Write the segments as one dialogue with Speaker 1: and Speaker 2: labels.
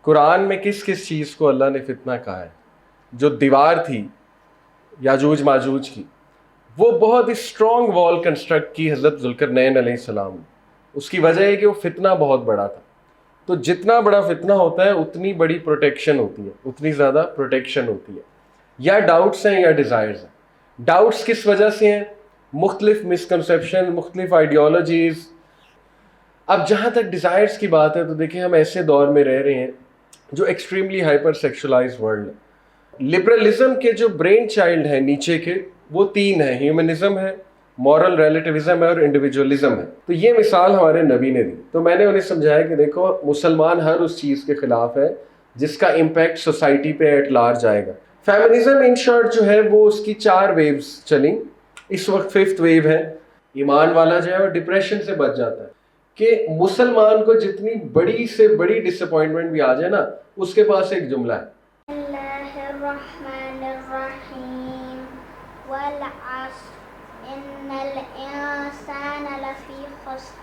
Speaker 1: قرآن میں کس کس چیز کو اللہ نے فتنہ کہا ہے؟ جو دیوار تھی یاجوج ماجوج کی، وہ بہت ہی اسٹرانگ وال کنسٹرکٹ کی حضرت ذوالقرنین علیہ السلام نے. اس کی وجہ ہے کہ وہ فتنہ بہت بڑا تھا. تو جتنا بڑا فتنہ ہوتا ہے اتنی بڑی پروٹیکشن ہوتی ہے، اتنی زیادہ پروٹیکشن ہوتی ہے. یا ڈاؤٹس ہیں یا ڈیزائرز ہیں. ڈاؤٹس کس وجہ سے ہیں؟ مختلف مسکنسیپشن، مختلف آئیڈیالوجیز. اب جہاں تک ڈیزائرز کی بات ہے تو دیکھیں ہم ایسے دور میں رہ رہے ہیں جو ایکسٹریملی ہائپر سیکشولائز ورلڈ ہے. لبرلزم کے جو برین چائلڈ ہیں نیچے کے، وہ تین ہیں: ہیومنزم ہے، مورل ریلیٹیوزم ہے اور انڈیویجولزم ہے. تو یہ مثال ہمارے نبی نے دی. تو میں نے انہیں سمجھایا کہ دیکھو مسلمان ہر اس چیز کے خلاف ہے جس کا امپیکٹ سوسائٹی پہ ایٹ لارج آئے گا. فیمنزم ان شارٹ جو ہے وہ اس کی 4 ویوز چلیں. اس وقت 5th ویو ہے. ایمان والا جو ہے وہ ڈپریشن سے بچ جاتا ہے کہ مسلمان کو جتنی بڑی سے بڑی ڈس اپوائنٹمنٹ بھی آ جائے نا، اس کے پاس ایک جملہ ہے:
Speaker 2: الرحمن الرحیم والعصر ان الانسان لفی خسر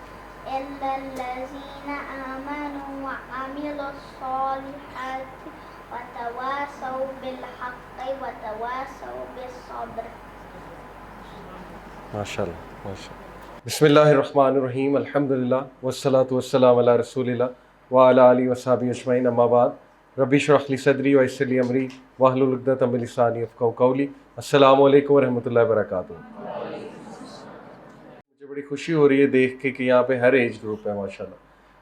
Speaker 2: الا الذین آمنوا وعملوا الصالحات وتواصوا بالحق وتواصوا بالصبر.
Speaker 1: ماشاء اللہ ماشاء اللہ. بسم اللہ الرحمن الرحیم، الحمدللہ والصلاۃ والسلام علی رسول اللہ وعلی آلہ وصحبہ اجمعین. اما بعد، رب اشرح لی صدری ویسر لی امری واحلل عقدۃ من لسانی یفقہوا قولی. السلام علیکم ورحمۃ اللہ وبرکاتہ. مجھے بڑی خوشی ہو رہی ہے دیکھ کے کہ یہاں پہ ہر ایج گروپ ہے ماشاءاللہ،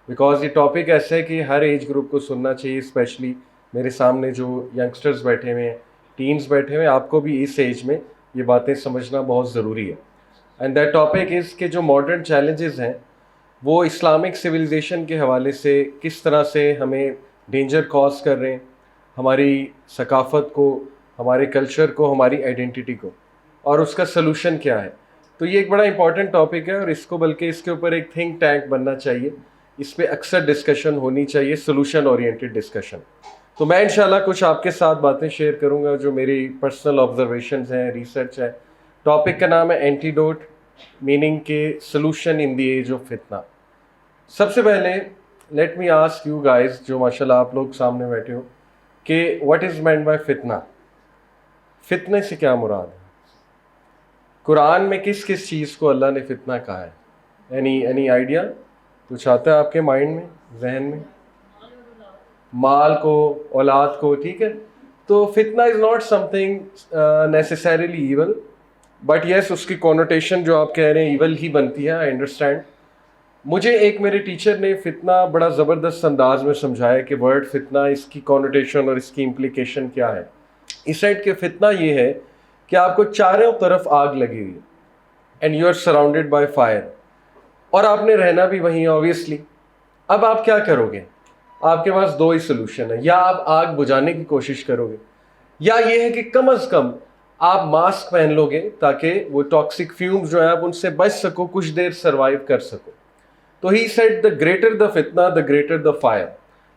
Speaker 1: بیکاز یہ ٹاپک ایسا ہے کہ ہر ایج گروپ کو سننا چاہیے. اسپیشلی میرے سامنے جو ینگسٹرز بیٹھے ہوئے ہیں، ٹینز بیٹھے ہوئے ہیں، آپ کو بھی اس ایج میں یہ باتیں سمجھنا بہت ضروری ہے. اینڈ دیٹ ٹاپک از کہ جو ماڈرن چیلنجز ہیں وہ اسلامک سویلائزیشن کے حوالے سے کس طرح سے ہمیں ڈینجر کاز کر رہے ہیں، ہماری ثقافت کو، ہمارے کلچر کو، ہماری آئیڈینٹی کو، اور اس کا سلوشن کیا ہے. تو یہ ایک بڑا امپورٹنٹ ٹاپک ہے اور اس کو بلکہ اس کے اوپر ایک تھنک ٹینک بننا چاہیے. اس پہ اکثر ڈسکشن ہونی چاہیے، سلوشن اورینٹڈ ڈسکشن. تو میں انشاءاللہ کچھ آپ کے ساتھ باتیں شیئر کروں گا جو میری پرسنل آبزرویشنز ہیں، ریسرچ ہے. ٹاپک کا نام ہے اینٹیڈوٹ، میننگ کے solution in the age of فتنہ. سب سے پہلے let me ask you guys, جو ماشاءاللہ آپ لوگ سامنے بیٹھے ہو، کہ واٹ از مینڈ بائی فتنہ؟ فتنے سے کیا مراد ہے؟ قرآن میں کس کس چیز کو اللہ نے فتنہ کہا ہے؟ Any idea? کچھ آتا ہے آپ کے مائنڈ میں، ذہن میں؟ مال کو، اولاد کو، ٹھیک ہے. تو فتنہ is not something necessarily evil, but yes اس کی کونوٹیشن جو آپ کہہ رہے ہیں ایول ہی بنتی ہے. I understand. مجھے ایک میرے ٹیچر نے فتنہ بڑا زبردست انداز میں سمجھایا کہ ورڈ فتنہ، اس کی کونوٹیشن اور اس کی امپلیکیشن کیا ہے. اس سائڈ کے فتنہ یہ ہے کہ آپ کو چاروں طرف آگ لگی ہوئی ہے and you are surrounded by fire, اور آپ نے رہنا بھی وہیں آبویسلی. اب آپ کیا کرو گے؟ آپ کے پاس 2 ہی سلوشن ہے: یا آپ آگ بجھانے کی کوشش کرو گے، یا یہ ہے کہ کم از کم آپ ماسک پہن لو گے تاکہ وہ ٹاکسک فیومز جو ہیں آپ ان سے بچ سکو، کچھ دیر سروائیو کر سکو. تو he said the greater the فتنہ دا گریٹر دا فائر،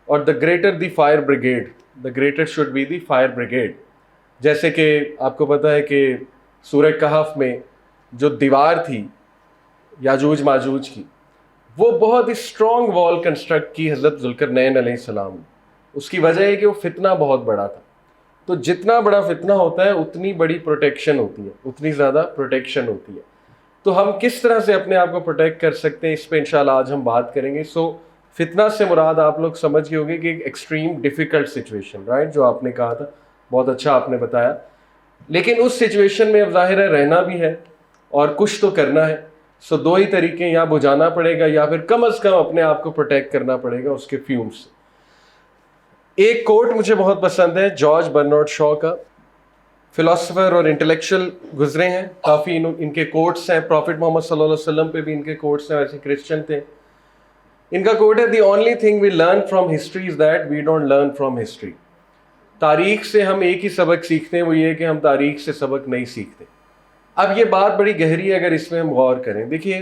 Speaker 1: اور the greater the fire brigade, the greater should be the fire brigade. جیسے کہ آپ کو پتہ ہے کہ سورہ کہف میں جو دیوار تھی یاجوج ماجوج کی، وہ بہت ہی اسٹرانگ وال کنسٹرکٹ کی حضرت ذوالقرنین علیہ السلام نے. اس کی وجہ ہے کہ وہ فتنہ بہت بڑا تھا. تو جتنا بڑا فتنہ ہوتا ہے اتنی بڑی پروٹیکشن ہوتی ہے، اتنی زیادہ پروٹیکشن ہوتی ہے. تو ہم کس طرح سے اپنے آپ کو پروٹیکٹ کر سکتے ہیں، اس پہ انشاءاللہ آج ہم بات کریں گے. سو فتنہ سے مراد آپ لوگ سمجھ گئے ہوگے کہ ایک ایکسٹریم ڈیفیکلٹ سچویشن، رائٹ، جو آپ نے کہا تھا. بہت اچھا آپ نے بتایا. لیکن اس سچویشن میں اب ظاہر ہے رہنا بھی ہے اور کچھ تو کرنا ہے. سو 2 ہی طریقے، یا بجھانا پڑے گا یا پھر کم از کم اپنے آپ کو پروٹیکٹ کرنا پڑے گا اس کے فیوم سے. ایک کوٹ مجھے بہت پسند ہے جارج برنارڈ شاء کا، فلاسفر اور انٹلیکچوئل گزرے ہیں کافی، ان کے کوٹس ہیں. پروفٹ محمد صلی اللہ علیہ وسلم پہ بھی ان کے کوٹس ہیں، ویسے کرسچن تھے. ان کا کوٹ ہے: the only thing we learn from history is that we don't learn from history. تاریخ سے ہم ایک ہی سبق سیکھتے ہیں، وہ یہ کہ ہم تاریخ سے سبق نہیں سیکھتے. اب یہ بات بڑی گہری ہے اگر اس میں ہم غور کریں. دیکھیے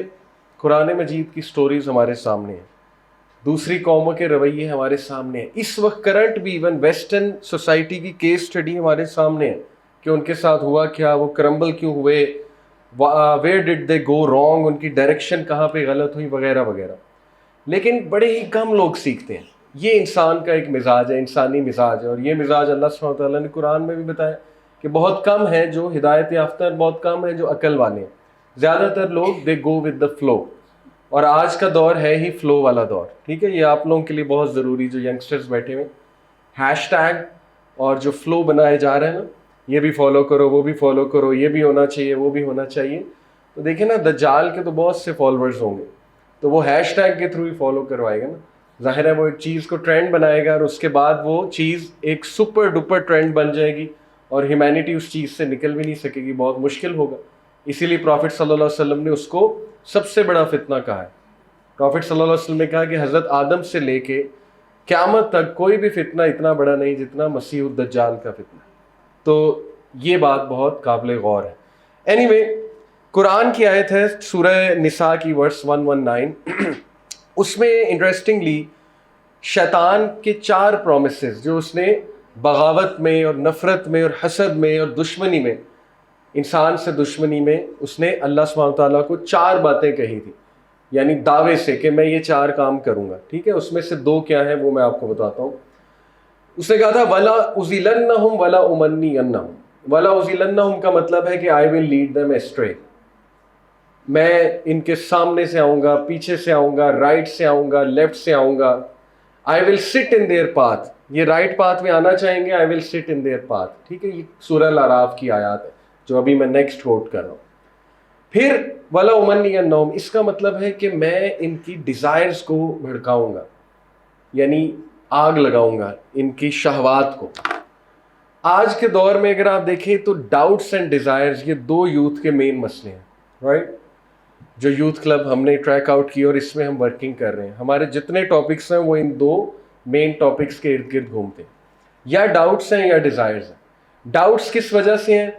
Speaker 1: قرآن مجید کی سٹوریز ہمارے سامنے ہیں، دوسری قوموں کے رویے ہمارے سامنے ہیں. اس وقت کرنٹ بھی ایون ویسٹرن سوسائٹی کی کیس اسٹڈی ہمارے سامنے ہے کہ ان کے ساتھ ہوا کیا، وہ کرمبل کیوں ہوئے، ویئر ڈڈ دے گو رانگ، ان کی ڈائریکشن کہاں پہ غلط ہوئی، وغیرہ وغیرہ. لیکن بڑے ہی کم لوگ سیکھتے ہیں. یہ انسان کا ایک مزاج ہے، انسانی مزاج ہے، اور یہ مزاج اللہ سبحانہ وتعالیٰ نے قرآن میں بھی بتایا کہ بہت کم ہیں جو ہدایت یافتہ ہیں، بہت کم ہیں جو عقل والے ہیں. زیادہ تر لوگ دے گو ود دا فلو، اور آج کا دور ہے ہی فلو والا دور. ٹھیک ہے، یہ آپ لوگوں کے لیے بہت ضروری، جو ینگسٹرز بیٹھے ہوئے ہیش ٹیگ اور جو فلو بنائے جا رہے ہیں نا، یہ بھی فالو کرو، وہ بھی فالو کرو، یہ بھی ہونا چاہیے، وہ بھی ہونا چاہیے. تو دیکھیں نا، دجال کے تو بہت سے فالوورز ہوں گے، تو وہ ہیش ٹیگ کے تھرو ہی فالو کروائے گا نا. ظاہر ہے وہ ایک چیز کو ٹرینڈ بنائے گا، اور اس کے بعد وہ چیز ایک سپر ڈپر ٹرینڈ بن جائے گی، اور ہیومینٹی اس چیز سے نکل بھی نہیں سکے گی، بہت مشکل ہوگا. اسی لیے پروفٹ صلی اللہ علیہ وسلم نے اس کو سب سے بڑا فتنہ کہا ہے. پروفٹ صلی اللہ علیہ وسلم نے کہا کہ حضرت آدم سے لے کے قیامت تک کوئی بھی فتنہ اتنا بڑا نہیں جتنا مسیح الدجال کا فتنہ. تو یہ بات بہت قابل غور ہے. اینی قرآن کی آیت ہے سورہ نساء کی ورس 119. اس میں انٹرسٹنگلی شیطان کے 4 پرومسز جو اس نے بغاوت میں اور نفرت میں اور حسد میں اور دشمنی میں، انسان سے دشمنی میں، اس نے اللہ سبحانہ وتعالیٰ کو 4 باتیں کہی تھی، یعنی دعوے سے کہ میں یہ 4 کام کروں گا. ٹھیک ہے، اس میں سے 2 کیا ہیں وہ میں آپ کو بتاتا ہوں. اس نے کہا تھا وَلَا أُضِلَّنَّهُمْ وَلَا أُمَنِّيَنَّهُمْ. وَلَا أُضِلَّنَّهُمْ کا مطلب ہے کہ I will lead them astray. میں ان کے سامنے سے آؤں گا، پیچھے سے آؤں گا، رائٹ سے آؤں گا، لیفٹ سے آؤں گا. I will sit in their path. یہ رائٹ پاتھ میں آنا چاہیں گے، I will sit in their path. ٹھیک ہے، یہ سورہ الاعراف کی آیات ہے جو ابھی میں نیکسٹ کوٹ کر رہا ہوں. پھر وَلَا أُمَنِّيَنَّهُمْ، اس کا مطلب ہے کہ میں ان کی ڈیزائرز کو بھڑکاؤں گا، یعنی آگ لگاؤں گا ان کی شہوات کو. آج کے دور میں اگر آپ دیکھیں تو ڈاؤٹس اینڈ ڈیزائرز، یہ 2 یوتھ کے مین مسئلے ہیں، رائٹ؟ جو یوتھ کلب ہم نے ٹریک آؤٹ کی اور اس میں ہم ورکنگ کر رہے ہیں، ہمارے جتنے ٹاپکس ہیں وہ ان 2 مین ٹاپکس کے ارد گرد گھومتے ہیں، یا ڈاؤٹس ہیں یا ڈیزائرز ہیں. ڈاؤٹس کس وجہ سے ہیں؟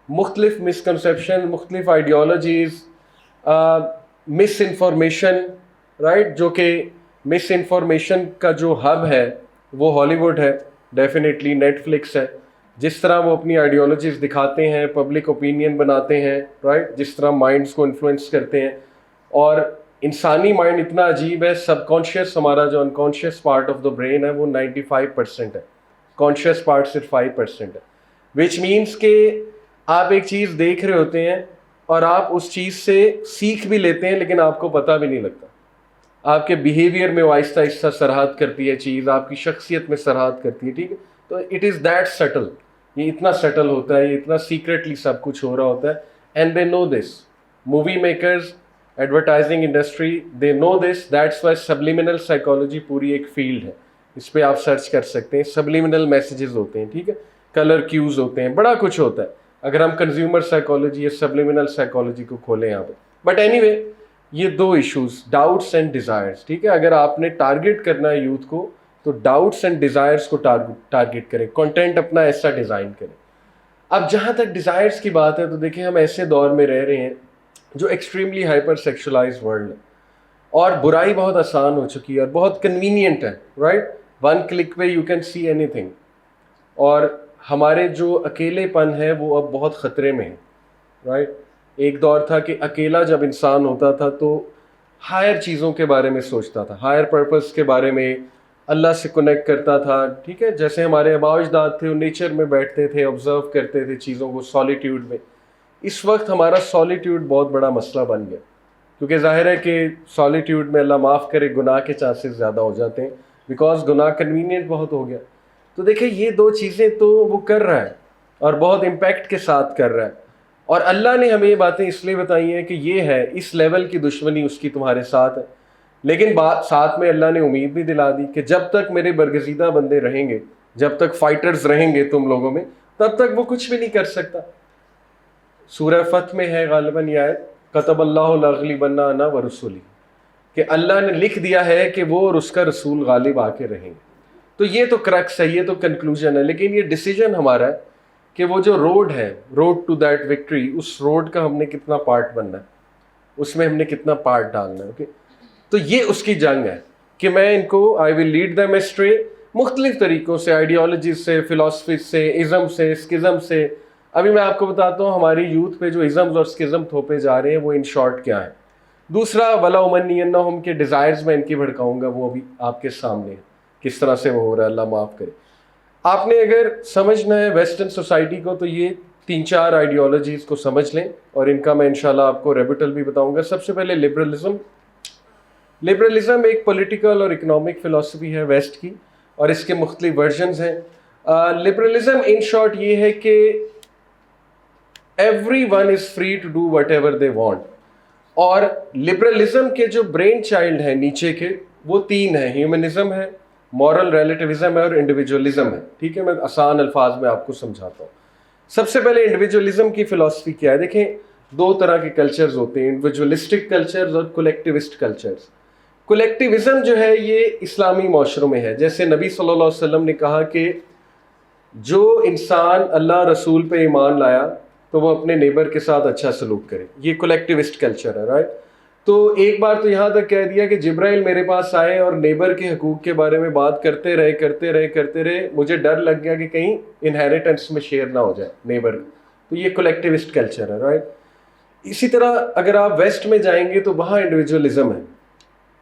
Speaker 1: مختلف مسکنسیپشن، مختلف آئیڈیالوجیز، مس انفارمیشن، رائٹ؟ جو کہ مس انفارمیشن کا جو ہب ہے وہ ہالی ووڈ ہے، ڈیفینیٹلی نیٹ فلکس ہے. جس طرح وہ اپنی آئیڈیالوجیز دکھاتے ہیں، پبلک اوپینین بناتے ہیں، رائٹ؟ جس طرح مائنڈس کو انفلوئنس کرتے ہیں. اور انسانی مائنڈ اتنا عجیب ہے، سب کانشیس، ہمارا جو unconscious part of the brain ہے وہ 95% ہے، کانشیس پارٹ صرف 5% ہے. وچ مینس کہ آپ ایک چیز دیکھ رہے ہوتے ہیں اور آپ اس چیز سے سیکھ بھی لیتے ہیں لیکن آپ کو پتہ بھی نہیں لگتا. آپ کے بیہیویئر میں وہ آہستہ آہستہ سرحد کرتی ہے چیز، آپ کی شخصیت میں سرحد کرتی ہے. ٹھیک ہے، تو اٹ از دیٹ سٹل، یہ اتنا سٹل ہوتا ہے، یہ اتنا سیکریٹلی سب کچھ ہو رہا ہوتا ہے. And they know this, movie makers, advertising industry, they know this. That's why subliminal psychology پوری ایک فیلڈ ہے، اس پہ آپ سرچ کر سکتے ہیں. سبلیمنل میسیجز ہوتے ہیں، ٹھیک ہے، کلر کیوز ہوتے ہیں، بڑا کچھ ہوتا ہے اگر ہم کنزیومر سائیکالوجی یا سبلیمنل سائیکالوجی کو کھولیں یہاں پہ. بٹ اینی وے، یہ 2 ایشوز، ڈاؤٹس اینڈ ڈیزائرز. ٹھیک ہے، اگر آپ نے ٹارگیٹ کرنا ہے یوتھ کو تو ڈاؤٹس اینڈ ڈیزائرز کو ٹارگیٹ کریں، کنٹینٹ اپنا ایسا ڈیزائن کریں. اب جہاں تک ڈیزائرز کی بات ہے تو دیکھیں ہم ایسے دور میں رہ رہے ہیں جو ایکسٹریملی ہائپر سیکشولائز ورلڈ ہے، اور برائی بہت آسان ہو چکی ہے اور بہت کنوینئنٹ ہے، رائٹ؟ 1 کلک پہ you can see any thing. اور ہمارے جو اکیلے پن ہے وہ اب بہت خطرے میں ہے، رائٹ؟ ایک دور تھا کہ اکیلا جب انسان ہوتا تھا تو ہائر چیزوں کے بارے میں سوچتا تھا، ہائر پرپس کے بارے میں، اللہ سے کنیکٹ کرتا تھا. ٹھیک ہے، جیسے ہمارے آباء و اجداد تھے، وہ نیچر میں بیٹھتے تھے، آبزرو کرتے تھے چیزوں کو سالیٹیوڈ میں. اس وقت ہمارا سالیٹیوڈ بہت بڑا مسئلہ بن گیا، کیونکہ ظاہر ہے کہ سالیٹیوڈ میں اللہ معاف کرے گناہ کے چانسز زیادہ ہو جاتے ہیں، بیکاز گناہ کنوینئنٹ بہت ہو گیا. تو دیکھیں یہ 2 چیزیں تو وہ کر رہا ہے اور بہت امپیکٹ کے ساتھ کر رہا ہے. اور اللہ نے ہمیں یہ باتیں اس لیے بتائی ہیں کہ یہ ہے، اس لیول کی دشمنی اس کی تمہارے ساتھ ہے. لیکن ساتھ میں اللہ نے امید بھی دلا دی کہ جب تک میرے برگزیدہ بندے رہیں گے، جب تک فائٹرز رہیں گے تم لوگوں میں، تب تک وہ کچھ بھی نہیں کر سکتا. سورہ فتح میں ہے غالباً یہ آیت، کتب اللہ لأغلبن انا ورسلی، کہ اللہ نے لکھ دیا ہے کہ وہ اور اس کا رسول غالب آ کے رہیں گے. تو یہ تو کرکس ہے، یہ تو کنکلوژن ہے. لیکن یہ ڈیسیجن ہمارا ہے کہ وہ جو روڈ ہے، روڈ ٹو دیٹ وکٹری، اس روڈ کا ہم نے کتنا پارٹ بننا ہے، اس میں ہم نے کتنا پارٹ ڈالنا ہے. اوکے، تو یہ اس کی جنگ ہے کہ میں ان کو آئی ول لیڈ دیم ایسٹرے، مختلف طریقوں سے، آئیڈیالوجیز سے، فلاسفیز سے، ازم سے، اسکزم سے. ابھی میں آپ کو بتاتا ہوں ہماری یوتھ پہ جو ازمز اور اسکزم تھوپے جا رہے ہیں وہ ان شارٹ کیا ہے. دوسرا ولا امنینہم کے ڈیزائرز میں ان کی بھڑکاؤں گا، وہ ابھی آپ کے سامنے ہے کس طرح سے وہ ہو رہا ہے, اللہ معاف کرے. آپ نے اگر سمجھنا ہے ویسٹرن سوسائٹی کو تو یہ 3-4 آئیڈیالوجیز کو سمجھ لیں, اور ان کا میں انشاءاللہ آپ کو ریبٹل بھی بتاؤں گا. سب سے پہلے لبرلزم ایک پولیٹیکل اور اکنامک فلسفی ہے ویسٹ کی, اور اس کے مختلف ورژنز ہیں. لبرلزم ان شارٹ یہ ہے کہ everyone is free to do whatever they want, اور لبرلزم کے جو برین چائلڈ ہیں نیچے کے وہ 3 ہیں, ہیومنزم ہے, مورل ریلیٹیوزم ہے, اور انڈیویجولزم ہے. ٹھیک ہے, میں آسان الفاظ میں آپ کو سمجھاتا ہوں. سب سے پہلے انڈیویجولزم کی فلسفی کیا ہے. دیکھیں 2 طرح کے کلچرز ہوتے ہیں, انڈیویجولسٹک کلچرز اور کولیکٹیوسٹ کلچرز. کولیکٹیوزم جو ہے یہ اسلامی معاشروں میں ہے. جیسے نبی صلی اللہ علیہ وسلم نے کہا کہ جو انسان اللہ رسول پہ ایمان لایا تو وہ اپنے نیبر کے ساتھ اچھا سلوک کرے. یہ کولیکٹیوسٹ کلچر ہے, رائٹ. تو ایک بار تو یہاں تک کہہ دیا کہ جبرائیل میرے پاس آئے اور نیبر کے حقوق کے بارے میں بات کرتے رہے, مجھے ڈر لگ گیا کہ کہیں انہیریٹنس میں شیئر نہ ہو جائے نیبر. تو یہ کولیکٹیوسٹ کلچر ہے, رائٹ. اسی طرح اگر آپ ویسٹ میں جائیں گے تو وہاں انڈیویجولزم ہے,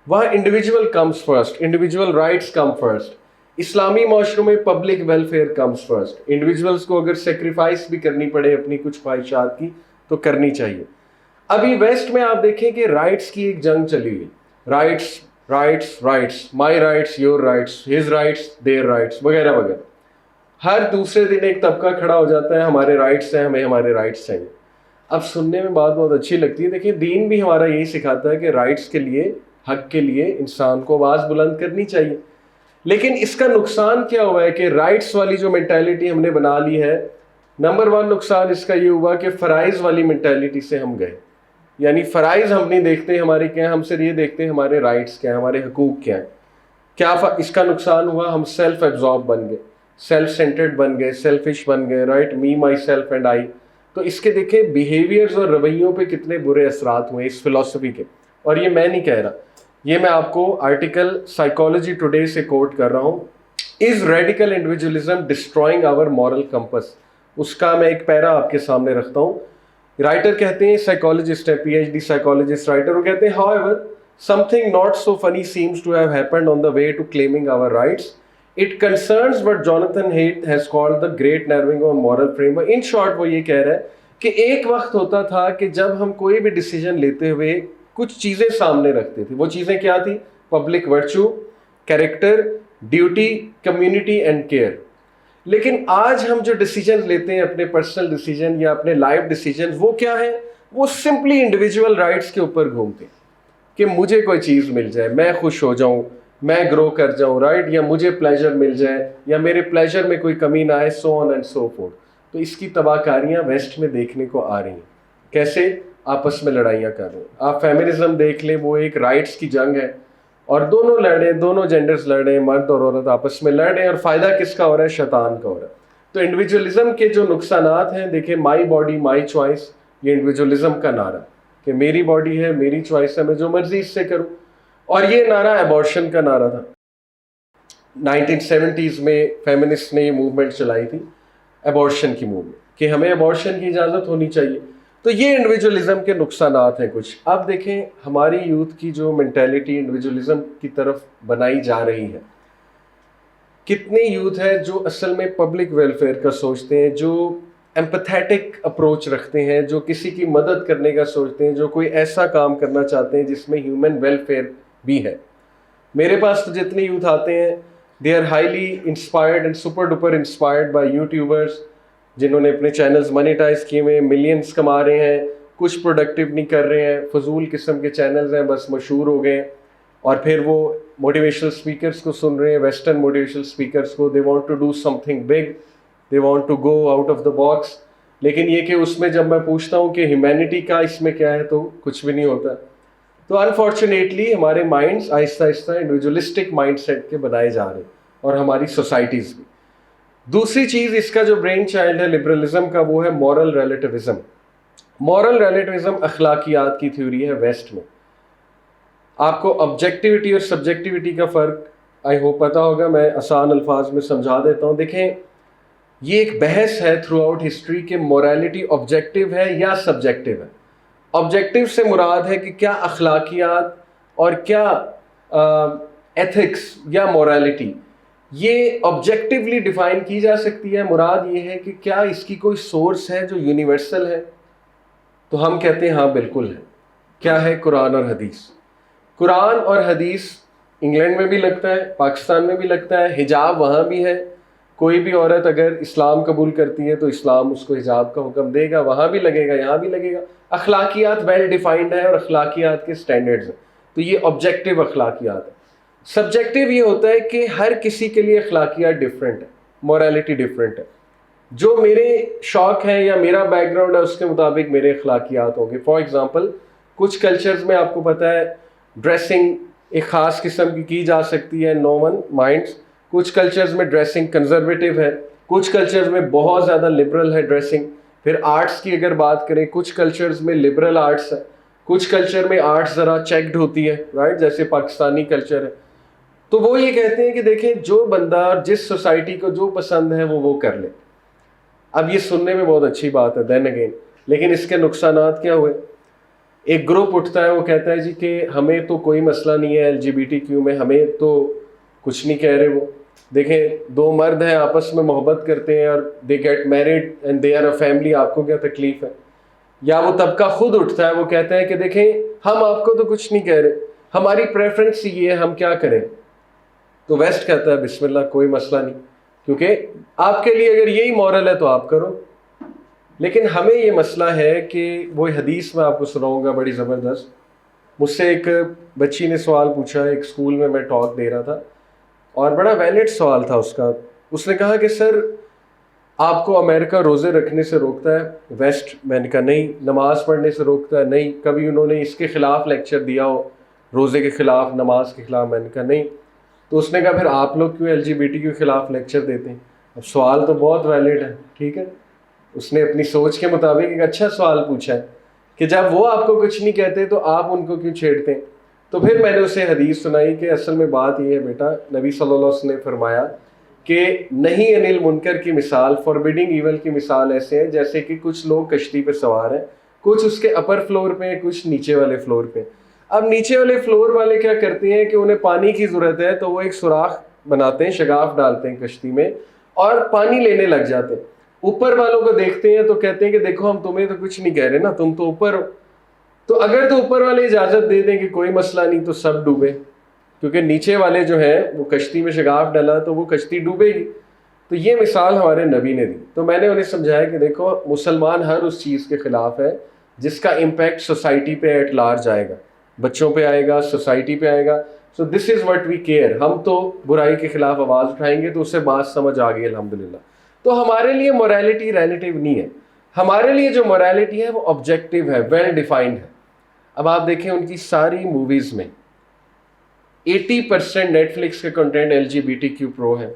Speaker 1: وہاں individual comes first, individual rights come first. اسلامی معاشروں میں public welfare comes first. Individuals کو اگر سیکریفائس بھی کرنی پڑے اپنی کچھ خواہشات کی تو کرنی چاہیے. ابھی ویسٹ میں آپ دیکھیں کہ رائٹس کی ایک جنگ چلی ہوئی. Rights, my rights, your rights, his rights, their rights, وغیرہ وغیرہ. ہر دوسرے دن ایک طبقہ کھڑا ہو جاتا ہے ہمارے رائٹس ہیں, ہمیں ہمارے رائٹس چاہیے. اب سننے میں بات بہت اچھی لگتی ہے. دیکھیں دین بھی ہمارا یہی سکھاتا ہے کہ رائٹس کے لیے, حق کے لیے انسان کو آواز بلند کرنی چاہیے. لیکن اس کا نقصان کیا ہوا ہے کہ رائٹس والی جو مینٹیلٹی ہم نے بنا لی ہے, نمبر 1 نقصان اس کا یہ ہوا کہ فرائض والی مینٹیلٹی سے ہم گئے. یعنی فرائض ہم نہیں دیکھتے ہمارے کیا ہیں, ہم صرف یہ دیکھتے ہیں ہمارے رائٹس کیا ہیں, ہمارے حقوق کیا ہیں. کیا اس کا نقصان ہوا, ہم سیلف ایبزارب بن گئے, سیلف سینٹرڈ بن گئے, سیلفش بن گئے, right, me my self and I. تو اس کے دیکھیں بیہیویئرز اور رویوں پہ کتنے برے اثرات ہوئے اس فلسفی کے. اور یہ میں نہیں کہہ رہا, یہ میں آپ کو آرٹیکل سائیکالوجی ٹوڈے سے کوٹ کر رہا ہوں. از ریڈیکل انڈیویجولزم ڈسٹرائنگ آور مورل کمپس, اس کا میں ایک پیرا آپ کے سامنے رکھتا ہوں. رائٹر کہتے ہیں, سائیکالوجسٹ ہے, P H D psychologist writer, وہ کہتے ہیں however something not so funny seems to have happened on the way to claiming our rights. It concerns what Jonathan Haidt has called the great narrowing of moral framework. In short وہ یہ کہہ رہا ہے کہ ایک وقت ہوتا تھا کہ جب ہم کوئی بھی ڈیسیجن لیتے ہوئے کچھ چیزیں سامنے رکھتے تھے. وہ چیزیں کیا تھی؟ Public virtue, character, duty, community and care. لیکن آج ہم جو ڈیسیجن لیتے ہیں اپنے پرسنل ڈیسیجن یا اپنے لائف ڈیسیجن, وہ کیا ہے؟ وہ سمپلی انڈیویجول رائٹس کے اوپر گھومتے ہیں کہ مجھے کوئی چیز مل جائے, میں خوش ہو جاؤں, میں گرو کر جاؤں, رائٹ, یا مجھے پلیجر مل جائے, یا میرے پلیجر میں کوئی کمی نہ آئے, سو آن اینڈ سو فورتھ. تو اس کی تباہ کاریاں ویسٹ میں دیکھنے کو آ رہی ہیں. کیسے؟ آپس میں لڑائیاں کر رہے ہیں. آپ فیمنزم دیکھ لیں, وہ ایک رائٹس کی جنگ ہے, اور دونوں لڑ رہے ہیں, دونوں جینڈرز لڑ رہے ہیں, مرد اور عورت آپس میں لڑ رہے ہیں, اور فائدہ کس کا ہو رہا ہے؟ شیطان کا ہو رہا ہے. تو انڈیویجولزم کے جو نقصانات ہیں, دیکھیں مائی باڈی مائی چوائس, یہ انڈیویجولزم کا نعرہ کہ میری باڈی ہے, میری چوائس ہے, میں جو مرضی اس سے کروں. اور یہ نعرہ ایبارشن کا نعرہ تھا. 1970s میں فیمنسٹ نے یہ موومنٹ چلائی تھی, ایبارشن کی موومنٹ, کہ ہمیں ایبارشن کی اجازت ہونی چاہیے. تو یہ انڈیویجولزم کے نقصانات ہیں کچھ. اب دیکھیں ہماری یوتھ کی جو مینٹیلٹی انڈیویجولزم کی طرف بنائی جا رہی ہے, کتنے یوتھ ہے جو اصل میں پبلک ویلفیئر کا سوچتے ہیں, جو ایمپیتھیٹک اپروچ رکھتے ہیں, جو کسی کی مدد کرنے کا سوچتے ہیں, جو کوئی ایسا کام کرنا چاہتے ہیں جس میں ہیومن ویلفیئر بھی ہے. میرے پاس تو جتنے یوتھ آتے ہیں, they are highly inspired and super duper inspired by YouTubers, جنہوں نے اپنے چینلز مانیٹائز کیے ہوئے, ملینز کما رہے ہیں, کچھ پروڈکٹیو نہیں کر رہے ہیں, فضول قسم کے چینلز ہیں, بس مشہور ہو گئے, اور پھر وہ موٹیویشنل اسپیکرس کو سن رہے ہیں, ویسٹرن موٹیویشنل اسپیکرس کو. They want to do something big, they want to go out of the box. لیکن یہ کہ اس میں جب میں پوچھتا ہوں کہ ہیومینٹی کا اس میں کیا ہے, تو کچھ بھی نہیں ہوتا. تو انفارچونیٹلی ہمارے مائنڈس آہستہ آہستہ انڈیویجولسٹک مائنڈ سیٹ کے بنائے جا رہے ہیں, اور ہماری سوسائٹیز بھی. دوسری چیز اس کا جو برین چائلڈ ہے لبرلزم کا, وہ ہے مورل ریلیٹیوزم. مورل ریلیٹیوزم اخلاقیات کی تھیوری ہے ویسٹ میں. آپ کو آبجیکٹیوٹی اور سبجیکٹیوٹی کا فرق آئی ہوپ پتہ ہوگا, میں آسان الفاظ میں سمجھا دیتا ہوں. دیکھیں یہ ایک بحث ہے تھرو آؤٹ ہسٹری کہ موریلٹی آبجیکٹیو ہے یا سبجیکٹیو ہے. آبجیکٹیو سے مراد ہے کہ کیا اخلاقیات اور کیا ایتھکس یا موریلٹی یہ آبجیکٹیولی ڈیفائن کی جا سکتی ہے. مراد یہ ہے کہ کیا اس کی کوئی سورس ہے جو یونیورسل ہے؟ تو ہم کہتے ہیں ہاں بالکل ہے. کیا ہے؟ قرآن اور حدیث. قرآن اور حدیث انگلینڈ میں بھی لگتا ہے، پاکستان میں بھی لگتا ہے، حجاب وہاں بھی ہے. کوئی بھی عورت اگر اسلام قبول کرتی ہے تو اسلام اس کو حجاب کا حکم دے گا، وہاں بھی لگے گا، یہاں بھی لگے گا. اخلاقیات ویل ڈیفائنڈ ہے اور اخلاقیات کے سٹینڈرڈز ہیں. تو یہ آبجیکٹیو اخلاقیات ہے. سبجیکٹیو یہ ہوتا ہے کہ ہر کسی کے لیے اخلاقیات ڈفرینٹ ہے، موریلٹی ڈفرینٹ ہے. جو میرے شوق ہے یا میرا بیک گراؤنڈ ہے اس کے مطابق میرے اخلاقیات ہوں گے. فار ایگزامپل کچھ کلچرز میں آپ کو پتہ ہے ڈریسنگ ایک خاص قسم کی جا سکتی ہے، نو ون مائنڈس. کچھ کلچرز میں ڈریسنگ کنزرویٹو ہے، کچھ کلچرز میں بہت زیادہ لبرل ہے ڈریسنگ. پھر آرٹس کی اگر بات کریں، کچھ کلچرز میں لبرل آرٹس ہے، کچھ کلچر میں آرٹس ذرا چیکڈ ہوتی ہے، رائٹ، جیسے پاکستانی کلچر ہے. تو وہ یہ کہتے ہیں کہ دیکھیں جو بندہ جس سوسائٹی کو جو پسند ہے وہ کر لے. اب یہ سننے میں بہت اچھی بات ہے دین اگین، لیکن اس کے نقصانات کیا ہوئے؟ ایک گروپ اٹھتا ہے وہ کہتا ہے جی کہ ہمیں تو کوئی مسئلہ نہیں ہے LGBTQ میں، ہمیں تو کچھ نہیں کہہ رہے. وہ دیکھیں دو مرد ہیں آپس میں محبت کرتے ہیں اور they get married and they are a family, آپ کو کیا تکلیف ہے؟ یا وہ طبقہ خود اٹھتا ہے وہ کہتا ہے کہ دیکھیں ہم آپ کو تو کچھ نہیں کہہ رہے، ہماری پریفرنس یہ ہے، ہم کیا کریں؟ تو ویسٹ کہتا ہے بسم اللہ کوئی مسئلہ نہیں، کیونکہ آپ کے لیے اگر یہی مورل ہے تو آپ کرو. لیکن ہمیں یہ مسئلہ ہے کہ وہ حدیث میں آپ کو سناؤں گا بڑی زبردست. مجھ سے ایک بچی نے سوال پوچھا، ایک اسکول میں ٹاک دے رہا تھا اور بڑا ویلڈ سوال تھا اس کا. اس نے کہا کہ سر آپ کو امریکہ روزے رکھنے سے روکتا ہے ویسٹ؟ میں نے کہا نہیں. نماز پڑھنے سے روکتا ہے؟ نہیں. کبھی انہوں نے اس کے خلاف لیکچر دیا ہو، روزے کے خلاف، نماز کے خلاف؟ میں نے کہا نہیں. تو اس نے کہا پھر آپ لوگ کیوں LGBT کے خلاف لیکچر دیتے ہیں؟ اب سوال تو بہت ویلڈ ہے، ٹھیک ہے، اس نے اپنی سوچ کے مطابق ایک اچھا سوال پوچھا ہے کہ جب وہ آپ کو کچھ نہیں کہتے تو آپ ان کو کیوں چھیڑتے ہیں؟ تو پھر میں نے اسے حدیث سنائی کہ اصل میں بات یہ ہے بیٹا، نبی صلی اللہ علیہ وسلم نے فرمایا کہ نہیں انل منکر کی مثال، فاربیڈنگ ایول کی مثال ایسے ہے جیسے کہ کچھ لوگ کشتی پہ سوار ہیں، کچھ اس کے اپر فلور پہ ہیں، کچھ نیچے والے فلور پہ. اب نیچے والے فلور والے کیا کرتے ہیں کہ انہیں پانی کی ضرورت ہے تو وہ ایک سوراخ بناتے ہیں، شگاف ڈالتے ہیں کشتی میں اور پانی لینے لگ جاتے ہیں. اوپر والوں کو دیکھتے ہیں تو کہتے ہیں کہ دیکھو ہم تمہیں تو کچھ نہیں کہہ رہے نا، تم تو اوپر ہو. تو اگر تو اوپر والے اجازت دے دیں کہ کوئی مسئلہ نہیں تو سب ڈوبے، کیونکہ نیچے والے جو ہیں وہ کشتی میں شگاف ڈالا تو وہ کشتی ڈوبے گی. تو یہ مثال ہمارے نبی نے دی. تو میں نے انہیں سمجھایا کہ دیکھو مسلمان ہر اس چیز کے خلاف ہے جس کا امپیکٹ سوسائٹی پہ ایٹ لارج آئے گا، بچوں پہ آئے گا، سوسائٹی پہ آئے گا. سو دس از واٹ وی کیئر. ہم تو برائی کے خلاف آواز اٹھائیں گے تو اس سے بات سمجھ آ گئی الحمدللہ. تو ہمارے لیے موریلٹی ریلیٹیو نہیں ہے، ہمارے لیے جو موریلٹی ہے وہ آبجیکٹیو ہے، ویل ڈیفائنڈ ہے. اب آپ دیکھیں ان کی ساری موویز میں 80% نیٹ فلکس کا کنٹینٹ LGBTQ پرو ہے.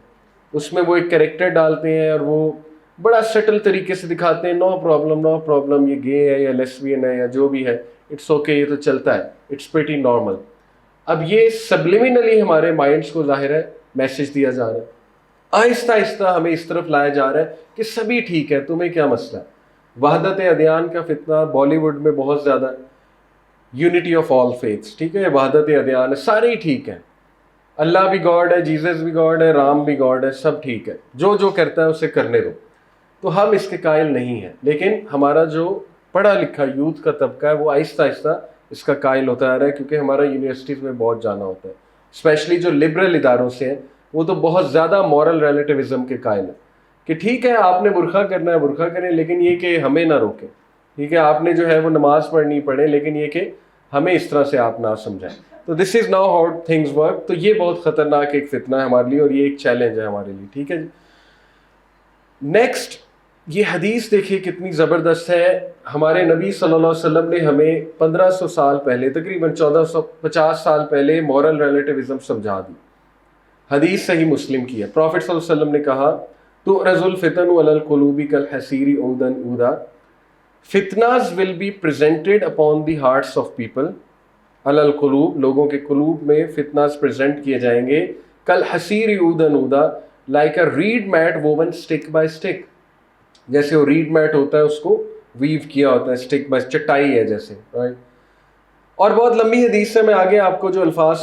Speaker 1: اس میں وہ ایک کریکٹر ڈالتے ہیں اور وہ بڑا سٹل طریقے سے دکھاتے ہیں، نو پرابلم نو پرابلم، یہ گے ہے یا لیسبین ہے یا جو بھی ہے، اٹس اوکے، یہ تو چلتا ہے، اٹس پریٹی نارمل. اب یہ سبلیمنلی ہمارے مائنڈس کو ظاہر ہے میسج دیا جا رہا ہے، آہستہ آہستہ ہمیں اس طرف لایا جا رہا ہے کہ سبھی ٹھیک ہے، تمہیں کیا مسئلہ ہے. وحدت ادیان کا فتنہ بالی ووڈ میں بہت زیادہ، یونٹی آف آل فیتھس، ٹھیک ہے، وحدت ادیان ہے، سارے ہی ٹھیک ہیں، اللہ بھی گاڈ ہے، جیزس بھی گاڈ ہے، رام بھی گاڈ ہے، سب ٹھیک ہے، جو جو کرتا ہے اسے کرنے دو. تو ہم اس کے قائل نہیں ہیں، لیکن ہمارا جو پڑھا لکھا یوتھ کا طبقہ ہے وہ آہستہ آہستہ اس کا قائل ہوتا آ رہا ہے، کیونکہ ہمارا یونیورسٹیز میں بہت جانا ہوتا ہے، اسپیشلی جو لبرل اداروں سے ہیں وہ تو بہت زیادہ مورل ریلیٹیوزم کے قائل ہیں کہ ٹھیک ہے آپ نے برقع کرنا ہے برقع کریں، لیکن یہ کہ ہمیں نہ روکیں. ٹھیک ہے آپ نے جو ہے وہ نماز پڑھنی پڑے، لیکن یہ کہ ہمیں اس طرح سے آپ نہ سمجھائیں. تو this is now how things work. تو یہ بہت خطرناک ایک فتنہ ہے ہمارے لیے اور یہ ایک چیلنج ہے ہمارے لیے. ٹھیک ہے جی. نیکسٹ یہ حدیث دیکھیے کتنی زبردست ہے. ہمارے نبی صلی اللہ علیہ وسلم نے ہمیں 1500 سال پہلے، تقریباً 1450 سال پہلے مورل ریلیٹیوزم سمجھا دی. حدیث صحیح مسلم کی ہے. پروفٹ صلی اللہ علیہ وسلم نے کہا تعرض الفتن علی القلوب کالحصیر عودا عودا. فتناز will be presented upon the hearts of people, علی القلوب، لوگوں کے قلوب میں فتناز پریزنٹ کیے جائیں گے، کالحصیر عودا عودا، like a red mat woven stick by stick. جیسے وہ ریڈ میٹ ہوتا ہے اس کو ویو کیا ہوتا ہے اسٹک بائی، چٹائی ہے جیسے، رائٹ. اور بہت لمبی حدیث ہے، میں آگے آپ کو جو الفاظ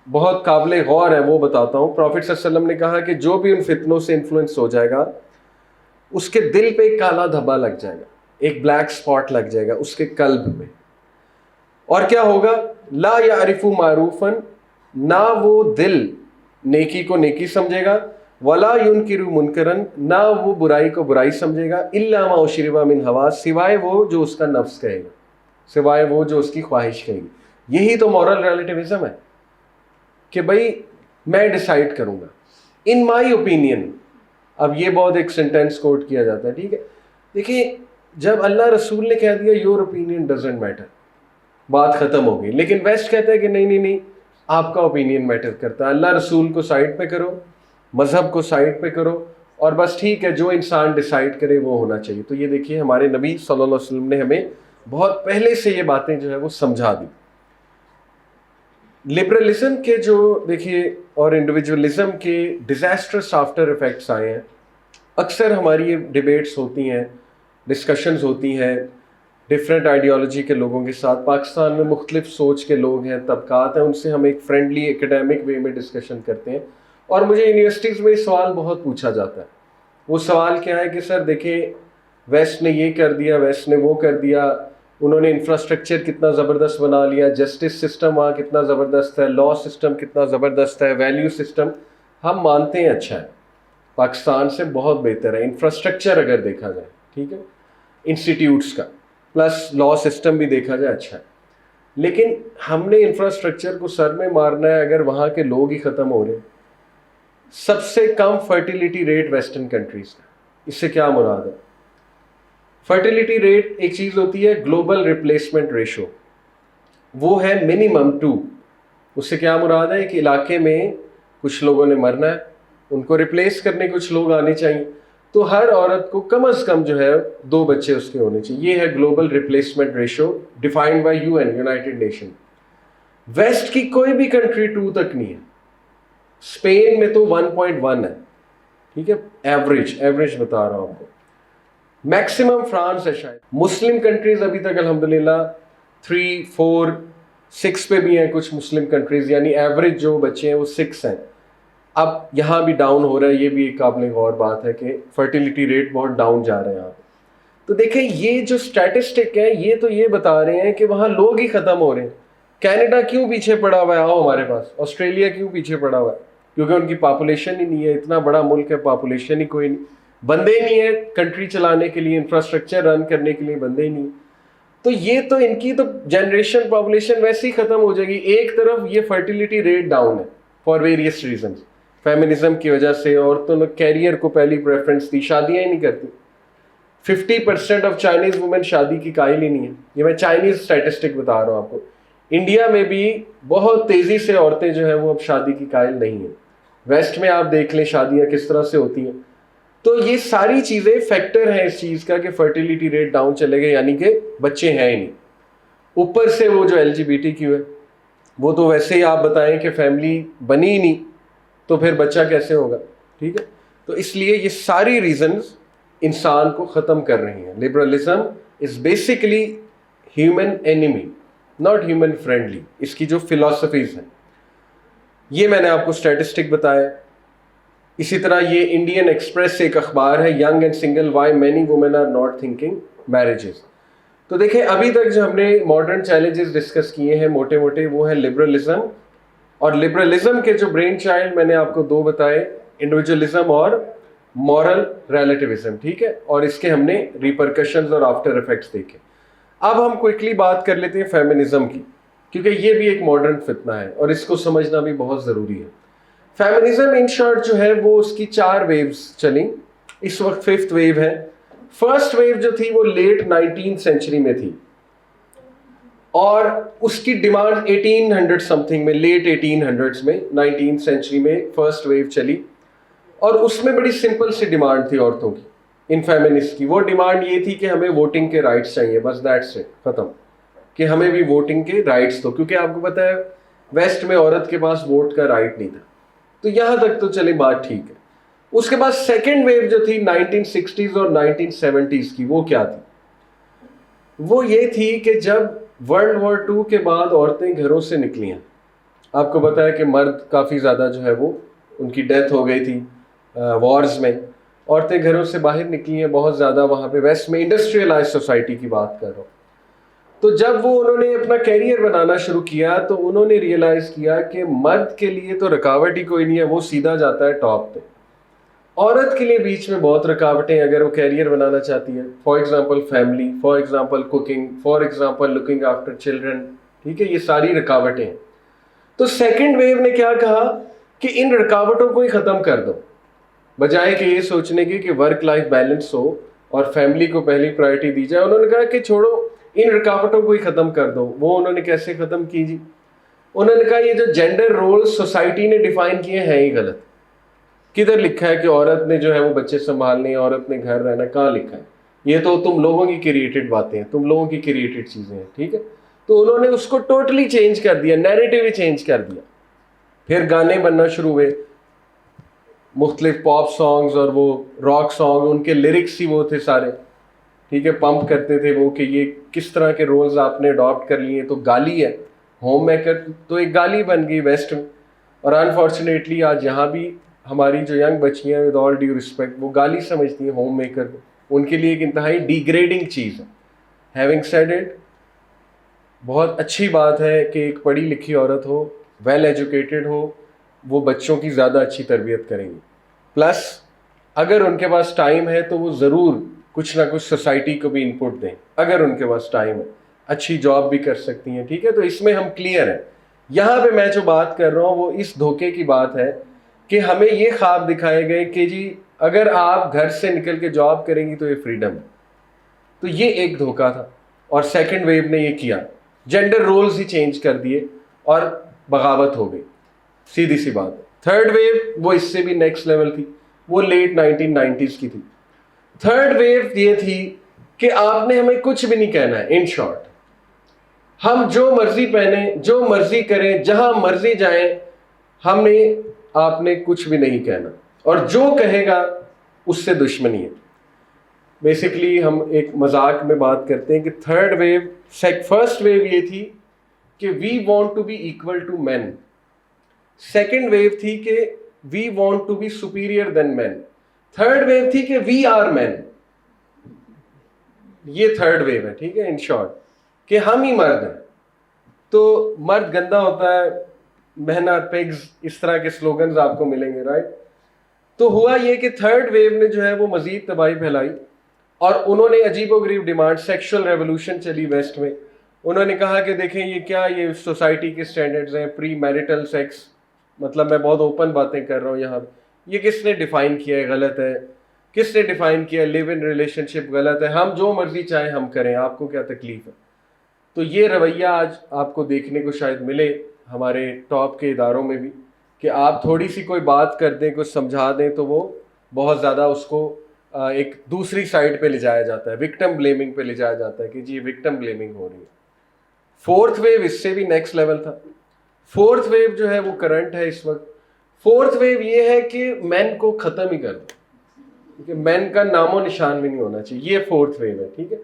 Speaker 1: بہت قابل غور ہے وہ بتاتا ہوں. پروفٹ صلی اللہ علیہ وسلم نے کہا کہ جو بھی ان فتنوں سے انفلوئنس ہو جائے گا اس کے دل پہ ایک کالا دھبا لگ جائے گا, ایک بلیک اسپاٹ لگ جائے گا اس کے قلب میں. اور کیا ہوگا؟ لا یعرف معروفا, نہ وہ دل نیکی کو نیکی سمجھے گا, ولا ینکر منکرا, نہ وہ برائی کو برائی سمجھے گا, الا ما اشرب من ہوا, سوائے وہ جو اس کا نفس کہے گا, سوائے وہ جو اس کی خواہش کہے گی. یہی تو مورل ریلیٹیوزم ہے کہ بھائی میں ڈیسائیڈ کروں گا ان مائی اوپینین. اب یہ بہت ایک سینٹینس کوٹ کیا جاتا ہے, ٹھیک ہے. دیکھیں جب اللہ رسول نے کہہ دیا یور اوپینین ڈزنٹ میٹر, بات ختم ہو گئی. لیکن ویسٹ کہتا ہے کہ نہیں, آپ کا اوپینین میٹر کرتا ہے. اللہ رسول کو سائڈ پہ کرو, مذہب کو سائڈ پہ کرو, اور بس ٹھیک ہے جو انسان ڈیسائیڈ کرے وہ ہونا چاہیے. تو یہ دیکھیے ہمارے نبی صلی اللہ علیہ وسلم نے ہمیں بہت پہلے سے یہ باتیں جو ہے وہ سمجھا دی. لبرلزم کے جو دیکھیے اور انڈیویجولزم کے ڈیزاسٹرس آفٹر افیکٹس آئے ہیں. اکثر ہماری یہ ڈیبیٹس ہوتی ہیں, ڈسکشنز ہوتی ہیں ڈفرینٹ آئیڈیالوجی کے لوگوں کے ساتھ. پاکستان میں مختلف سوچ کے لوگ ہیں, طبقات ہیں, ان سے ہم ایک فرینڈلی ایکیڈیمک وے میں ڈسکشن کرتے ہیں. اور مجھے یونیورسٹیز میں سوال بہت پوچھا جاتا ہے. وہ سوال کیا ہے کہ سر دیکھیں ویسٹ نے یہ کر دیا, ویسٹ نے وہ کر دیا, انہوں نے انفراسٹرکچر کتنا زبردست بنا لیا, جسٹس سسٹم وہاں کتنا زبردست ہے, لا سسٹم کتنا زبردست ہے, ویلیو سسٹم. ہم مانتے ہیں اچھا ہے, پاکستان سے بہت بہتر ہے انفراسٹرکچر اگر دیکھا جائے, ٹھیک ہے, انسٹیٹیوٹس کا پلس لا سسٹم بھی دیکھا جائے اچھا ہے. لیکن ہم نے انفراسٹرکچر کو سر میں مارنا ہے اگر وہاں کے لوگ ہی ختم ہو رہے ہیں. سب سے کم فرٹیلیٹی ریٹ ویسٹرن کنٹریز کا. اس سے کیا مراد ہے؟ فرٹیلیٹی ریٹ ایک چیز ہوتی ہے گلوبل ریپلیسمنٹ ریشو, وہ ہے منیمم 2. اس سے کیا مراد ہے؟ کہ علاقے میں کچھ لوگوں نے مرنا ہے, ان کو ریپلیس کرنے کچھ لوگ آنے چاہیے, تو ہر عورت کو کم از کم جو ہے 2 بچے اس کے ہونے چاہیے. یہ ہے global replacement ratio defined by UN, united nation. West کی کوئی بھی کنٹری 2 تک نہیں ہے. اسپین میں تو 1.1 ہے, ٹھیک ہے, ایوریج بتا رہا ہوں آپ کو. میکسیمم فرانس ہے شاید. مسلم کنٹریز ابھی تک الحمدللہ 3, 4, 6 پہ بھی ہیں کچھ مسلم کنٹریز, یعنی ایوریج جو بچے ہیں وہ 6 ہیں. اب یہاں بھی ڈاؤن ہو رہا ہے, یہ بھی ایک قابل غور بات ہے کہ فرٹیلیٹی ریٹ بہت ڈاؤن جا رہے ہیں یہاں پہ. تو دیکھیں یہ جو اسٹیٹسٹک ہے یہ تو یہ بتا رہے ہیں کہ وہاں لوگ ہی ختم ہو رہے ہیں. کینیڈا کیوں پیچھے پڑا ہوا ہے؟ آؤ ہمارے پاس. آسٹریلیا کیوں پیچھے پڑا ہوا ہے؟ کیونکہ ان کی پاپولیشن ہی نہیں ہے. اتنا بڑا ملک ہے, پاپولیشن ہی کوئی نہیں, بندے ہی نہیں ہے کنٹری چلانے کے لیے, انفراسٹرکچر رن کرنے کے لیے بندے ہی نہیں. تو یہ تو ان کی تو جنریشن پاپولیشن ویسے ہی ختم ہو جائے گی. ایک طرف یہ فرٹیلیٹی ریٹ ڈاؤن ہے فار ویریس ریزنس, فیمنزم کی وجہ سے. عورتوں نے کیریئر کو پہلی پریفرنس دی, شادیاں ہی نہیں کرتی. 50% آف چائنیز وومن شادی کی قائل ہی نہیں ہے. یہ میں چائنیز اسٹیٹسٹک بتا رہا ہوں آپ کو. انڈیا میں بھی بہت تیزی سے عورتیں جو ہیں وہ اب شادی کی قائل نہیں ہیں. ویسٹ میں آپ دیکھ لیں شادیاں کس طرح سے ہوتی ہیں. تو یہ ساری چیزیں فیکٹر ہیں اس چیز کا کہ فرٹیلیٹی ریٹ ڈاؤن چلے گئے, یعنی کہ بچے ہیں ہی نہیں. اوپر سے وہ جو LGBTQ ہے وہ تو ویسے ہی آپ بتائیں کہ فیملی بنی ہی نہیں, تو پھر بچہ کیسے ہوگا, ٹھیک ہے. تو اس لیے یہ ساری ریزنز انسان کو ختم کر رہی ہیں. Liberalism is basically human enemy, not human friendly. اس کی جو فلاسفیز ہیں یہ میں نے آپ کو اسٹیٹسٹک بتایا. اسی طرح یہ انڈین ایکسپریس سے ایک اخبار ہے, young and single why many women are not thinking marriages. تو دیکھیں ابھی تک جو ہم نے ماڈرن چیلنجز ڈسکس کیے ہیں موٹے موٹے وہ ہے لبرلزم, اور لبرلزم کے جو برین چائلڈ میں نے آپ کو 2 بتائے, انڈیویجولزم اور مورل ریلیٹیوزم, ٹھیک ہے. اور اس کے ہم نے ریپرکشنز اور آفٹر افیکٹس دیکھے. اب ہم کوئکلی بات کر لیتے ہیں فیمنزم کی, کیونکہ یہ بھی ایک ماڈرن فتنہ ہے اور اس کو سمجھنا بھی بہت ضروری ہے. فیمنزم ان شارٹ جو ہے وہ اس کی 4 ویوز چلیں, اس وقت 5th ویو ہے. فرسٹ ویو جو تھی وہ لیٹ 19th سینچری میں تھی, اور اس کی ڈیمانڈ 1800 سمتھنگ میں, لیٹ 1800s میں 19th سینچری میں فرسٹ ویو چلی. اور اس میں بڑی سمپل سی ڈیمانڈ تھی عورتوں کی, ان فیمنسٹ کی. وہ ڈیمانڈ یہ تھی کہ ہمیں ووٹنگ کے رائٹس چاہیے, بس دیٹس اٹ, ختم. کہ ہمیں بھی ووٹنگ کے رائٹس دو, کیونکہ آپ کو پتہ ہے ویسٹ میں عورت کے پاس ووٹ کا رائٹ نہیں تھا. تو یہاں تک تو چلے بات ٹھیک ہے. اس کے بعد سیکنڈ ویو جو تھی 1960s اور 1970s کی, وہ کیا تھی؟ وہ یہ تھی کہ جب ورلڈ وار 2 کے بعد عورتیں گھروں سے نکلی ہیں, آپ کو پتا ہے کہ مرد کافی زیادہ جو ہے وہ ان کی ڈیتھ ہو گئی تھی وارز میں. عورتیں گھروں سے باہر نکلی ہیں بہت زیادہ وہاں پہ ویسٹ میں, انڈسٹریلائز سوسائٹی کی بات کر رہا ہوں. تو جب وہ انہوں نے اپنا کیریئر بنانا شروع کیا تو انہوں نے ریئلائز کیا کہ مرد کے لیے تو رکاوٹ ہی کوئی نہیں ہے, وہ سیدھا جاتا ہے ٹاپ پہ. عورت کے لیے بیچ میں بہت رکاوٹیں اگر وہ کیریئر بنانا چاہتی ہے. For example family, for example cooking, for example looking after children. ٹھیک ہے, یہ ساری رکاوٹیں ہیں. تو سیکنڈ ویو نے کیا کہا کہ ان رکاوٹوں کو ہی ختم کر دو, بجائے کہ یہ سوچنے کی کہ ورک لائف بیلنس ہو اور فیملی کو پہلی پرائرٹی دی جائے. انہوں نے کہا کہ چھوڑو ان رکاوٹوں کو ہی ختم کر دو. وہ انہوں نے کیسے ختم کی جی؟ انہوں نے کہا یہ جو جینڈر رول سوسائٹی نے ڈیفائن کیے ہیں یہ غلط. کدھر لکھا ہے کہ عورت نے جو ہے وہ بچے سنبھالنے, عورت نے گھر رہنا؟ کہاں لکھا ہے؟ یہ تو تم لوگوں کی کریٹڈ باتیں ہیں, تم لوگوں کی کریٹڈ چیزیں ہیں. ٹھیک ہے, تو انہوں نے اس کو ٹوٹلی چینج کر دیا, نیریٹو ہی چینج کر دیا. پھر گانے بننا شروع ہوئے, مختلف پاپ سانگز اور وہ راک سانگ, ان کے لیرکس ہی وہ تھے سارے. ٹھیک ہے, پمپ کرتے تھے وہ کہ یہ کس طرح کے رولز آپ نے اڈاپٹ کر لیے. تو گالی ہے, ہوم میکر تو ایک گالی بن گئی ویسٹ میں. اور انفارچونیٹلی آج یہاں بھی ہماری جو ینگ بچیاں ود آل ڈیو رسپیکٹ وہ گالی سمجھتی ہیں ہوم میکر کو. ان کے لیے ایک انتہائی ڈیگریڈنگ چیز ہے. ہیونگ سیڈ اٹ, بہت اچھی بات ہے کہ ایک پڑھی لکھی عورت ہو, ویل ایجوکیٹڈ ہو, وہ بچوں کی زیادہ اچھی تربیت کریں گی. پلس اگر ان کے پاس ٹائم ہے تو وہ ضرور کچھ نہ کچھ سوسائٹی کو بھی انپٹ دیں. اگر ان کے پاس ٹائم ہے اچھی جاب بھی کر سکتی ہیں. ٹھیک ہے, تو اس میں ہم کلیئر ہیں. یہاں پہ میں جو بات کر رہا ہوں وہ اس دھوکے کی بات ہے کہ ہمیں یہ خواب دکھائے گئے کہ جی اگر آپ گھر سے نکل کے جاب کریں گی تو یہ فریڈم ہے. تو یہ ایک دھوکہ تھا. اور سیکنڈ ویو نے یہ کیا, جینڈر رولز ہی چینج کر دیے اور بغاوت ہو گئی. سیدھی سی بات ہے. تھرڈ ویو وہ اس سے بھی نیکسٹ لیول تھی, وہ لیٹ 1990s کی تھی. تھرڈ ویو یہ تھی کہ آپ نے ہمیں کچھ بھی نہیں کہنا ہے. ان شارٹ, ہم جو مرضی پہنیں, جو مرضی کریں, جہاں مرضی جائیں, ہم نے آپ نے کچھ بھی نہیں کہنا, اور جو کہے گا اس سے دشمنی ہے. بیسکلی ہم ایک مذاق میں بات کرتے ہیں کہ تھرڈ ویو, فرسٹ ویو یہ تھی کہ we want to be equal to men. Second wave تھی کہ we want to be superior than men. Third wave تھی کہ وی آر مین. یہ تھرڈ ویو ہے. ٹھیک ہے, ان شارٹ کہ ہم ہی مرد ہیں. تو مرد گندا ہوتا ہے, محنت, پیگز, اس طرح کے سلوگنز آپ کو ملیں گے, رائٹ. تو ہوا یہ کہ تھرڈ ویو نے جو ہے وہ مزید تباہی پھیلائی, اور انہوں نے عجیب و غریب ڈیمانڈ, سیکشل ریولوشن چلی ویسٹ میں. انہوں نے کہا کہ دیکھیں یہ کیا, یہ سوسائٹی کے سٹینڈرڈز ہیں, پری میرٹل سیکس, مطلب میں بہت اوپن باتیں کر رہا ہوں یہاں, یہ کس نے ڈیفائن کیا ہے, غلط ہے. کس نے ڈیفائن کیا ہے لیو ان ریلیشن شپ, غلط ہے. ہم جو مرضی چاہیں ہم کریں, آپ کو کیا تکلیف ہے. تو یہ رویہ آج آپ کو دیکھنے کو شاید ملے ہمارے ٹاپ کے اداروں میں بھی, کہ آپ تھوڑی سی کوئی بات کر دیں, کچھ سمجھا دیں تو وہ بہت زیادہ اس کو ایک دوسری سائڈ پہ لے جایا جاتا ہے, وکٹم بلیمنگ پہ لے جایا جاتا ہے کہ جی وکٹم بلیمنگ ہو رہی ہے. فورتھ ویو اس سے بھی نیکسٹ لیول تھا. فورتھ ویو جو ہے وہ کرنٹ ہے اس وقت. فورتھ ویو یہ ہے کہ مین کو ختم ہی کر دو, کیونکہ مین کا نام و نشان بھی نہیں ہونا چاہیے. یہ فورتھ ویو ہے. ٹھیک ہے,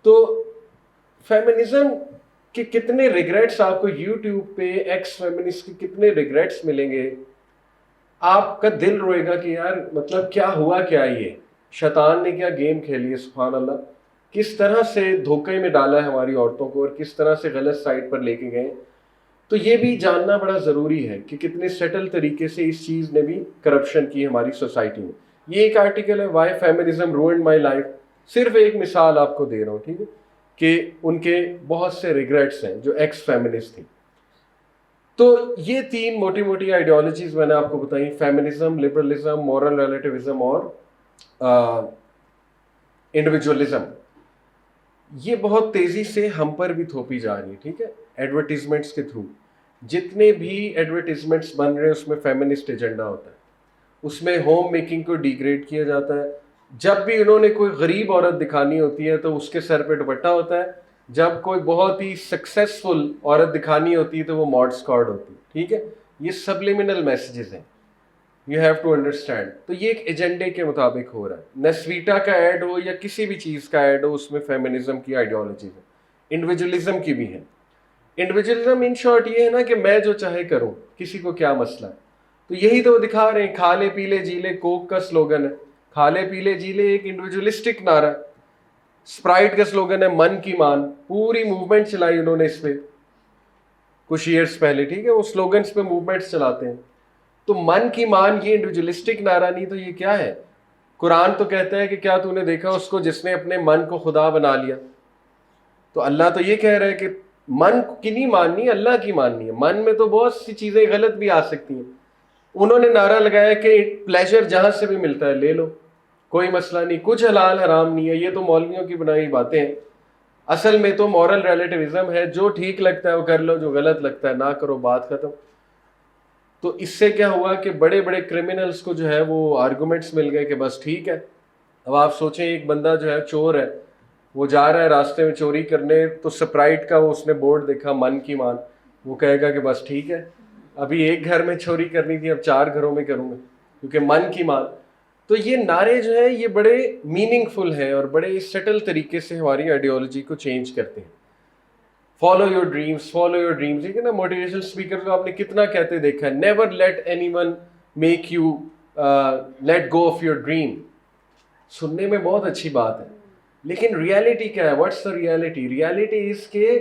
Speaker 1: تو فیمنزم کے کتنے ریگریٹس آپ کو یوٹیوب پہ ایکس فیمنسٹ کے کتنے ریگریٹس ملیں گے. آپ کا دل روئے گا کہ یار مطلب کیا ہوا, کیا یہ شیطان نے کیا گیم کھیلی ہے. سبحان اللہ, کس طرح سے دھوکے میں ڈالا ہے ہماری عورتوں کو, اور کس طرح سے غلط سائڈ پر لے کے گئے. تو یہ بھی جاننا بڑا ضروری ہے کہ کتنے سیٹل طریقے سے اس چیز نے بھی کرپشن کی ہماری سوسائٹی میں. یہ ایک آرٹیکل ہے, why feminism ruined my life. صرف ایک مثال آپ کو دے رہا ہوں, ٹھیک ہے, کہ ان کے بہت سے ریگریٹس ہیں جو ایکس فیمنسٹ تھی. تو یہ تین موٹی موٹی آئیڈیالوجیز میں نے آپ کو بتائی, فیمنزم, لبرلزم, مورل ریلیٹیوزم اور انڈیویجولزم. یہ بہت تیزی سے ہم پر بھی تھوپی جا رہی ہے. ٹھیک ہے, ایڈورٹیزمنٹس کے تھرو جتنے بھی ایڈورٹیزمنٹس بن رہے ہیں اس میں فیمنسٹ ایجنڈا ہوتا ہے. اس میں ہوم میکنگ کو ڈیگریڈ کیا جاتا ہے. جب بھی انہوں نے کوئی غریب عورت دکھانی ہوتی ہے تو اس کے سر پہ دوپٹہ ہوتا ہے. جب کوئی بہت ہی سکسیسفل عورت دکھانی ہوتی ہے تو وہ ماڈ اسکارڈ ہوتی ہے. ٹھیک ہے, یہ سبلیمنل میسیجز ہیں, یو ہیو ٹو انڈرسٹینڈ. تو یہ ایک ایجنڈے کے مطابق ہو رہا ہے. نیسویٹا کا ایڈ ہو یا کسی بھی چیز کا ایڈ ہو, اس میں فیمنزم کی آئیڈیالوجی ہے, انڈیویجولزم کی بھی ہے. انڈیویجولزم ان شارٹ یہ ہے نا کہ میں جو چاہے کروں، کسی کو کیا مسئلہ ہے. تو یہی تو دکھا رہے ہیں. کھا لے پی لے جی لے کوک کا سلوگن ہے، کھا لے پی لے جی لے ایک انڈیویجولسٹک نعرہ ہے. اسپرائٹ کا سلوگن ہے من کی مان، پوری موومنٹ چلائی انہوں نے اس پہ کچھ ایئرس پہلے، ٹھیک ہے، وہ سلوگنس پہ موومنٹس چلاتے ہیں. تو من کی مان یہ انڈیویجولسٹک نعرہ نہیں تو یہ کیا ہے؟ قرآن تو کہتا ہے کہ کیا تو نے دیکھا اس کو جس نے اپنے من کو خدا بنا لیا. تو اللہ تو یہ کہہ رہا ہے کہ من کی نہیں ماننی، اللہ کی ماننی ہے. من میں تو بہت سی چیزیں غلط بھی آ سکتی ہیں. انہوں نے نعرہ لگایا کہ پلیجر جہاں سے بھی ملتا ہے لے لو، کوئی مسئلہ نہیں، کچھ حلال حرام نہیں ہے. یہ تو مولویوں کی بنائی باتیں ہیں. اصل میں تو مورل ریلیٹیوزم ہے، جو ٹھیک لگتا ہے وہ کر لو، جو غلط لگتا ہے نہ کرو، بات ختم. تو اس سے کیا ہوا کہ بڑے بڑے کرمنلز کو جو ہے وہ آرگومنٹس مل گئے کہ بس ٹھیک ہے. اب آپ سوچیں ایک بندہ جو ہے چور ہے، وہ جا رہا ہے راستے میں چوری کرنے، تو سپرائٹ کا وہ اس نے بورڈ دیکھا من کی مان، وہ کہے گا کہ بس ٹھیک ہے، ابھی ایک گھر میں چوری کرنی تھی اب 4 گھروں میں کروں گا کیونکہ من کی مان. تو یہ نعرے جو ہیں یہ بڑے میننگ فل ہیں اور بڑے سٹل طریقے سے ہماری آئیڈیالوجی کو چینج کرتے ہیں. Follow your dreams, follow your dreams, ٹھیک ہے نا. موٹیویشنل اسپیکر کو آپ نے کتنا کہتے دیکھا ہے، never let anyone make you let go of your dream. سننے میں بہت اچھی بات ہے لیکن ریالٹی کیا ہے؟ What's the reality? Reality is کہ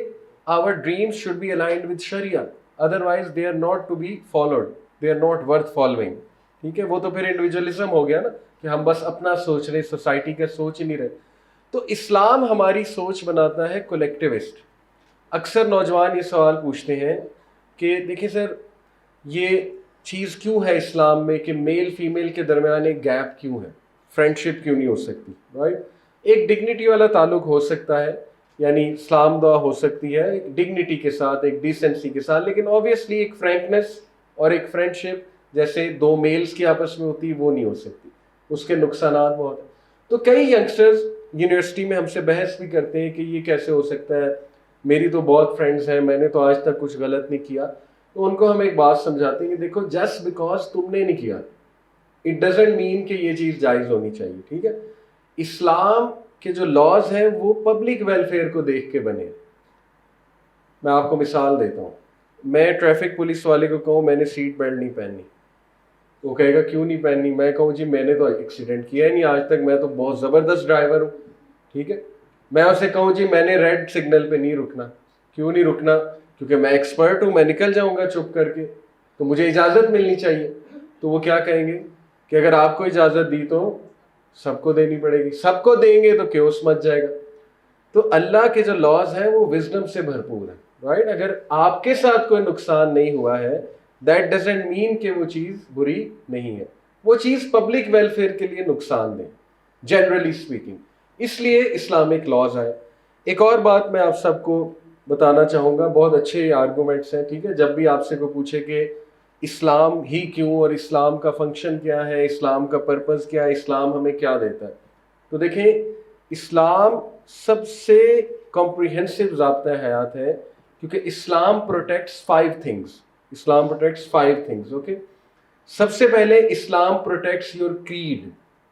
Speaker 1: our dreams should be aligned with شریعہ، otherwise they are not to be followed, they are not worth following. ٹھیک ہے، وہ تو پھر انڈیویجولزم ہو گیا نا کہ ہم بس اپنا سوچ رہے، سوسائٹی کا سوچ ہی نہیں رہے. تو اسلام ہماری سوچ بناتا ہے کولیکٹیوسٹ. اکثر نوجوان یہ سوال پوچھتے ہیں کہ دیکھیں سر یہ چیز کیوں ہے اسلام میں کہ میل فیمیل کے درمیان ایک گیپ کیوں ہے، فرینڈشپ کیوں نہیں ہو سکتی؟ رائٹ، ایک ڈگنیٹی والا تعلق ہو سکتا ہے، یعنی اسلام دعا ہو سکتی ہے ایک ڈگنیٹی کے ساتھ، ایک ڈیسنسی کے ساتھ، لیکن اوبیسلی ایک فرینکنس اور ایک فرینڈشپ جیسے 2 میلز کی آپس میں ہوتی ہے وہ نہیں ہو سکتی، اس کے نقصانات بہت ہیں. تو کئی ینگسٹرز یونیورسٹی میں ہم سے بحث بھی کرتے ہیں کہ یہ کیسے ہو سکتا ہے، میری تو بہت فرینڈز ہیں، میں نے تو آج تک کچھ غلط نہیں کیا. تو ان کو ہم ایک بات سمجھاتے ہیں کہ دیکھو جسٹ بیکاز تم نے نہیں کیا اٹ ڈزنٹ مین کہ یہ چیز جائز ہونی چاہیے. ٹھیک ہے، اسلام کے جو لاز ہیں وہ پبلک ویلفیئر کو دیکھ کے بنے. میں آپ کو مثال دیتا ہوں، میں ٹریفک پولیس والے کو کہوں میں نے سیٹ بیلٹ نہیں پہنی، وہ کہے گا کیوں نہیں پہننی؟ میں کہوں جی میں نے تو ایکسیڈنٹ کیا ہی نہیں آج تک، میں تو بہت زبردست ڈرائیور ہوں. ٹھیک ہے، میں اسے کہوں جی میں نے ریڈ سگنل پہ نہیں رکنا، کیوں نہیں رکنا؟ کیونکہ میں ایکسپرٹ ہوں، میں نکل جاؤں گا چپ کر کے، تو مجھے اجازت ملنی چاہیے. تو وہ کیا کہیں گے کہ اگر آپ کو اجازت دی تو سب کو دینی پڑے گی، سب کو دیں گے تو کیوس مچ جائے گا. تو اللہ کے جو لاز ہیں وہ وزڈم سے بھرپور ہیں. رائٹ، اگر آپ کے ساتھ کوئی نقصان نہیں ہوا ہے دیٹ ڈزنٹ مین کہ وہ چیز بری نہیں ہے، وہ چیز پبلک ویلفیئر کے لیے نقصان دہ جنرلی اسپیکنگ، اس لیے اسلامک لاز آئے. ایک اور بات میں آپ سب کو بتانا چاہوں گا، بہت اچھے آرگومنٹس ہیں. ٹھیک ہے، جب بھی آپ سے کوئی پوچھے کہ اسلام ہی کیوں اور اسلام کا فنکشن کیا ہے، اسلام کا پرپز کیا ہے، اسلام ہمیں کیا دیتا ہے، تو دیکھیں اسلام سب سے کمپریہنسو ضابطہ حیات ہے کیونکہ Islam protects 5 things. Islam protects 5 things. Okay, سب سے پہلے Islam protects your creed,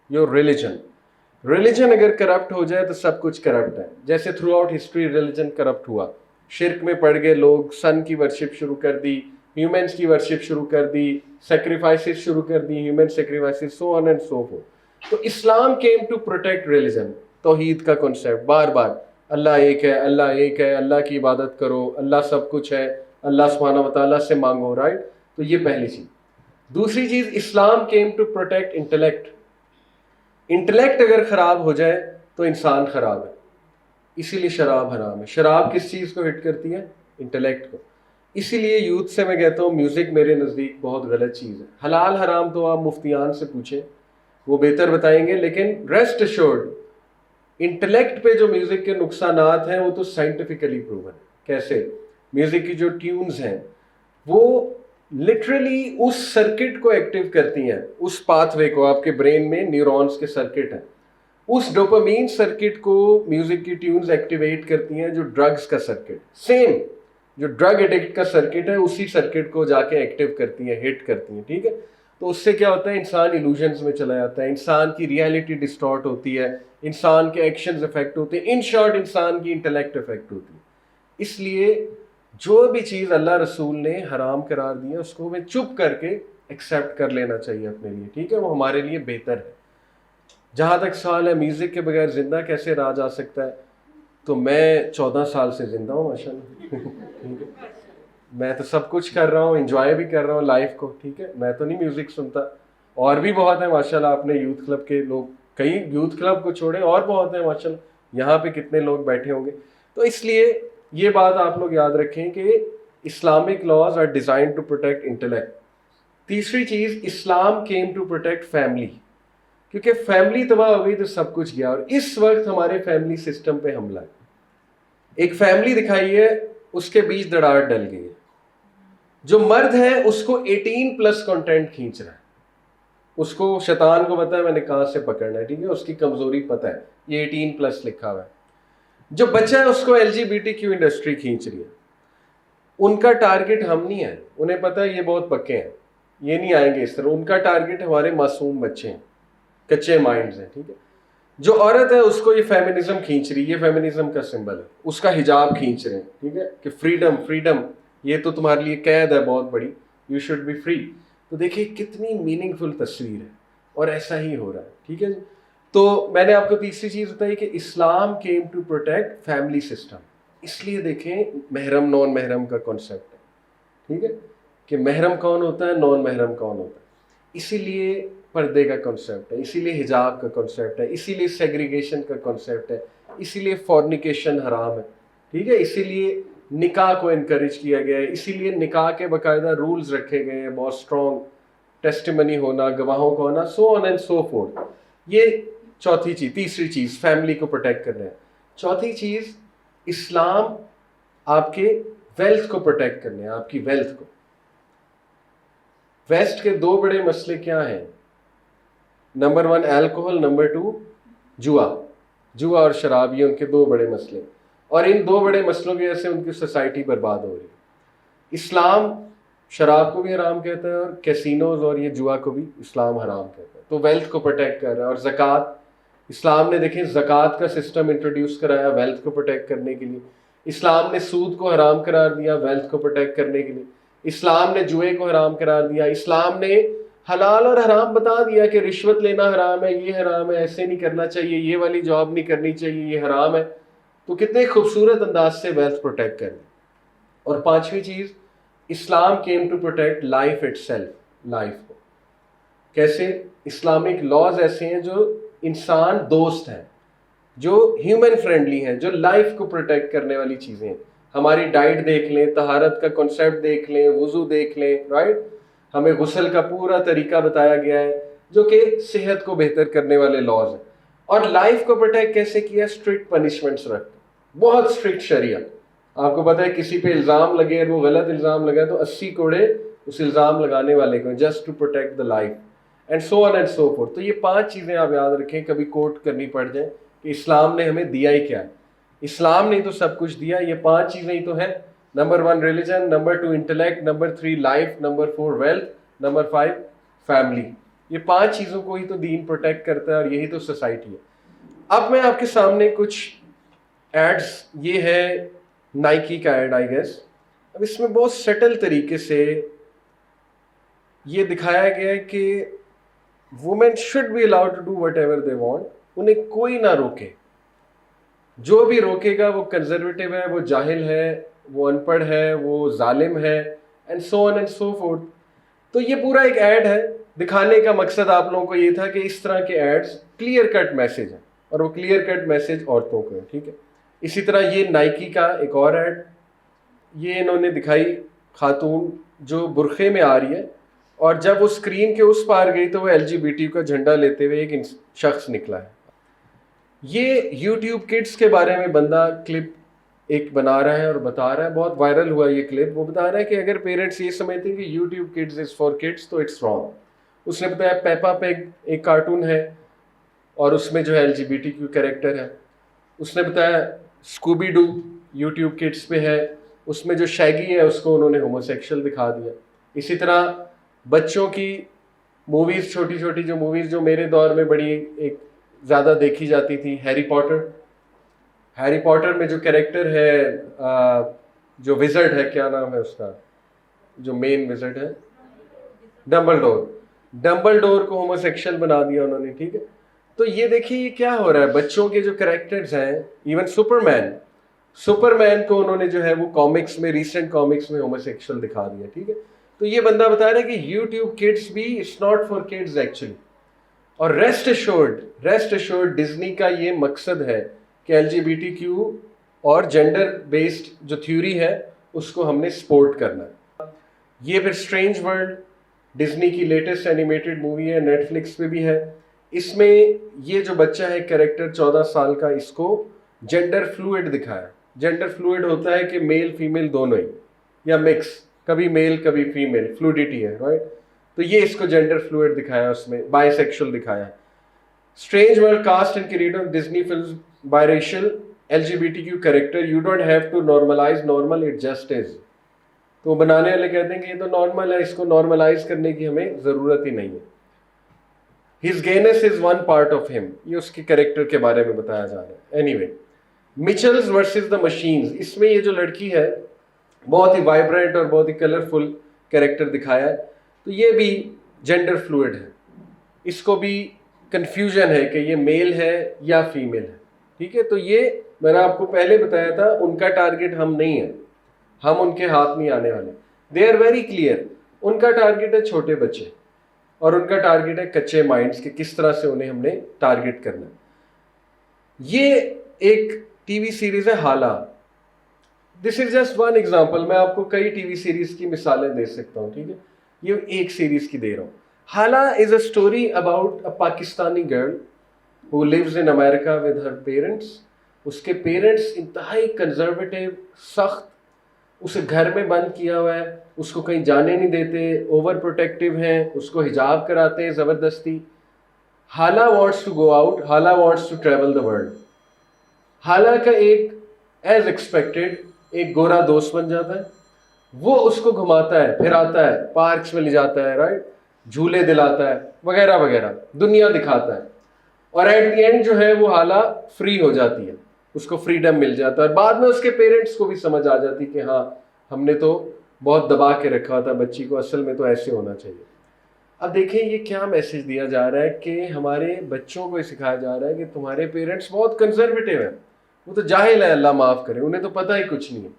Speaker 1: your religion. Religion اگر کرپٹ ہو جائے تو سب کچھ کرپٹ ہے. جیسے throughout history religion corrupt ہوا، شرک میں پڑ گئے لوگ، سن کی ورشپ شروع کر دی، ہیومنس کی ورشپ شروع کر دی، سیکریفائسز شروع کر دی، human sacrifices, so on and so forth. تو Islam came to protect religion. توحید کا کنسیپٹ بار بار، اللہ ایک ہے، اللہ ایک ہے، اللہ کی عبادت کرو، اللہ سب کچھ ہے، اللہ سبحانہ و تعالیٰ سے مانگو. رائٹ، تو یہ پہلی چیز. دوسری چیز، اسلام came to protect intellect. Intellect اگر خراب ہو جائے تو انسان خراب ہے، اسی لیے شراب حرام ہے. شراب کس چیز کو ہٹ کرتی ہے؟ انٹلیکٹ کو. اسی لیے یوتھ سے میں کہتا ہوں میوزک میرے نزدیک بہت غلط چیز ہے. حلال حرام تو آپ مفتیان سے پوچھیں، وہ بہتر بتائیں گے، لیکن ریسٹ ایشورڈ انٹلیکٹ پہ جو میوزک کے نقصانات ہیں وہ تو سائنٹیفکلی پروون. کیسے؟ میوزک کی جو ٹیونز ہیں وہ لٹرلی اس سرکٹ کو ایکٹیو کرتی ہیں، اس پاتھ وے کو، آپ کے برین میں نیورونز کے سرکٹ ہیں، اس ڈوپامین سرکٹ کو میوزک کی ٹیونز ایکٹیویٹ کرتی ہیں جو ڈرگز کا سرکٹ، سیم جو ڈرگ ایڈکٹ کا سرکٹ ہے اسی سرکٹ کو جا کے ایکٹیو کرتی ہیں، ہٹ کرتی ہیں. ٹھیک ہے، تو اس سے کیا ہوتا ہے؟ انسان ایلوژنز میں چلا جاتا ہے، انسان کی ریالٹی ڈسٹارٹ ہوتی ہے، انسان کے ایکشنز افیکٹ ہوتے ہیں، ان شارٹ انسان کی انٹلیکٹ افیکٹ ہوتی ہے. اس لیے جو بھی چیز اللہ رسول نے حرام قرار دی ہے اس کو ہمیں چپ کر کے ایکسیپٹ کر لینا چاہیے اپنے لیے، ٹھیک ہے، وہ ہمارے لیے بہتر ہے۔ جہاں تک سوال ہے میوزک کے بغیر زندہ کیسے رہا جا سکتا ہے، تو میں 14 سال سے زندہ ہوں ماشاء اللہ میں تو سب کچھ کر رہا ہوں، انجوائے بھی کر رہا ہوں لائف کو، ٹھیک ہے، میں تو نہیں میوزک سنتا، اور بھی بہت ہیں ماشاء اللہ، اپنے یوتھ کلب کے لوگ، کئی یوتھ کلب کو چھوڑیں اور بہت ہیں ماشاء اللہ، یہاں پہ کتنے لوگ بیٹھے ہوں گے۔ تو اس لیے یہ بات آپ لوگ یاد رکھیں کہ Islamic laws are design to protect intellect. تیسری چیز، اسلام کیم ٹو پروٹیکٹ فیملی، کیونکہ فیملی تباہ ہو گئی تو سب کچھ گیا، اور اس وقت ہمارے فیملی سسٹم پہ حملہ ہے۔ ایک فیملی دکھائی ہے، اس کے بیچ دراڑ ڈل گئی ہے، جو مرد ہے اس کو 18+ کنٹینٹ کھینچ رہا ہے، اس کو شیطان کو پتا ہے میں نے کہاں سے پکڑنا ہے، ٹھیک ہے، اس کی کمزوری پتا ہے، یہ 18+ لکھا ہوا ہے۔ جو بچہ ہے اس کو LGBTQ انڈسٹری کھینچ رہی ہے، ان کا ٹارگٹ ہم نہیں ہے، انہیں پتا ہے یہ بہت پکے ہیں، یہ نہیں آئیں گے اس طرح، ان کا ٹارگٹ ہمارے معصوم بچے ہیں، کچے مائنڈز ہیں، ٹھیک ہے۔ جو عورت ہے اس کو یہ فیمنزم کھینچ رہی ہے، یہ فیمنزم کا سمبل ہے، اس کا حجاب کھینچ رہے ہیں، ٹھیک ہے، کہ فریڈم یہ تو تمہارے لیے قید ہے بہت بڑی، یو شوڈ بی فری۔ تو دیکھیے کتنی میننگ فل تصویر ہے، اور ایسا ہی ہو رہا ہے، ٹھیک ہے جی۔ تو میں نے آپ کو تیسری چیز بتائی کہ Islam came to protect family system, اس لیے دیکھیں محرم نان محرم کا کانسیپٹ ہے، ٹھیک ہے، کہ محرم کون ہوتا ہے، نان محرم کون ہوتا ہے، اسی لیے پردے کا کانسیپٹ ہے، اسی لیے حجاب کا کانسیپٹ ہے، اسی لیے سیگریگیشن کا کانسیپٹ ہے، اسی لیے فورنیکیشن حرام ہے، ٹھیک ہے، اسی لیے نکاح کو انکریج کیا گیا ہے، اسی لیے نکاح کے باقاعدہ رولز رکھے گئے ہیں، بہت اسٹرانگ ٹیسٹیمنی ہونا، گواہوں کا ہونا، سو آن اینڈ سو فورتھ۔ یہ چوتھی چیز، تیسری چیز فیملی کو پروٹیکٹ کرنا ہے۔ چوتھی چیز، اسلام آپ کے ویلتھ کو پروٹیکٹ کرنا ہے، آپ کی ویلتھ کو۔ ویسٹ کے 2 بڑے مسئلے کیا ہیں؟ نمبر 1 الکوہل، نمبر 2 جوا اور شراب، یہ ان کے 2 بڑے مسئلے، اور ان 2 بڑے مسئلوں کی وجہ سے ان کی سوسائٹی برباد ہو رہی ہے۔ اسلام شراب کو بھی حرام کہتا ہے، اور کیسینوز اور یہ جوا کو بھی اسلام حرام کہتا ہے، تو ویلتھ کو پروٹیکٹ کر رہا ہے۔ اور زکوٰۃ، اسلام نے دیکھیں زکوٰۃ کا سسٹم انٹروڈیوس کرایا ویلتھ کو پروٹیکٹ کرنے کے لیے۔ اسلام نے سود کو حرام قرار دیا ویلتھ کو پروٹیکٹ کرنے کے لیے۔ اسلام نے جوئے کو حرام قرار دیا۔ اسلام نے حلال اور حرام بتا دیا کہ رشوت لینا حرام ہے، یہ حرام ہے، ایسے نہیں کرنا چاہیے، یہ والی جاب نہیں کرنی چاہیے، یہ حرام ہے۔ تو کتنے خوبصورت انداز سے ویلتھ پروٹیکٹ کریں۔ اور 5ویں چیز، اسلام came to protect life itself, life کو کیسے؟ اسلامک لاز ایسے ہیں جو انسان دوست ہیں، جو ہیومن فرینڈلی ہیں، جو لائف کو پروٹیکٹ کرنے والی چیزیں ہیں۔ ہماری ڈائٹ دیکھ لیں، طہارت کا کنسیپٹ دیکھ لیں، وضو دیکھ لیں، رائٹ، ہمیں غسل کا پورا طریقہ بتایا گیا ہے جو کہ صحت کو بہتر کرنے والے لاز ہیں۔ اور لائف کو پروٹیکٹ کیسے کیا؟ اسٹرکٹ پنشمنٹس رکھ، بہت اسٹرکٹ شریعت۔ آپ کو پتہ ہے کسی پہ الزام لگے اور وہ غلط الزام لگا تو 80 کوڑے اس الزام لگانے والے کو، just to protect the life, and so on and so forth. تو یہ 5 چیزیں آپ یاد رکھیں، کبھی کوٹ کرنی پڑ جائیں کہ اسلام نے ہمیں دیا ہی کیا ہے۔ اسلام نے تو سب کچھ دیا، یہ 5 چیزیں ہی تو ہیں۔ Number 1 religion, number 2 intellect, number 3 life, number 4 wealth, number 5 family. یہ 5 چیزوں کو ہی تو دین پروٹیکٹ کرتا ہے، اور یہی تو سوسائٹی ہے۔ اب میں آپ کے سامنے کچھ ایڈز، یہ ہے نائکی کا ایڈ آئی گیس۔ اب اس میں بہت سٹل طریقے سے یہ دکھایا گیا ہے کہ women should be allowed to do whatever they want, انہیں کوئی نہ روکے، جو بھی روکے گا وہ کنزرویٹو ہے، وہ جاہل ہے، وہ ان پڑھ ہے، وہ ظالم ہے، and so on and so forth. تو یہ پورا ایک ایڈ ہے، دکھانے کا مقصد آپ لوگوں کو یہ تھا کہ اس طرح کے ایڈز کلیئر کٹ میسج ہیں، اور وہ کلیئر کٹ میسج عورتوں کو ہے، ٹھیک ہے۔ اسی طرح یہ نائکی کا ایک اور ایڈ، یہ انہوں نے دکھائی خاتون جو برقعے میں آ رہی ہے، اور جب وہ اسکرین کے اس پار گئی تو وہ LGBTQ کا جھنڈا لیتے ہوئے ایک شخص نکلا ہے۔ یہ یوٹیوب کڈس کے بارے میں بندہ کلپ ایک بنا رہا ہے اور بتا رہا ہے، بہت وائرل ہوا یہ کلپ۔ وہ بتا رہا ہے کہ اگر پیرنٹس یہ سمجھتے ہیں کہ YouTube kids is for kids تو اٹس رانگ۔ اس نے بتایا پیپا پیگ ایک کارٹون ہے اور اس میں جو ہے LGBTQ کریکٹر ہے۔ اس نے بتایا اسکوبی ڈو یوٹیوب کڈس پہ ہے، اس میں جو شیگی ہے اس کو انہوں نے ہومو سیکشل دکھا دیا۔ اسی طرح بچوں کی موویز، چھوٹی چھوٹی جو موویز جو میرے دور میں بڑی ایک زیادہ دیکھی جاتی تھی، ہیری پاٹر میں جو کریکٹر ہے جو وزرڈ ہے, کیا نام ہے اس کا, جو مین وزرڈ ہے, ڈمبل ڈور کو ہومو سیکشل بنا دیا انہوں نے, ٹھیک ہے. تو یہ دیکھیے یہ کیا ہو رہا ہے, بچوں کے جو کریکٹرز ہیں, ایون سپر مین کو انہوں نے جو ہے وہ کامکس میں, ریسنٹ کامکس میں ہومو سیکشل دکھا دیا, ٹھیک ہے. تو یہ بندہ بتا رہا ہے کہ یوٹیوب کڈس بھی it's not for kids actually. اور ریسٹ ایشورڈ ڈزنی کا یہ مقصد ہے کہ L G B T Q اور جینڈر بیسڈ جو تھیوری ہے اس کو ہم نے سپورٹ کرنا ہے. یہ پھر اسٹرینج ورلڈ ڈزنی کی لیٹسٹ اینیمیٹڈ مووی ہے, نیٹ فلکس پہ بھی ہے. اس میں یہ جو بچہ ہے کریکٹر 14 سال کا, اس کو جینڈر فلوئڈ دکھایا. جینڈر فلوئڈ ہوتا ہے کہ میل فیمیل دونوں ہی, یا مکس, کبھی میل کبھی فیمیل, فلوڈیٹی ہے, رائٹ. تو یہ اس کو جینڈر فلوئڈ دکھایا, اس میں بائی سیکشل دکھایا. Strange World cast and creator Disney film biracial L G B T Q character, you don't have to normalise normal, it just is. تو بنانے والے کہتے ہیں کہ یہ تو نارمل ہے, اس کو نارملائز کرنے کی ہمیں ضرورت ہی نہیں ہے. His grains is one part of ہم, یہ اس کے کریکٹر کے بارے میں بتایا جا رہا ہے. Anyway, Mitchells versus the machines, اس میں یہ جو لڑکی ہے بہت ہی وائبرنٹ اور بہت ہی کلرفل کریکٹر دکھایا ہے. تو یہ بھی جینڈر فلوئڈ ہے, اس کو بھی کنفیوژن ہے کہ یہ میل ہے یا فیمیل ہے, ٹھیک ہے. تو یہ میں نے آپ کو پہلے بتایا تھا, ان کا ٹارگٹ ہم نہیں ہیں, ہم ان کے ہاتھ نہیں آنے والے. دے آر ویری کلیئر, ان کا ٹارگٹ ہے چھوٹے بچے اور ان کا ٹارگٹ ہے کچے مائنڈس, کہ کس طرح سے انہیں ہم نے ٹارگٹ کرنا ہے. یہ ایک ٹی وی سیریز ہے ہالا. دس از جسٹ ون ایگزامپل, میں آپ کو کئی ٹی وی سیریز کی مثالیں دے سکتا ہوں, ٹھیک ہے. یہ ایک سیریز کی دے رہا ہوں. Hala is a story about a Pakistani girl who lives in America with her parents. اس کے پیرنٹس انتہائی کنزرویٹو, سخت, اسے گھر میں بند کیا ہوا ہے, اس کو کہیں جانے نہیں دیتے, اوور پروٹیکٹیو ہیں, اس کو حجاب کراتے ہیں زبردستی. Hala wants to go out, Hala wants to travel the world. Hala کا ایک ایز ایکسپیکٹڈ ایک گورا دوست بن جاتا ہے, وہ اس کو گھماتا ہے, پھراتا ہے, پارکس میں لے جاتا ہے, رائٹ, جھولے دلاتا ہے وغیرہ وغیرہ, دنیا دکھاتا ہے. اور ایٹ دی اینڈ جو ہے وہ حالا فری ہو جاتی ہے, اس کو فریڈم مل جاتا ہے. اور بعد میں اس کے پیرنٹس کو بھی سمجھ آ جاتی کہ ہاں ہم نے تو بہت دبا کے رکھا تھا بچی کو, اصل میں تو ایسے ہونا چاہیے. اب دیکھیں یہ کیا میسج دیا جا رہا ہے کہ ہمارے بچوں کو سکھایا جا رہا ہے کہ تمہارے پیرنٹس بہت کنزرویٹو ہیں, وہ تو جاہل ہے, اللہ معاف کرے, انہیں تو پتہ ہی کچھ نہیں ہے.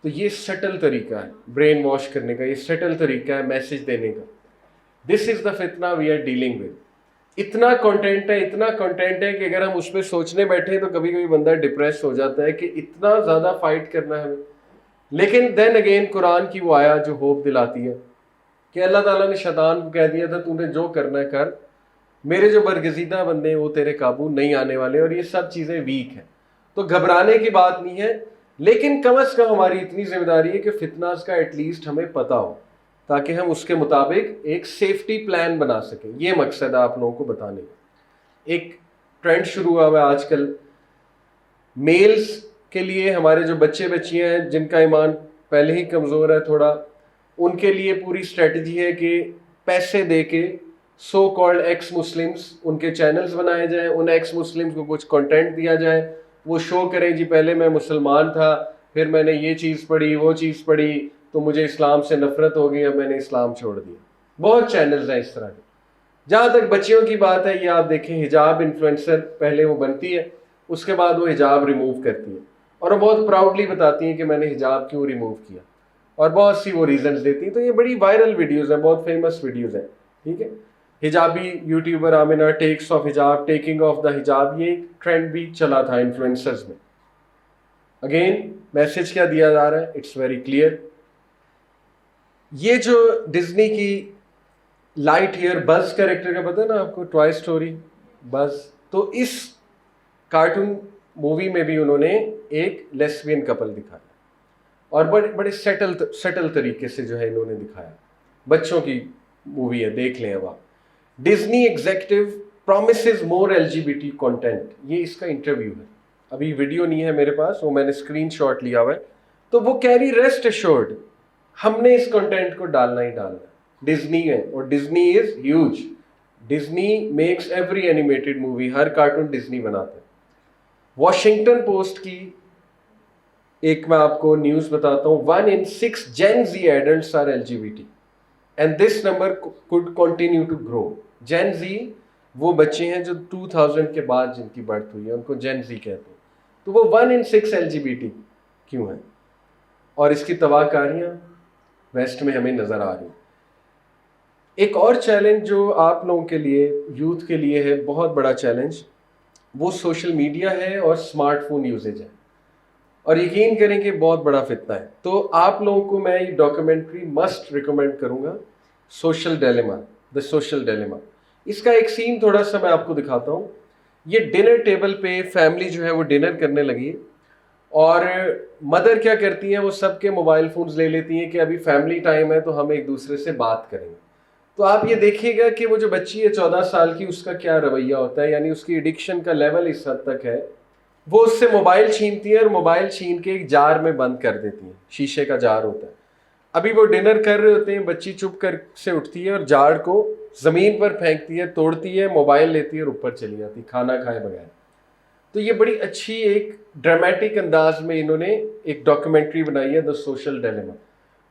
Speaker 1: تو یہ سٹل طریقہ ہے برین واش کرنے کا, یہ سٹل طریقہ ہے میسج دینے کا. دس از دا فتنہ وی آر ڈیلنگ ود. اتنا کنٹینٹ ہے کہ اگر ہم اس پہ سوچنے بیٹھے تو کبھی کبھی بندہ ڈپریس ہو جاتا ہے کہ اتنا زیادہ فائٹ کرنا ہے ہمیں. لیکن دین اگین قرآن کی وہ آیا جو ہوپ دلاتی ہے کہ اللہ تعالیٰ نے شیطان کو کہہ دیا تھا تو نے جو کرنا ہے کر, میرے جو برگزیدہ بندے ہیں وہ تیرے قابو نہیں آنے والے, اور یہ سب چیزیں ویک ہیں. تو گھبرانے کی بات نہیں ہے, لیکن کم از کم ہماری اتنی ذمہ داری ہے کہ فتناز کا ایٹ لیسٹ ہمیں پتہ ہو, تاکہ ہم اس کے مطابق ایک سیفٹی پلان بنا سکیں. یہ مقصد ہے آپ لوگوں کو بتانے کا. ایک ٹرینڈ شروع ہوا ہے آج کل میلز کے لیے, ہمارے جو بچے بچیاں ہیں جن کا ایمان پہلے ہی کمزور ہے تھوڑا, ان کے لیے پوری اسٹریٹجی ہے کہ پیسے دے کے سو کالڈ ایکس مسلمس, ان کے چینلز بنائے جائیں, ان ایکس مسلمس کو کچھ کنٹینٹ دیا جائے, وہ شو کریں جی پہلے میں مسلمان تھا, پھر میں نے یہ چیز پڑھی وہ چیز پڑھی تو مجھے اسلام سے نفرت ہو گئی, اب میں نے اسلام چھوڑ دیا. بہت چینلز ہیں اس طرح کے. جہاں تک بچیوں کی بات ہے, یہ آپ دیکھیں حجاب انفلوئنسر پہلے وہ بنتی ہے, اس کے بعد وہ حجاب ریموو کرتی ہے, اور وہ بہت پراؤڈلی بتاتی ہیں کہ میں نے حجاب کیوں ریموو کیا, اور بہت سی وہ ریزنز دیتی ہیں. تو یہ بڑی وائرل ویڈیوز ہیں, بہت فیمس ویڈیوز ہیں, ٹھیک ہے. حجابی یوٹیوبر آمنہ ٹیکس آف حجاب, ٹیکنگ آف دا حجاب, یہ ایک ٹرینڈ بھی چلا تھا انفلوئنسرز میں. اگین میسج کیا دیا جا رہا ہے, اٹس ویری کلیئر. یہ جو ڈزنی کی لائٹ ایئر بز کریکٹر کا پتہ ہے نا آپ کو, ٹوائے اسٹوری بز, تو اس کارٹون مووی میں بھی انہوں نے ایک لیسبین کپل دکھایا, اور بڑے سیٹل طریقے سے جو ہے انہوں نے دکھایا. بچوں کی مووی ہے, دیکھ لیں اب آپ. ڈزنی ایگزیکٹو پرومسز مور LGBT کنٹینٹ, یہ اس کا انٹرویو ہے, ابھی ویڈیو نہیں ہے میرے پاس, وہ میں نے اسکرین شاٹ لیا ہوا ہے. تو وہ کہہ رہی ریسٹ ایشورڈ ہم نے اس کنٹینٹ کو ڈالنا ہی ڈالنا. ڈزنی ہے, اور Disney is huge. Disney makes every animated movie, ہر کارٹون ڈزنی بناتا ہے. واشنگٹن پوسٹ کی ایک میں آپ کو نیوز بتاتا ہوں, 1 in 6 Gen Z adults are LGBT and this number could continue to grow. Gen Z وہ بچے ہیں جو 2000 کے بعد جن کی برتھ ہوئی ہے, ان کو Gen Z کہتے ہیں. تو وہ 1 in 6 LGBT کیوں ہیں؟ اور اس کی تباہ کاریاں ویسٹ میں ہمیں نظر آ رہی ہیں. ایک اور چیلنج جو آپ لوگوں کے لیے, یوتھ کے لیے ہے, بہت بڑا چیلنج, وہ سوشل میڈیا ہے اور اسمارٹ فون یوزیج ہے. اور یقین کریں کہ بہت بڑا فتنہ ہے. تو آپ لوگوں کو میں یہ ڈاکیومنٹری مسٹ ریکمینڈ کروں گا, Social Dilemma, the Social Dilemma. اس کا ایک سین تھوڑا سا میں آپ کو دکھاتا ہوں. یہ ڈنر ٹیبل پہ فیملی جو ہے وہ ڈنر کرنے لگی, اور مدر کیا کرتی ہیں, وہ سب کے موبائل فونز لے لیتی ہیں کہ ابھی فیملی ٹائم ہے تو ہم ایک دوسرے سے بات کریں گے. تو آپ یہ دیکھیے گا کہ وہ جو بچی ہے 14 سال کی, اس کا کیا رویہ ہوتا ہے, یعنی اس کی ایڈکشن کا لیول اس حد تک ہے, وہ اس سے موبائل چھینتی ہے اور موبائل چھین کے ایک جار میں بند کر دیتی ہیں, شیشے کا جار ہوتا ہے. ابھی وہ ڈنر کر رہے ہوتے ہیں, بچی چپ کر سے اٹھتی ہے اور جار کو زمین پر پھینکتی ہے, توڑتی ہے, موبائل لیتی ہے اور اوپر چلی جاتی کھانا کھائے بغیر. تو یہ بڑی اچھی ایک ڈرامٹک انداز میں انہوں نے ایک ڈاکیومنٹری بنائی ہے, دا سوشل ڈیلیما.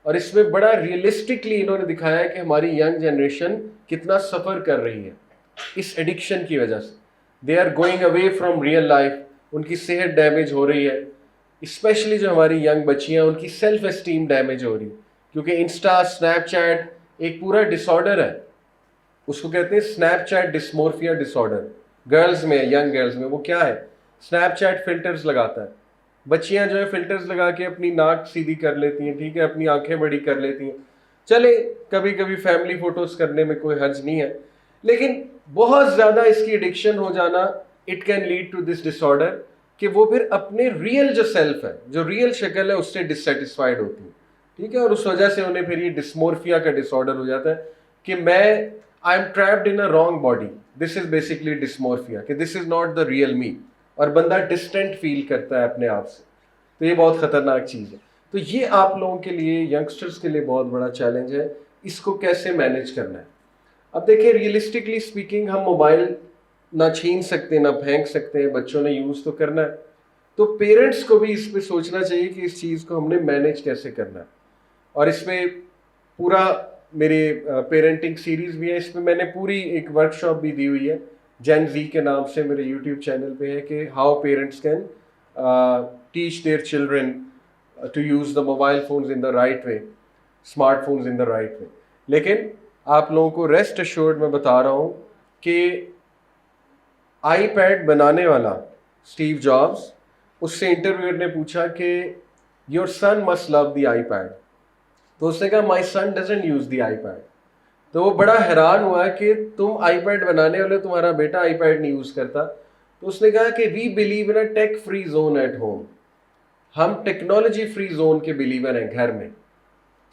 Speaker 1: اور اس میں بڑا ریئلسٹکلی انہوں نے دکھایا ہے کہ ہماری ینگ جنریشن کتنا سفر کر رہی ہے اس ایڈکشن کی وجہ سے. They are going away from real life, ان کی صحت ڈیمیج ہو رہی ہے. اسپیشلی جو ہماری ینگ بچیاں, ان کی سیلف اسٹیم ڈیمیج ہو رہی ہے, کیونکہ انسٹا, اسنیپ چیٹ ایک پورا ڈس آرڈر ہے. اس کو کہتے ہیں اسنیپ چیٹ ڈسمورفیا ڈس آرڈر. گرلز میں, ینگ گرلز میں وہ کیا ہے, اسنیپ چیٹ فلٹرز لگاتا ہے. بچیاں جو ہے فلٹرز لگا کے اپنی ناک سیدھی کر لیتی ہیں, ٹھیک ہے, اپنی آنکھیں بڑی کر لیتی ہیں. چلے کبھی کبھی فیملی فوٹوز کرنے میں کوئی حرج نہیں ہے, لیکن بہت زیادہ اس کی ایڈکشن ہو جانا, it can lead to this disorder, کہ وہ پھر اپنے ریئل جو سیلف ہے, جو ریئل شکل ہے, اس سے ڈسسیٹسفائیڈ ہوتی ہیں, ٹھیک ہے. اور اس وجہ سے انہیں پھر یہ ڈسمورفیا کا ڈس آرڈر ہو جاتا ہے کہ میں I am trapped in a wrong body. This is basically dysmorphia, کہ this is not the real می, اور بندہ ڈسٹنٹ فیل کرتا ہے اپنے آپ سے. تو یہ بہت خطرناک چیز ہے. تو یہ آپ لوگوں کے لیے, ینگسٹرز کے لیے بہت بڑا چیلنج ہے, اس کو کیسے مینیج کرنا ہے. اب دیکھیں, ریئلسٹکلی اسپیکنگ, ہم موبائل نہ چھین سکتے, نہ پھینک سکتے ہیں, بچوں نے یوز تو کرنا ہے. تو پیرنٹس کو بھی اس پہ سوچنا چاہیے کہ اس چیز کو ہم نے مینیج کیسے کرنا ہے. اور اس میں پورا میرے پیرنٹنگ سیریز بھی ہے, اس میں میں نے پوری ایک ورک شاپ بھی دی ہوئی ہے, جین زی کے نام سے میرے یوٹیوب چینل پہ ہے, کہ how parents can teach their children to use the mobile phones in the right way, smartphones in the right way. لیکن آپ لوگوں کو ریسٹ assured میں بتا رہا ہوں کہ آئی پیڈ بنانے والا اسٹیو جابس, اس سے انٹرویور نے پوچھا کہ your son must love the iPad. تو اس نے کہا my son doesn't use the iPad. تو وہ بڑا حیران ہوا کہ تم آئی پیڈ بنانے والے, تمہارا بیٹا آئی پیڈ نہیں یوز کرتا. تو اس نے کہا کہ we believe in a tech free zone at home. ہم ٹیکنالوجی فری زون کے بلیور ہیں گھر میں.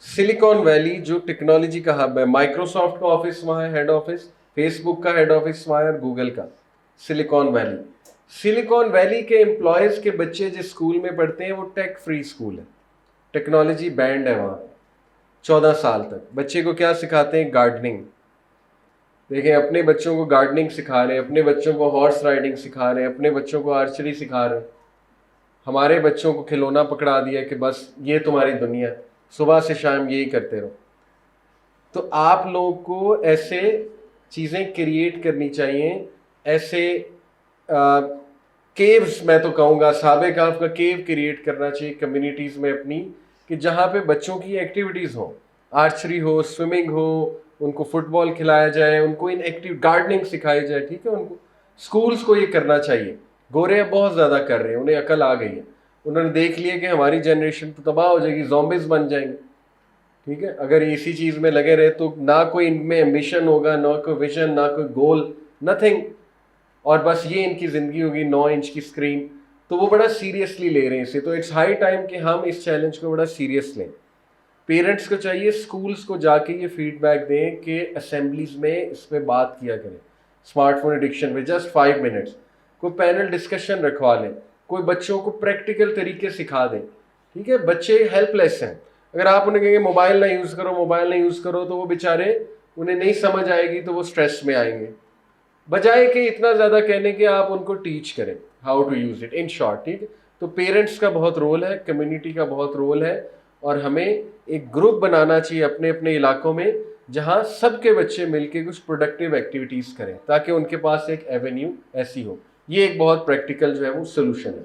Speaker 1: سلیکون ویلی جو ٹیکنالوجی کا ہب ہے, مائکروسافٹ کا آفس وہاں ہے, ہیڈ آفس, فیس بک کا ہیڈ آفس وہاں ہے, اور گوگل کا. سلیکون ویلی, سلیکون ویلی کے امپلائیز کے بچے جس اسکول میں پڑھتے ہیں وہ ٹیک فری اسکول ہے, ٹیکنالوجی بینڈ ہے وہاں. 14 سال تک بچے کو کیا سکھاتے ہیں, گارڈننگ. دیکھیں, اپنے بچوں کو گارڈننگ سکھا رہے ہیں, اپنے بچوں کو ہارس رائڈنگ سکھا رہے ہیں, اپنے بچوں کو آرچری سکھا رہے ہیں. ہمارے بچوں کو کھلونا پکڑا دیا کہ بس یہ تمہاری دنیا, صبح سے شام یہی کرتے رہو. تو آپ لوگوں کو ایسے چیزیں کریٹ کرنی چاہیے, ایسے کیوز, میں تو کہوں گا اصحاب کہف کا کیو کریٹ کرنا چاہیے کمیونٹیز میں اپنی, کہ جہاں پہ بچوں کی ایکٹیویٹیز ہوں, آرچری ہو, سوئمنگ ہو, ان کو فٹ بال کھلایا جائے, ان کو ان ایکٹیو گارڈننگ سکھائی جائے, ٹھیک ہے. ان کو اسکولس کو یہ کرنا چاہیے. گورے اب بہت زیادہ کر رہے ہیں, انہیں عقل آ گئی ہے, انہوں نے دیکھ لیا کہ ہماری جنریشن تو تباہ ہو جائے گی, زومبیز بن جائیں گے, ٹھیک ہے. اگر اسی چیز میں لگے رہے تو نہ کوئی ان میں ایمبیشن ہوگا, نہ کوئی ویژن, نہ کوئی گول, نتھنگ. اور بس یہ ان کی زندگی ہوگی 9 انچ کی اسکرین. تو وہ بڑا سیریسلی لے رہے ہیں اسے. تو اٹس ہائی ٹائم کہ ہم اس چیلنج کو بڑا سیریس لیں. پیرنٹس کو چاہیے اسکولس کو جا کے یہ فیڈ بیک دیں کہ اسمبلیز میں اس پہ بات کیا کریں, اسمارٹ فون ایڈکشن پہ جسٹ 5 منٹس. کوئی پینل ڈسکشن رکھوا لیں, کوئی بچوں کو پریکٹیکل طریقے سکھا دیں, ٹھیک ہے. بچے ہیلپ لیس ہیں. اگر آپ انہیں کہیں گے موبائل نہ یوز کرو, موبائل نہ یوز کرو, تو وہ بیچارے, انہیں نہیں سمجھ آئے گی تو وہ اسٹریس میں آئیں گے. بجائے کہ اتنا زیادہ کہنے کہ آپ ان کو ٹیچ کریں how to use it in short, ٹھیک ہے. تو پیرنٹس کا بہت رول ہے, کمیونٹی کا بہت رول ہے, اور ہمیں ایک گروپ بنانا چاہیے اپنے اپنے علاقوں میں جہاں سب کے بچے مل کے کچھ پروڈکٹیو ایکٹیویٹیز کریں تاکہ ان کے پاس ایک ایونیو ایسی ہو. یہ ایک بہت پریکٹیکل جو ہے وہ سلوشن ہے.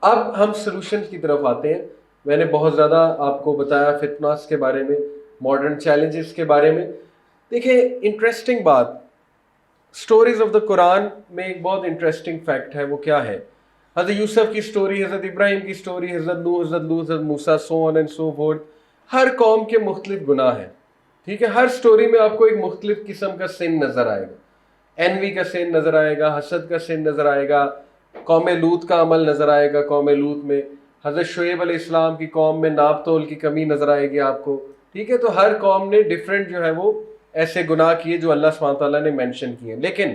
Speaker 1: اب ہم سلوشن کی طرف آتے ہیں. میں نے بہت زیادہ آپ کو بتایا فتناس کے بارے میں, ماڈرن چیلنجز کے بارے میں. دیکھیں انٹرسٹنگ بات, سٹوریز آف دا قرآن میں ایک بہت انٹرسٹنگ فیکٹ ہے. وہ کیا ہے؟ حضرت یوسف کی سٹوری, حضرت ابراہیم کی سٹوری, حضرت نوح, حضرت لوط, حضرت موسیٰ, سو آن اینڈ سو فورتھ. ہر قوم کے مختلف گناہ ہیں, ٹھیک ہے. ہر سٹوری میں آپ کو ایک مختلف قسم کا سن نظر آئے گا. انوی کا سن نظر آئے گا, حسد کا سن نظر آئے گا, قوم لوط کا عمل نظر آئے گا. قوم لوط میں حضرت شعیب علیہ السلام کی قوم میں ناپ تول کی کمی نظر آئے گی آپ کو, ٹھیک ہے. تو ہر قوم نے ڈفرینٹ جو ہے وہ ایسے گناہ کیے جو اللہ سبحانہ تعالیٰ نے مینشن کیے. لیکن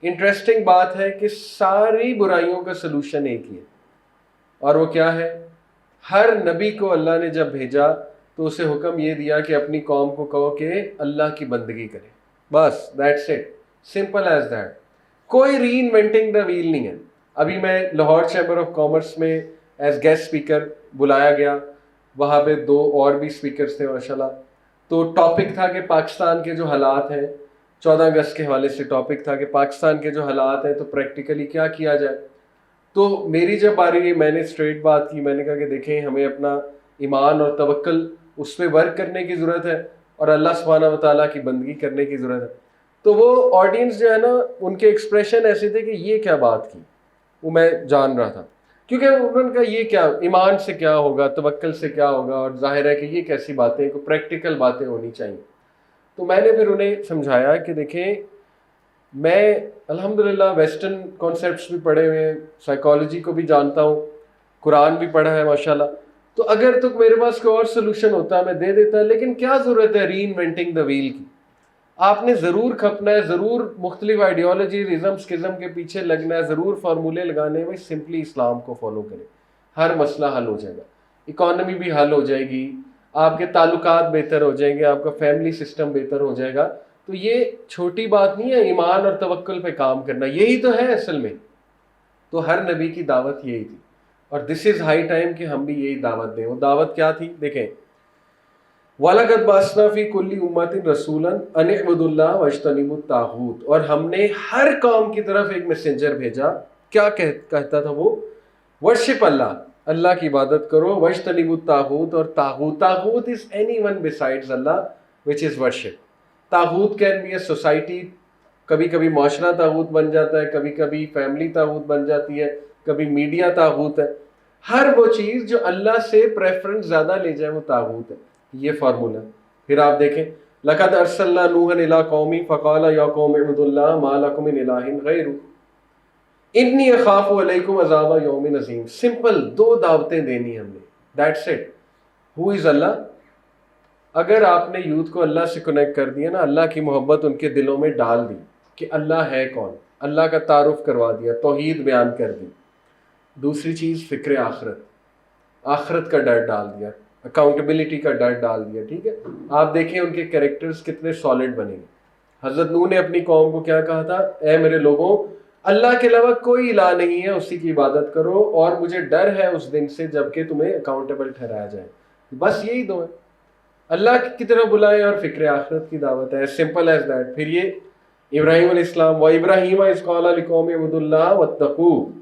Speaker 1: انٹرسٹنگ بات ہے کہ ساری برائیوں کا سلوشن ایک ہی ہے, اور وہ کیا ہے؟ ہر نبی کو اللہ نے جب بھیجا تو اسے حکم یہ دیا کہ اپنی قوم کو کہو کہ اللہ کی بندگی کرے. بس that's it, simple as that. کوئی ری انوینٹنگ دا ویل نہیں ہے. ابھی میں لاہور چیمبر آف کامرس میں ایز گیسٹ اسپیکر بلایا گیا, وہاں پہ 2 اور بھی اسپیکرس تھے ماشاءاللہ. تو ٹاپک تھا کہ پاکستان کے جو حالات ہیں, 14 اگست کے حوالے سے ٹاپک تھا کہ پاکستان کے جو حالات ہیں تو پریکٹیکلی کیا کیا جائے. تو میری جب باری ہوئی میں نے اسٹریٹ بات کی, میں نے کہا کہ دیکھیں ہمیں اپنا ایمان اور توکل اس پہ ورک کرنے کی ضرورت ہے اور اللہ سبحانہ و تعالیٰ کی بندگی کرنے کی ضرورت ہے. تو وہ آڈینس جو ہے نا, ان کے ایکسپریشن ایسے تھے کہ یہ کیا بات کی, وہ میں جان رہا تھا, کیونکہ انہوں نے کہا یہ کیا, ایمان سے کیا ہوگا, توکل سے کیا ہوگا, اور ظاہر ہے کہ یہ کیسی باتیں, کوئی پریکٹیکل باتیں ہونی چاہیے. تو میں نے پھر انہیں سمجھایا کہ دیکھیں میں الحمدللہ ویسٹرن کانسیپٹس بھی پڑھے ہوئے ہیں, سائیکالوجی کو بھی جانتا ہوں, قرآن بھی پڑھا ہے ماشاءاللہ. تو اگر تو میرے پاس کوئی اور سلوشن ہوتا میں دے دیتا, لیکن کیا ضرورت ہے ری انوینٹنگ دا ویل کی. آپ نے ضرور کھپنا ہے, ضرور مختلف آئیڈیالوجی ازم اسکزم کے پیچھے لگنا ہے, ضرور فارمولے لگانے میں. سمپلی اسلام کو فالو کریں, ہر مسئلہ حل ہو جائے گا, اکانومی بھی حل ہو جائے گی, آپ کے تعلقات بہتر ہو جائیں گے, آپ کا فیملی سسٹم بہتر ہو جائے گا. تو یہ چھوٹی بات نہیں ہے, ایمان اور توکل پہ کام کرنا, یہی تو ہے اصل میں. تو ہر نبی کی دعوت یہی تھی, اور دس از ہائی ٹائم کہ ہم بھی یہی دعوت دیں. وہ دعوت کیا تھی دیکھیں, وَلَقَدْ بَعَثْنَا فِي كُلِّ أُمَّةٍ رَسُولًا أَنِ اعْبُدُوا اللَّهَ وَاجْتَنِبُوا الطَّاغُوتَ. اور ہم نے ہر قوم کی طرف ایک میسنجر بھیجا, کیا کہتا تھا وہ؟ ورشپ اللہ, اللہ کی عبادت کرو. وَاجْتَنِبُوا الطَّاغُوتَ, اور طاغوت is anyone besides Allah which is worship. طاغوت کین بی اے سوسائٹی, کبھی کبھی معاشرہ طاغوت بن جاتا ہے, کبھی کبھی فیملی طاغوت بن جاتی ہے, کبھی میڈیا طاغوت ہے. ہر وہ چیز جو اللہ سے پریفرنس زیادہ لے جائے وہ طاغوت ہے. یہ فارمولہ. پھر آپ دیکھیں لَقَدْ أَرْسَلْنَا نُوحًا إِلَىٰ قَوْمِهِ فَقَالَ يَا قَوْمِ اعْبُدُوا اللَّهَ مَا لَكُم مِّنْ إِلَٰهٍ غَيْرُهُ إِنِّي أَخَافُ عَلَيْكُمْ عَذَابَ يَوْمٍ عَظِيمٍ. سمپل 2 دعوتیں دینی ہم نے, دیٹس اٹ. ہو از اللہ. اگر آپ نے یوتھ کو اللہ سے کنیکٹ کر دیا نا, اللہ کی محبت ان کے دلوں میں ڈال دی کہ اللہ ہے کون, اللہ کا تعارف کروا دیا, توحید بیان کر دی. دوسری چیز فکر آخرت, آخرت کا ڈر ڈال دیا, اکاؤنٹیبلٹی کا ڈر ڈال دیا. ٹھیک ہے, آپ دیکھیں ان کے کریکٹرز کتنے سالڈ بنے گے. حضرت نوح نے اپنی قوم کو کیا کہا تھا, اے میرے لوگوں, اللہ کے علاوہ کوئی الہ نہیں ہے, اسی کی عبادت کرو, اور مجھے ڈر ہے اس دن سے جب کہ تمہیں اکاؤنٹیبل ٹھہرایا جائے. بس یہی 2 ہے, اللہ کی طرف بلائیں اور فکر آخرت کی دعوت ہے, سمپل ایز دیٹ. پھر یہ ابراہیم علیہ السلام, وَإِبْرَاهِيمَ إِذْ قَالَ لِقَوْمِهِ اعْبُدُوا اللَّهَ وَاتَّقُوهُ.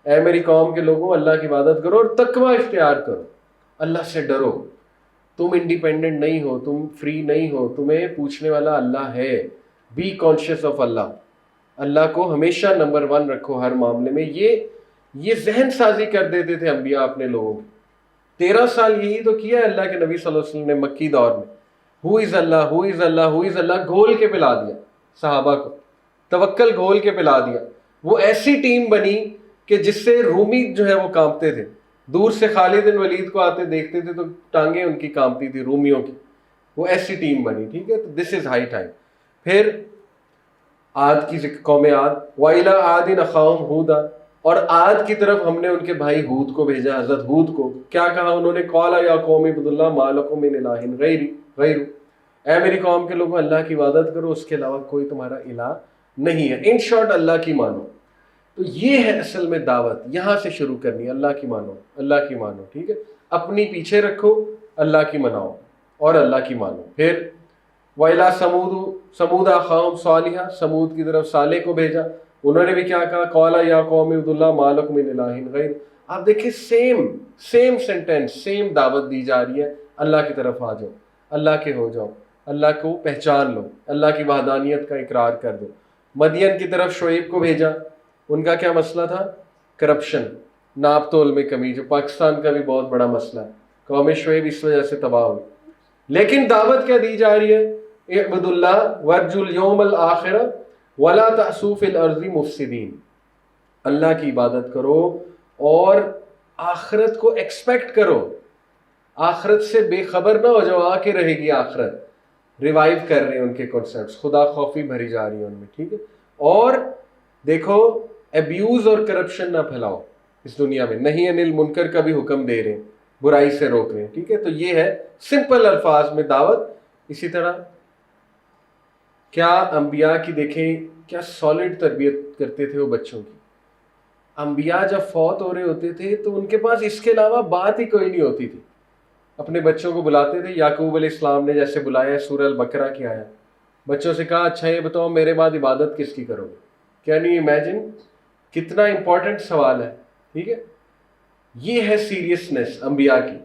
Speaker 1: اے میری قوم کے لوگوں, اللہ کی عبادت کرو اور تقوی اختیار کرو, اللہ سے ڈرو. تم انڈیپینڈنٹ نہیں ہو, تم فری نہیں ہو, تمہیں پوچھنے والا اللہ ہے. بی کانشیس آف اللہ, اللہ کو ہمیشہ نمبر 1 رکھو ہر معاملے میں. یہ ذہن سازی کر دیتے تھے انبیاء اپنے لوگوں کی. 13 سال یہی تو کیا ہے اللہ کے نبی صلی اللہ علیہ وسلم نے مکی دور میں. ہو از اللہ, ہو از اللہ, ہو از اللہ گھول کے پلا دیا صحابہ کو, توکل گھول کے پلا دیا. وہ ایسی ٹیم بنی کہ جس سے رومی جو ہے وہ کانپتے تھے. دور سے خالد بن ولید کو آتے دیکھتے تھے تو ٹانگیں ان کی کانپتی تھی رومیوں کی. وہ ایسی ٹیم بنی. ٹھیک ہے, تو دس از ہائی ٹائم. پھر عاد کی قوم عاد, وَإِلَىٰ عَادٍ أَخَاهُمْ هُودًا, اور عاد کی طرف ہم نے ان کے بھائی ہود کو بھیجا, حضرت ہود کو. کیا کہا انہوں نے, قَالَ يَا قَوْمِ اعْبُدُوا اللَّهَ مَا لَكُم مِّنْ إِلَٰهٍ غَيْرُهُ. اے میری قوم کے لوگوں, اللہ کی عبادت کرو, اس کے علاوہ کوئی تمہارا الہ نہیں ہے. ان شارٹ اللہ کی مانو. تو یہ ہے اصل میں دعوت، یہاں سے شروع کرنی ہے، اللہ کی مانو، اللہ کی مانو، ٹھیک ہے، اپنی پیچھے رکھو، اللہ کی مناؤ اور اللہ کی مانو۔ پھر وَإِلَىٰ ثَمُودَ أَخَاهُمْ صَالِحًا، سمود کی طرف صالح کو بھیجا، انہوں نے بھی کیا کہا، قَالَ يَا قَوْمِ اعْبُدُوا اللَّهَ مَا لَكُم مِّنْ إِلَٰهٍ غَيْرُهُ۔ آپ دیکھیں سیم سینٹینس، سیم دعوت دی جا رہی ہے، اللہ کی طرف آ جاؤ، اللہ کے ہو جاؤ، اللہ کو پہچان لو، اللہ کی وحدانیت کا اقرار کر دو۔ مدین کی طرف شعیب کو بھیجا، ان کا کیا مسئلہ تھا؟ کرپشن، ناپ تول میں کمی، جو پاکستان کا بھی بہت بڑا مسئلہ ہے، قوم شعیب اس وجہ سے تباہ ہوئی۔ لیکن دعوت کیا دی جا رہی ہے؟ اعبدوا اللہ وارجوا الیوم الآخر ولا تعصوا فی الارض مفسدین، اللہ کی عبادت کرو اور آخرت کو ایکسپیکٹ کرو، آخرت سے بے خبر نہ ہو جاؤ، آ کے رہے گی آخرت۔ ریوائیو کر رہے ہیں ان کے کنسیپٹس، خدا خوفی بھری جا رہی ہے ان میں، ٹھیک ہے۔ اور دیکھو ابیوز اور کرپشن نہ پھیلاؤ اس دنیا میں، نہیں انل منکر کا بھی حکم دے رہے ہیں، برائی سے روک رہے ہیں، ٹھیک ہے۔ تو یہ ہے سمپل الفاظ میں دعوت۔ اسی طرح کیا انبیاء کی دیکھیں کیا سالڈ تربیت کرتے تھے وہ بچوں کی۔ انبیاء جب فوت ہو رہے ہوتے تھے تو ان کے پاس اس کے علاوہ بات ہی کوئی نہیں ہوتی تھی، اپنے بچوں کو بلاتے تھے۔ یعقوب علیہ السلام نے جیسے بلایا، سورہ البقرہ کی آیا، بچوں سے کہا اچھا یہ بتاؤ میرے بعد عبادت کس کی کرو گے؟ Can you imagine? کتنا امپورٹنٹ سوال ہے، ٹھیک ہے۔ یہ ہے سیریسنس انبیاء کی۔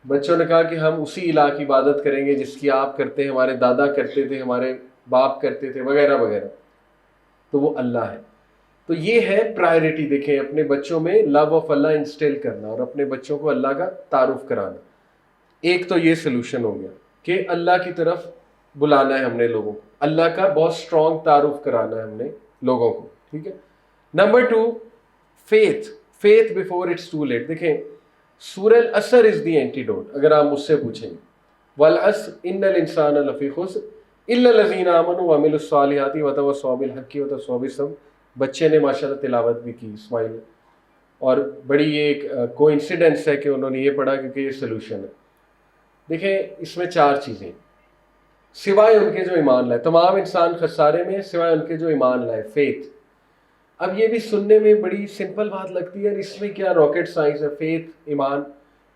Speaker 1: بچوں نے کہا کہ ہم اسی الہ کی عبادت کریں گے جس کی آپ کرتے ہیں، ہمارے دادا کرتے تھے، ہمارے باپ کرتے تھے، وغیرہ وغیرہ، تو وہ اللہ ہے۔ تو یہ ہے پرائرٹی، دیکھیں اپنے بچوں میں لو آف اللہ انسٹل کرنا اور اپنے بچوں کو اللہ کا تعارف کرانا۔ ایک تو یہ سلوشن ہو گیا کہ اللہ کی طرف بلانا ہے ہم نے لوگوں کو، اللہ کا بہت اسٹرانگ تعارف کرانا ہے ہم نے لوگوں کو، ٹھیک ہے۔ Number 2، faith before it's too late. دیکھیں سورہ العصر از دی اینٹیڈوٹ، اگر آپ مجھ سے پوچھیں والعصر ان الانسان لفی خسر الا الذین آمنوا وعملوا الصالحات وتواصوا بالحق وتواصوا بالصبر۔ بچے نے ماشاءاللہ تلاوت بھی کی، اسماعیل، اور بڑی یہ ایک کوئنسیڈنس ہے کہ انہوں نے یہ پڑھا کیونکہ یہ سلوشن ہے۔ دیکھیں اس میں 4 چیزیں، سوائے ان کے جو ایمان لائے، تمام انسان خسارے میں سوائے ان کے جو ایمان لائے، فیتھ۔ اب یہ بھی سننے میں بڑی سمپل بات لگتی ہے، اس میں کیا راکٹ سائنس ہے؟ فیتھ، ایمان،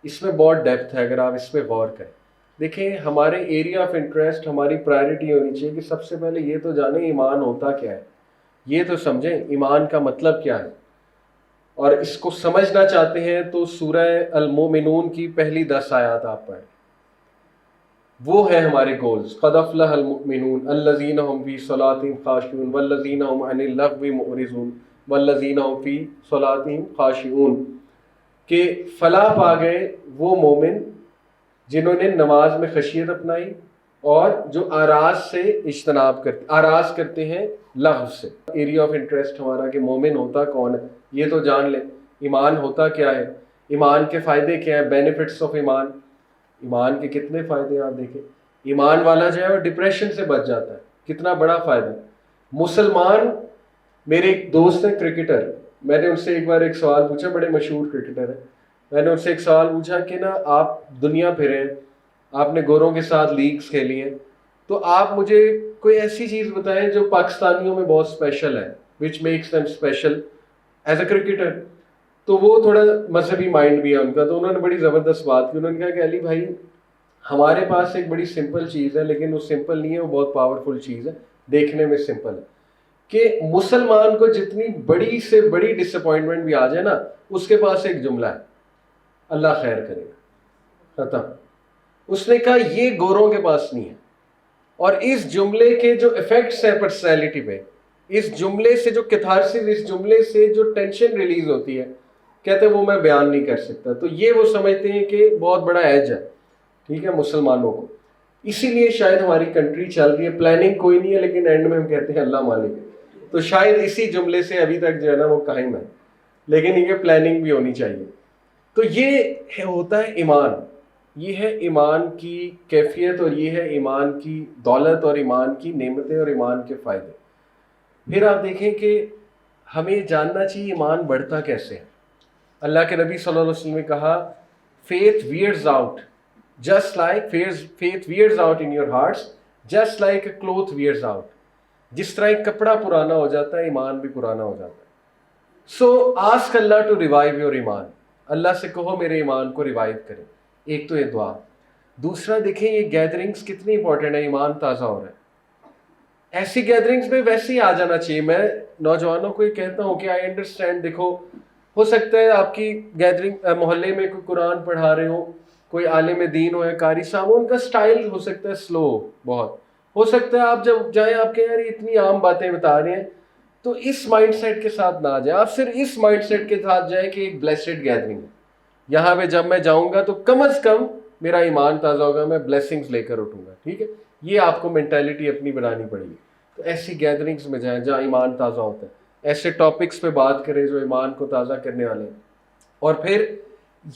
Speaker 1: اس میں بہت ڈیپتھ ہے اگر آپ اس پہ غور کریں۔ دیکھیں ہمارے ایریا آف انٹرسٹ، ہماری پرائرٹی ہونی چاہیے کہ سب سے پہلے یہ تو جانیں ایمان ہوتا کیا ہے، یہ تو سمجھیں ایمان کا مطلب کیا ہے۔ اور اس کو سمجھنا چاہتے ہیں تو سورہ المومنون کی پہلی 10 آیات آپ پڑھیں، وہ ہے ہمارے گولز۔ قد افلح المؤمنون الذین هم فی صلاتہم خاشعون والذین هم عن اللغو معرضون والذین هم فی صلاتہم خاشعون، کہ فلاح پا گئے وہ مومن جنہوں نے نماز میں خشیت اپنائی اور جو آراز سے اجتناب کرتے، آراز کرتے ہیں لغو سے۔ ایریا آف انٹرسٹ ہمارا کہ مومن ہوتا کون ہے یہ تو جان لیں، ایمان ہوتا کیا ہے، ایمان کے فائدے کیا ہیں، بینیفٹس آف ایمان۔ ایمان کے کتنے فائدے آپ دیکھیں، ایمان والا جو ہے وہ ڈپریشن سے بچ جاتا ہے، کتنا بڑا فائدہ۔ مسلمان، میرے ایک دوست ہیں کرکٹر، میں نے ان سے ایک بار ایک سوال پوچھا، بڑے مشہور کرکٹر ہیں، میں نے ان سے ایک سوال پوچھا کہ نا آپ دنیا پھرے ہیں، آپ نے گوروں کے ساتھ لیگز کھیلی ہیں، تو آپ مجھے کوئی ایسی چیز بتائیں جو پاکستانیوں میں بہت اسپیشل ہے، which makes them special as a cricketer. تو وہ تھوڑا مذہبی مائنڈ بھی ہے ان کا، تو انہوں نے بڑی زبردست بات کی، انہوں نے کہا کہ علی بھائی ہمارے پاس ایک بڑی سمپل چیز ہے، لیکن وہ سمپل نہیں ہے، وہ بہت پاورفل چیز ہے، دیکھنے میں سمپل ہے، کہ مسلمان کو جتنی بڑی سے بڑی ڈس اپوائنٹمنٹ بھی آ جائے نا، اس کے پاس ایک جملہ ہے، اللہ خیر کرے گا، ختم۔ اس نے کہا یہ گوروں کے پاس نہیں ہے، اور اس جملے کے جو ایفیکٹس ہیں پرسنالٹی پہ، اس جملے سے جو کیتھارسس، اس جملے سے جو ٹینشن ریلیز ہوتی ہے، کہتے ہیں وہ میں بیان نہیں کر سکتا۔ تو یہ وہ سمجھتے ہیں کہ بہت بڑا ایج ہے، ٹھیک ہے، مسلمانوں کو، اسی لیے شاید ہماری کنٹری چل رہی ہے، پلاننگ کوئی نہیں ہے، لیکن اینڈ میں ہم کہتے ہیں اللہ مالک ہے، تو شاید اسی جملے سے ابھی تک جو ہے نا وہ قائم ہے، لیکن یہ پلاننگ بھی ہونی چاہیے۔ تو یہ ہوتا ہے ایمان، یہ ہے ایمان کی کیفیت، اور یہ ہے ایمان کی دولت اور ایمان کی نعمتیں اور ایمان کے فائدے۔ پھر آپ دیکھیں کہ ہمیں جاننا چاہیے ایمان بڑھتا کیسے ہے۔ اللہ کے نبی صلی اللہ علیہ وسلم نے کہا faith wears out just like faith wears out in your hearts just like a cloth wears out۔ جس طرح ایک کپڑا پرانا ہو جاتا ہے، ایمان بھی پرانا ہو جاتا ہے۔ So ask Allah to revive your ایمان. اللہ سے کہو میرے ایمان کو ریوائیو کرے. ایک تو یہ دعا. دوسرا دیکھیں یہ گیدرنگز کتنی امپورٹنٹ ہے, ایمان تازہ ہو رہا ہے. ایسی گیدرنگز میں ویسے ہی آ جانا چاہیے. میں نوجوانوں کو یہ کہتا ہوں کہ آئی انڈرسٹینڈ, دیکھو ہو سکتا ہے آپ کی گیدرنگ محلے میں کوئی قرآن پڑھا رہے ہو, کوئی عالم دین ہو یا قاری صاحب ہو, ان کا سٹائل ہو سکتا ہے سلو بہت. ہو سکتا ہے آپ جب جائیں آپ کہیں یار یہ اتنی عام باتیں بتا رہے ہیں, تو اس مائنڈ سیٹ کے ساتھ نہ جائیں. آپ صرف اس مائنڈ سیٹ کے ساتھ جائیں کہ ایک بلیسڈ گیدرنگ ہے, یہاں پہ جب میں جاؤں گا تو کم از کم میرا ایمان تازہ ہوگا, میں بلیسنگز لے کر اٹھوں گا. ٹھیک ہے, یہ آپ کو مینٹیلٹی اپنی بنانی پڑے گی. تو ایسی گیدرنگز میں جائیں جہاں ایمان تازہ ہوتا ہے, ایسے ٹاپکس پہ بات کریں جو ایمان کو تازہ کرنے والے ہیں. اور پھر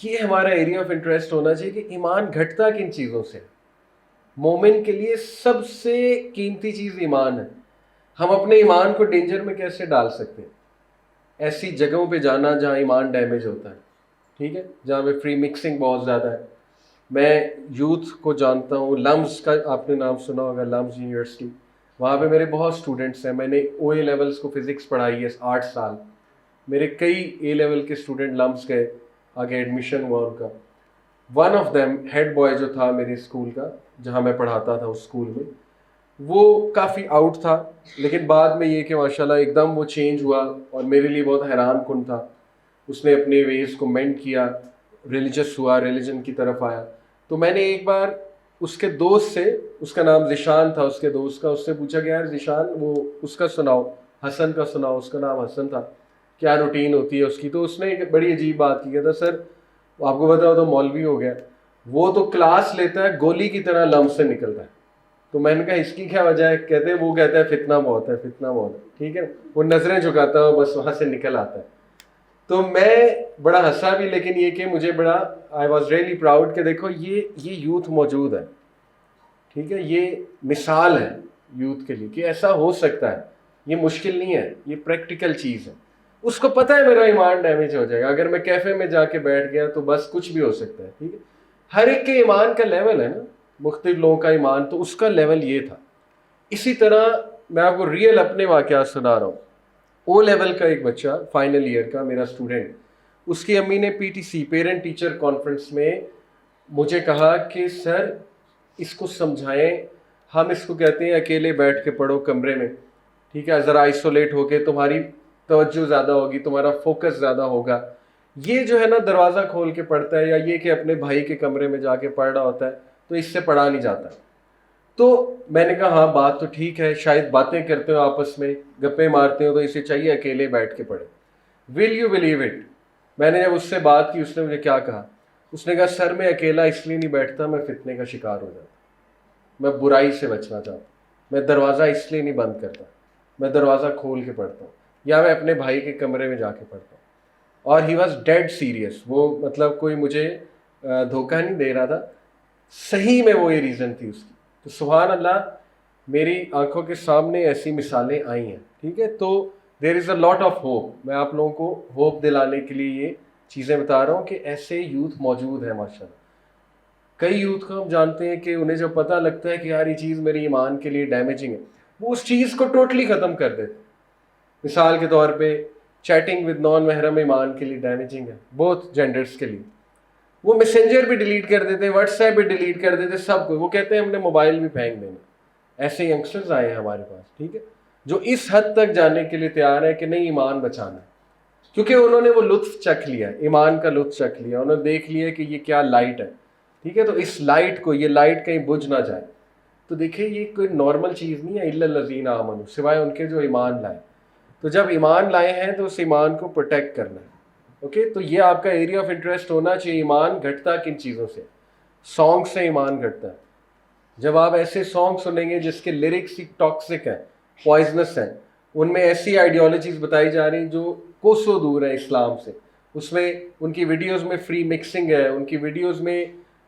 Speaker 1: یہ ہمارا ایریا آف انٹرسٹ ہونا چاہیے کہ ایمان گھٹتا کن چیزوں سے. مومن کے لیے سب سے قیمتی چیز ایمان ہے. ہم اپنے ایمان کو ڈینجر میں کیسے ڈال سکتے ہیں؟ ایسی جگہوں پہ جانا جہاں ایمان ڈیمیج ہوتا ہے. ٹھیک ہے, جہاں پہ فری مکسنگ بہت زیادہ ہے. میں یوتھ کو جانتا ہوں, لمز کا آپ نے نام سنا ہوگا, لمز یونیورسٹی, وہاں پہ میرے بہت اسٹوڈنٹس ہیں. میں نے او اے لیولس کو فزکس پڑھائی ہے 8 سال. میرے کئی اے لیول کے اسٹوڈنٹ لمز گئے, آگے ایڈمیشن ہوا ان کا. One of them head boy جو تھا میرے اسکول کا, جہاں میں پڑھاتا تھا اس اسکول میں, وہ کافی آؤٹ تھا, لیکن بعد میں یہ کہ ماشاءاللہ ایک دم وہ چینج ہوا اور میرے لیے بہت حیران کن تھا. اس نے اپنے ویز کو مینڈ کیا, ریلیجس ہوا, ریلیجن کی طرف آیا. تو میں نے ایک بار اس کے دوست سے, اس کا نام ذیشان تھا, اس کے دوست کا, اس سے پوچھا کہ یار ذیشان وہ اس کا سناؤ, حسن کا سناؤ. اس کا نام حسن تھا, کیا روٹین ہوتی ہے اس کی. تو اس نے ایک بڑی عجیب بات کی, کہتا سر آپ کو بتاؤ تو مولوی ہو گیا, وہ تو کلاس لیتا ہے گولی کی طرح لمب سے نکلتا ہے. تو میں نے کہا اس کی کیا وجہ ہے؟ کہتے ہیں وہ کہتا ہے فتنہ بہت ہے, فتنہ بہت ہے. ٹھیک ہے, وہ نظریں جھکاتا ہے, بس وہاں سے نکل آتا ہے. تو میں بڑا ہنسا بھی, لیکن یہ کہ مجھے بڑا آئی واز ریئلی پراؤڈ کہ دیکھو یہ یوتھ موجود ہے. ٹھیک ہے, یہ مثال ہے یوتھ کے لیے کہ ایسا ہو سکتا ہے. یہ مشکل نہیں ہے, یہ پریکٹیکل چیز ہے. اس کو پتہ ہے میرا ایمان ڈیمیج ہو جائے گا, اگر میں کیفے میں جا کے بیٹھ گیا تو بس کچھ بھی ہو سکتا ہے. ٹھیک ہے, ہر ایک کے ایمان کا لیول ہے نا, مختلف لوگوں کا ایمان, تو اس کا لیول یہ تھا. اسی طرح میں آپ کو ریئل اپنے واقعات سنا رہا ہوں. او لیول کا ایک بچہ, فائنل ایئر کا میرا اسٹوڈنٹ, اس کی امی نے P T C parent teacher conference میں مجھے کہا کہ سر اس کو سمجھائیں, ہم اس کو کہتے ہیں اکیلے بیٹھ کے پڑھو کمرے میں. ٹھیک ہے, ذرا آئسولیٹ ہو کے, تمہاری توجہ زیادہ ہوگی, تمہارا فوکس زیادہ ہوگا. یہ جو ہے نا دروازہ کھول کے پڑھتا ہے, یا یہ کہ اپنے بھائی کے کمرے میں جا کے پڑھ رہا ہوتا ہے, تو اس سے پڑھا نہیں جاتا. تو میں نے کہا ہاں بات تو ٹھیک ہے, شاید باتیں کرتے ہو آپس میں, گپیں مارتے ہو, تو اسے چاہیے اکیلے بیٹھ کے پڑھے. ول یو بلیو اٹ, میں نے جب اس سے بات کی, اس نے مجھے کیا کہا, اس نے کہا سر میں اکیلا اس لیے نہیں بیٹھتا, میں فتنے کا شکار ہو جاتا, میں برائی سے بچنا چاہتا ہوں, میں دروازہ اس لیے نہیں بند کرتا, میں دروازہ کھول کے پڑھتا ہوں, یا میں اپنے بھائی کے کمرے میں جا کے پڑھتا ہوں. اور ہی واز ڈیڈ سیریس, وہ مطلب کوئی مجھے دھوکہ نہیں دے رہا تھا, صحیح میں وہ یہ ریزن تھی اس کی. تو سبحان اللہ, میری آنکھوں کے سامنے ایسی مثالیں آئی ہیں. ٹھیک ہے, تو دیر از اے لاٹ آف ہوپ. میں آپ لوگوں کو ہوپ دلانے کے لیے یہ چیزیں بتا رہا ہوں کہ ایسے یوتھ موجود ہیں ماشاء اللہ. کئی یوتھ کو ہم جانتے ہیں کہ انہیں جب پتہ لگتا ہے کہ یار یہ چیز میری ایمان کے لیے ڈیمیجنگ ہے, وہ اس چیز کو ٹوٹلی ختم کر دیتے. مثال کے طور پہ چیٹنگ ود نان محرم ایمان کے لیے ڈیمیجنگ ہے, بہت جینڈرز کے لیے. وہ میسنجر بھی ڈیلیٹ کر دیتے, واٹس ایپ بھی ڈیلیٹ کر دیتے, سب کو. وہ کہتے ہیں ہم نے موبائل بھی پھینک دینا. ایسے ینگسٹرز آئے ہیں ہمارے پاس, ٹھیک ہے, جو اس حد تک جانے کے لیے تیار ہے کہ نہیں ایمان بچانا ہے, کیونکہ انہوں نے وہ لطف چکھ لیا, ایمان کا لطف چکھ لیا, انہوں نے دیکھ لیا کہ یہ کیا لائٹ ہے. ٹھیک ہے, تو اس لائٹ کو, یہ لائٹ کہیں بجھ نہ جائے. تو دیکھیں یہ کوئی نارمل چیز نہیں ہے, الا الذین آمنوا, سوائے ان کے جو ایمان لائے. تو جب ایمان لائے ہیں تو اس ایمان کو پروٹیکٹ کرنا ہے. اوکے, تو یہ آپ کا ایریا آف انٹرسٹ ہونا چاہیے. ایمان گھٹتا کن چیزوں سے؟ سانگ سے ایمان گھٹتا ہے. جب آپ ایسے سانگ سنیں گے جس کے لیرکس ٹاکسک ہیں, پوائزنس ہیں, ان میں ایسی آئیڈیالوجیز بتائی جا رہی ہیں جو کوسوں دور ہیں اسلام سے, اس میں ان کی ویڈیوز میں فری مکسنگ ہے, ان کی ویڈیوز میں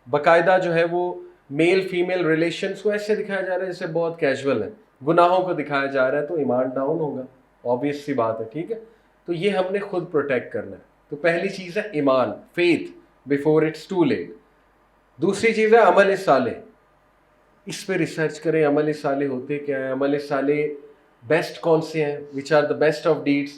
Speaker 1: باقاعدہ جو ہے وہ میل فیمیل ریلیشنس کو ایسے دکھایا جا رہا ہے جیسے بہت کیجول ہے, گناہوں کو دکھایا جا رہا ہے, تو ایمان ڈاؤن ہوگا, آبویس سی بات ہے. ٹھیک ہے, تو یہ ہم نے خود پروٹیکٹ کرنا ہے. تو پہلی چیز ہے ایمان, faith before it's too late. دوسری چیز ہے عمل صالح. اس پہ ریسرچ کریں, عمل صالح ہوتے کیا ہیں, عمل صالح بیسٹ کون سے ہیں, which are the best of deeds.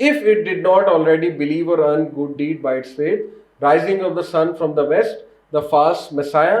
Speaker 1: if it did not already believe or earn good deed by its faith: rising of the sun from the west, the false messiah,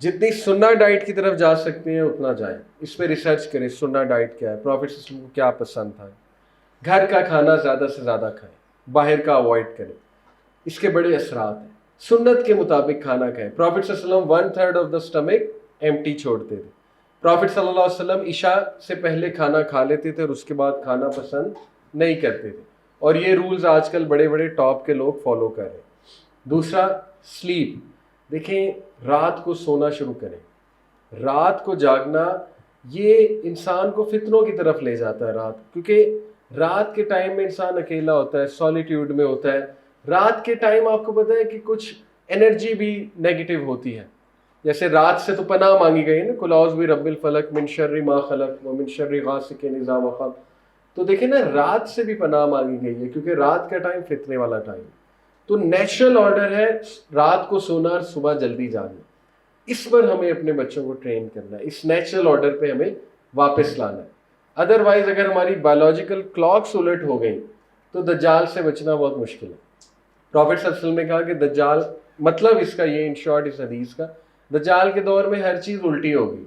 Speaker 1: جتنی سنہ ڈائٹ کی طرف جا سکتے ہیں اتنا جائیں، اس پہ ریسرچ کریں سنہ ڈائٹ کیا ہے، پروفٹ صلی اللہ علیہ وسلم کو کیا پسند تھا. گھر کا کھانا زیادہ سے زیادہ کھائیں، باہر کا اوائڈ کریں، اس کے بڑے اثرات ہیں. سنت کے مطابق کھانا کھائیں. پروفٹ صلی اللہ علیہ وسلم 1/3 آف دا اسٹمک ایمٹی چھوڑتے تھے. پروفٹ صلی اللہ علیہ وسلم عشاء سے پہلے کھانا کھا لیتے تھے اور اس کے بعد کھانا پسند نہیں کرتے تھے، اور یہ رولز آج کل بڑے بڑے ٹاپ کے لوگ فالو کر رہے ہیں. دوسرا سلیپ. دیکھیں رات کو سونا شروع کریں. رات کو جاگنا یہ انسان کو فتنوں کی طرف لے جاتا ہے رات، کیونکہ رات کے ٹائم میں انسان اکیلا ہوتا ہے، سولیٹیوڈ میں ہوتا ہے. رات کے ٹائم آپ کو پتہ ہے کہ کچھ انرجی بھی نیگیٹو ہوتی ہے. جیسے رات سے تو پناہ مانگی گئی ہے نا، قل اعوذ برب الفلق من شر ما خلق ومن شر غاسق اذا وقب. تو دیکھیں نا رات سے بھی پناہ مانگی گئی ہے، کیونکہ رات کا ٹائم فتنے والا ٹائم. تو نیچرل آرڈر ہے رات کو سونا اور صبح جلدی جاگنا. اس پر ہمیں اپنے بچوں کو ٹرین کرنا ہے، اس نیچرل آرڈر پہ ہمیں واپس لانا ہے. ادروائز اگر ہماری بایولوجیکل کلاکس الٹ ہو گئی تو دجال سے بچنا بہت مشکل ہے. پروفٹ صلی اللہ علیہ وسلم نے کہا کہ دجال، مطلب اس کا یہ ان شارٹ اس حدیث کا، دجال کے دور میں ہر چیز الٹی ہوگی،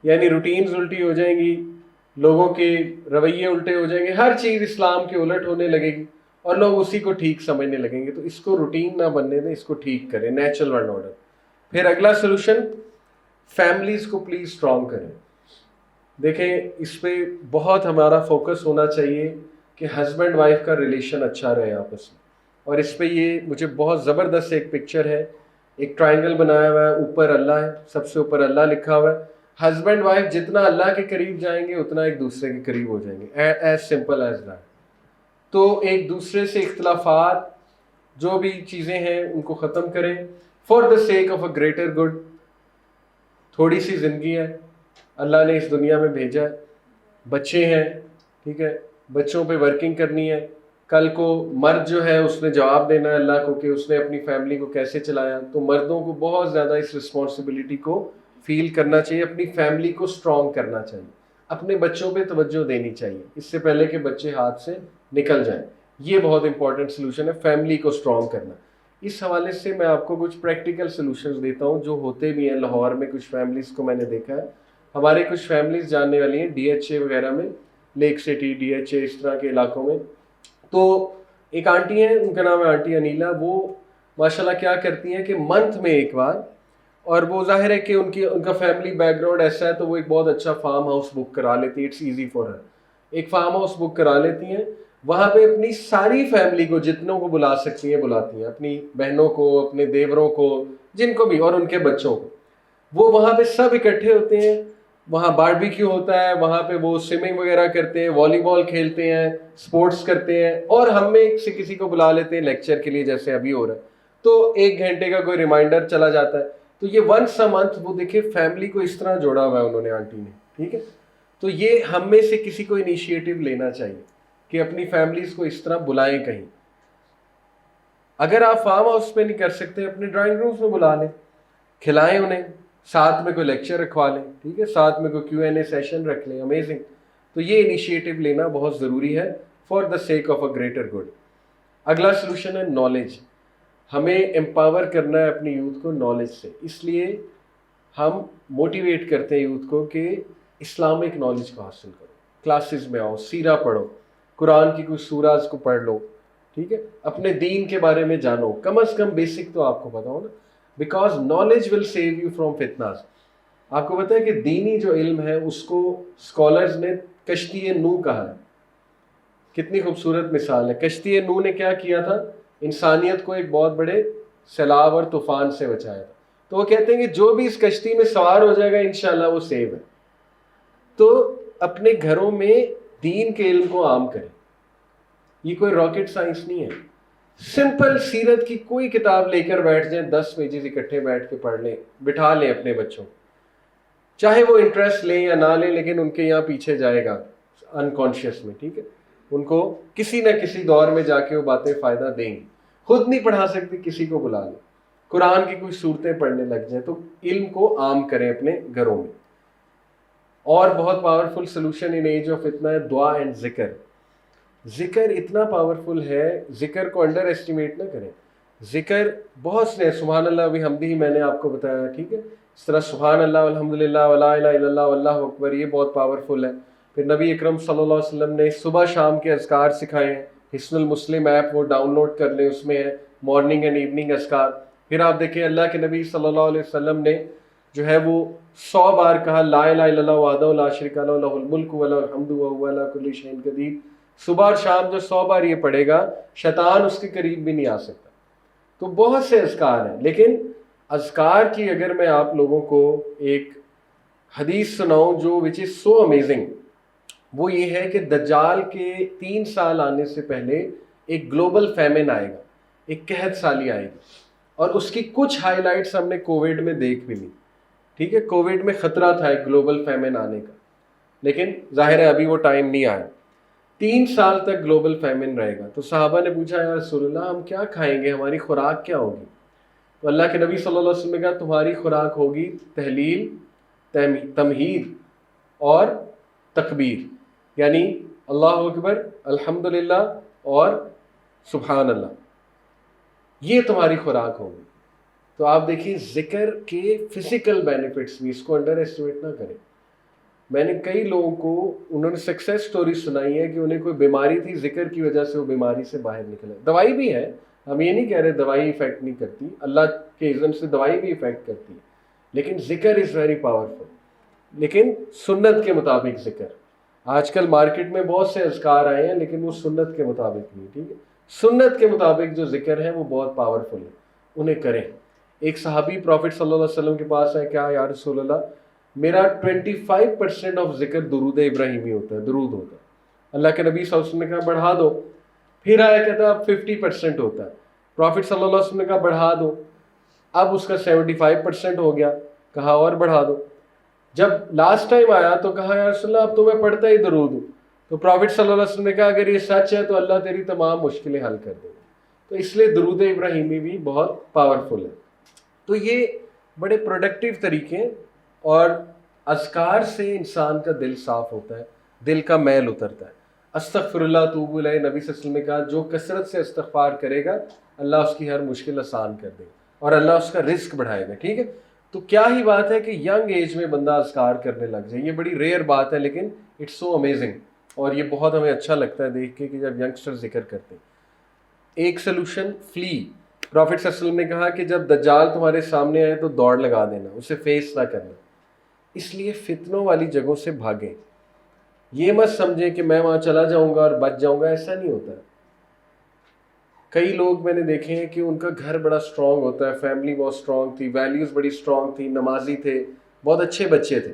Speaker 1: یعنی روٹینز الٹی ہو جائیں گی، لوگوں کے رویے الٹے ہو جائیں گے، ہر چیز اسلام کے الٹ ہونے لگے گی اور لوگ اسی کو ٹھیک سمجھنے لگیں گے. تو اس کو روٹین نہ بننے دیں، اس کو ٹھیک کریں، نیچرل ورلڈ آرڈر. پھر اگلا سلوشن، فیملیز کو پلیز اسٹرانگ کریں. دیکھیں اس پہ بہت ہمارا فوکس ہونا چاہیے کہ ہسبینڈ وائف کا ریلیشن اچھا رہے آپس میں. اور اس پہ یہ مجھے بہت زبردست ایک پکچر ہے، ایک ٹرائنگل بنایا ہوا ہے، اوپر اللہ ہے، سب سے اوپر اللہ لکھا ہوا ہے. ہسبینڈ وائف جتنا اللہ کے قریب جائیں گے اتنا ایک دوسرے کے قریب ہو جائیں گے، ایز سمپل ایز دیٹ. تو ایک دوسرے سے اختلافات جو بھی چیزیں ہیں ان کو ختم کریں for the sake of a greater good. تھوڑی سی زندگی ہے، اللہ نے اس دنیا میں بھیجا ہے، بچے ہیں، ٹھیک ہے، بچوں پہ ورکنگ کرنی ہے. کل کو مرد جو ہے اس نے جواب دینا ہے اللہ کو کہ اس نے اپنی فیملی کو کیسے چلایا. تو مردوں کو بہت زیادہ اس رسپانسبلٹی کو فیل کرنا چاہیے، اپنی فیملی کو اسٹرانگ کرنا چاہیے، اپنے بچوں پہ توجہ دینی چاہیے اس سے پہلے کہ بچے ہاتھ سے نکل جائیں. یہ بہت امپورٹنٹ سلوشن ہے، فیملی کو اسٹرانگ کرنا. اس حوالے سے میں آپ کو کچھ پریکٹیکل سلوشنز دیتا ہوں جو ہوتے بھی ہیں. لاہور میں کچھ فیملیز کو میں نے دیکھا ہے، ہمارے کچھ فیملیز جاننے والی ہیں ڈی ایچ اے وغیرہ میں، Lake City, D H A, اس طرح کے علاقوں میں. تو ایک آنٹی ہیں، ان کا نام ہے آنٹی انیلا. وہ ماشاءاللہ کیا کرتی ہیں کہ منتھ میں ایک بار، اور وہ ظاہر ہے کہ ان کا فیملی بیک گراؤنڈ ایسا ہے تو وہ ایک بہت اچھا فارم ہاؤس بک کرا لیتی ہے. It's easy for her. ایک فارم ہاؤس بک کرا لیتی ہیں، وہاں پہ اپنی ساری فیملی کو جتنوں کو بلا سکتی ہیں بلاتی ہیں، اپنی بہنوں کو، اپنے دیوروں کو، جن کو بھی، اور ان کے بچوں کو. وہ وہاں پہ سب اکٹھے ہوتے ہیں، وہاں باربیکیو ہوتا ہے، وہاں پہ وہ سوئمنگ وغیرہ کرتے ہیں، والی بال کھیلتے ہیں، سپورٹس کرتے ہیں، اور ہم میں سے کسی کو بلا لیتے ہیں لیکچر کے لیے جیسے ابھی ہو رہا ہے. تو 1 گھنٹے کا کوئی ریمائنڈر چلا جاتا ہے. تو یہ ونس اے منتھ وہ دیکھیں فیملی کو اس طرح جوڑا ہوا ہے انہوں نے، آنٹی نے، ٹھیک ہے. تو یہ ہم میں سے کسی کو انیشیٹو لینا چاہیے کہ اپنی فیملیز کو اس طرح بلائیں کہیں. اگر آپ فارم ہاؤس پہ نہیں کر سکتے اپنے ڈرائنگ رومز میں بلا لیں، کھلائیں انہیں، ساتھ میں کوئی لیکچر رکھوا لیں، ٹھیک ہے، ساتھ میں کوئی Q&A سیشن رکھ لیں. امیزنگ. تو یہ انیشیٹو لینا بہت ضروری ہے for the sake of a greater good. اگلا سلوشن ہے نالج. ہمیں امپاور کرنا ہے اپنی یوتھ کو نالج سے. اس لیے ہم موٹیویٹ کرتے ہیں یوتھ کو کہ اسلامک نالج کو حاصل کرو، کلاسز میں آؤ، سیرہ پڑھو، قرآن کی کچھ سورہز کو پڑھ لو، ٹھیک ہے، اپنے دین کے بارے میں جانو، کم از کم بیسک تو آپ کو پتا ہو نا. Because knowledge will save you from فتناز. آپ کو پتا ہے کہ دینی جو علم ہے اس کو اسکالرز نے کشتی نوح کہا ہے. کتنی خوبصورت مثال ہے. کشتی نوح نے کیا کیا تھا؟ انسانیت کو ایک بہت بڑے سیلاب اور طوفان سے بچایا تھا. تو وہ کہتے ہیں کہ جو بھی اس کشتی میں سوار ہو جائے گا انشاءاللہ وہ سیو ہے. تو اپنے گھروں میں دین کے علم کو عام کریں. یہ کوئی راکٹ سائنس نہیں ہے. سمپل سیرت کی کوئی کتاب لے کر بیٹھ جائیں، 10 پیجز اکٹھے بیٹھ کے پڑھ لیں، بٹھا لیں اپنے بچوں، چاہے وہ انٹرسٹ لیں یا نہ لیں، لیکن ان کے یہاں پیچھے جائے گا انکانشیس میں، ٹھیک ہے. ان کو کسی نہ کسی دور میں جا کے وہ باتیں فائدہ دیں گی. خود نہیں پڑھا سکتے، کسی کو بلا لیں، قرآن کی کچھ صورتیں پڑھنے لگ جائیں. تو علم کو عام کریں اپنے گھروں میں. اور بہت powerful solution in age of فتنہ ہے دعا اینڈ ذکر. ذکر اتنا پاورفل ہے، ذکر کو انڈر ایسٹیمیٹ نہ کریں. ذکر بہت سے ہیں، سبحان اللہ بحمدہ میں نے آپ کو بتایا، ٹھیک ہے، اس طرح سبحان اللہ والحمدللہ ولا الہ الا اللہ واللہ اکبر، یہ بہت پاورفل ہے۔ پھر نبی اکرم صلی اللہ علیہ وسلم نے صبح شام کے اذکار سکھائے ہیں، حصن المسلم ایپ وہ ڈاؤن لوڈ کر لیں، اس میں ہے مارننگ اینڈ ایوننگ اذکار۔ پھر آپ دیکھیں اللہ کے نبی صلی اللہ علیہ وسلم نے جو ہے وہ 100 بار کہا لا الہ الا اللہ وحدہ لا شریک لہ لہ الملک و لہ الحمد وہو علی کل شیء قدیر۔ صبح اور شام جو 100 بار یہ پڑھے گا شیطان اس کے قریب بھی نہیں آ سکتا۔ تو بہت سے اذکار ہیں، لیکن اذکار کی اگر میں آپ لوگوں کو ایک حدیث سناؤں جو وچ از سو امیزنگ، وہ یہ ہے کہ دجال کے 3 سال آنے سے پہلے ایک گلوبل فیمن آئے گا، ایک قحط سالی آئے گی، اور اس کی کچھ ہائی لائٹس ہم نے کووڈ میں دیکھ بھی لی، ٹھیک ہے، کووڈ میں خطرہ تھا ایک گلوبل فیمن آنے کا، لیکن ظاہر ہے ابھی وہ ٹائم نہیں آیا۔ 3 سال تک گلوبل فیمن رہے گا۔ تو صحابہ نے پوچھا یا رسول اللہ ہم کیا کھائیں گے، ہماری خوراک کیا ہوگی؟ تو اللہ کے نبی صلی اللہ علیہ وسلم نے کہا تمہاری خوراک ہوگی تحلیل، تمہید اور تکبیر، یعنی اللہ اکبر، الحمدللہ اور سبحان اللہ، یہ تمہاری خوراک ہوگی۔ تو آپ دیکھیے ذکر کے فزیکل بینیفٹس بھی، اس کو انڈر ایسٹیمیٹ نہ کریں۔ میں نے کئی لوگوں کو انہوں نے سکسیس سٹوری سنائی ہے کہ انہیں کوئی بیماری تھی، ذکر کی وجہ سے وہ بیماری سے باہر نکلے۔ دوائی بھی ہے، ہم یہ نہیں کہہ رہے دوائی ایفیکٹ نہیں کرتی، اللہ کے اذن سے دوائی بھی ایفیکٹ کرتی ہے، لیکن ذکر از ویری پاورفل، لیکن سنت کے مطابق ذکر۔ آج کل مارکیٹ میں بہت سے اذکار آئے ہیں لیکن وہ سنت کے مطابق نہیں، ٹھیک ہے، سنت کے مطابق جو ذکر ہے وہ بہت پاورفل ہے، انہیں کریں۔ ایک صحابی پروفٹ صلی اللہ علیہ وسلم کے پاس ہے، کیا یا رسول اللہ میرا 25% آف ذکر درود ابراہیمی ہوتا ہے، درود ہوتا ہے۔ اللہ کے نبی صلی اللہ علیہ وسلم نے کہا بڑھا دو، پھر آیا کہتا اب 50% ہوتا ہے۔ پروفٹ صلی اللہ علیہ وسلم نے کہا بڑھا دو، اب اس کا 75% ہو گیا، کہا اور بڑھا دو۔ جب لاسٹ ٹائم آیا تو کہا یا رسول اللہ اب تو میں پڑھتا ہی درود ہوں۔ تو پروفٹ صلی اللہ علیہ وسلم نے کہا اگر یہ سچ ہے تو اللہ تیری تمام مشکلیں حل کر دے گا۔ تو اس لیے درود ابراہیمی بھی بہت پاورفل ہے۔ تو یہ بڑے پروڈکٹیو طریقے ہیں، اور اذکار سے انسان کا دل صاف ہوتا ہے، دل کا میل اترتا ہے۔ استغفر اللہ توب الیہ، نبی صلی اللہ علیہ وسلم نے کہا جو کثرت سے استغفار کرے گا اللہ اس کی ہر مشکل آسان کر دے گا اور اللہ اس کا رزق بڑھائے گا، ٹھیک ہے۔ تو کیا ہی بات ہے کہ ینگ ایج میں بندہ اذکار کرنے لگ جائے، یہ بڑی ریئر بات ہے، لیکن اٹس سو امیزنگ، اور یہ بہت ہمیں اچھا لگتا ہے دیکھ کے کہ جب ینگسٹر ذکر کرتے ہیں۔ ایک سلوشن فلی، پروفٹ صلی اللہ علیہ وسلم نے کہا کہ جب دجال تمہارے سامنے آئے تو دوڑ لگا دینا، اسے فیس نہ کرنا۔ اس لیے فتنوں والی جگہوں سے بھاگیں، یہ مت سمجھیں کہ میں وہاں چلا جاؤں گا اور بچ جاؤں گا، ایسا نہیں ہوتا۔ کئی لوگ میں نے دیکھے ہیں کہ ان کا گھر بڑا اسٹرانگ ہوتا ہے، فیملی بہت اسٹرانگ تھی، ویلیوز بڑی اسٹرانگ تھی، نمازی تھے، بہت اچھے بچے تھے،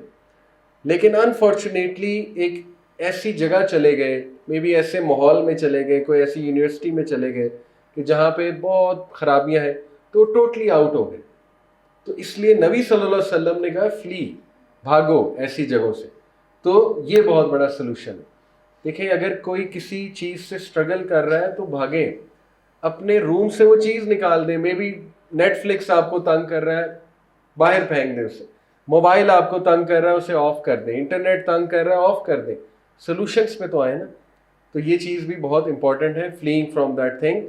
Speaker 1: لیکن انفارچونیٹلی ایک ایسی جگہ چلے گئے، مے بی ایسے ماحول میں چلے گئے، کوئی ایسی یونیورسٹی میں چلے گئے کہ جہاں پہ بہت خرابیاں ہیں، تو ٹوٹلی آؤٹ ہو گئے۔ تو اس لیے نبی صلی اللہ علیہ وسلم نے کہا فلی، بھاگو ایسی جگہوں سے۔ تو یہ بہت بڑا سلوشن ہے۔ دیکھیں اگر کوئی کسی چیز سے سٹرگل کر رہا ہے تو بھاگیں، اپنے روم سے وہ چیز نکال دیں، مے بی نیٹ فلکس آپ کو تنگ کر رہا ہے، باہر پھینک دیں اسے، موبائل آپ کو تنگ کر رہا ہے اسے آف کر دیں، انٹرنیٹ تنگ کر رہا ہے آف کر دیں، سلوشنس پہ تو آئے نا۔ تو یہ چیز بھی بہت امپورٹنٹ ہے، فلیئنگ فرام دیٹ تھنگ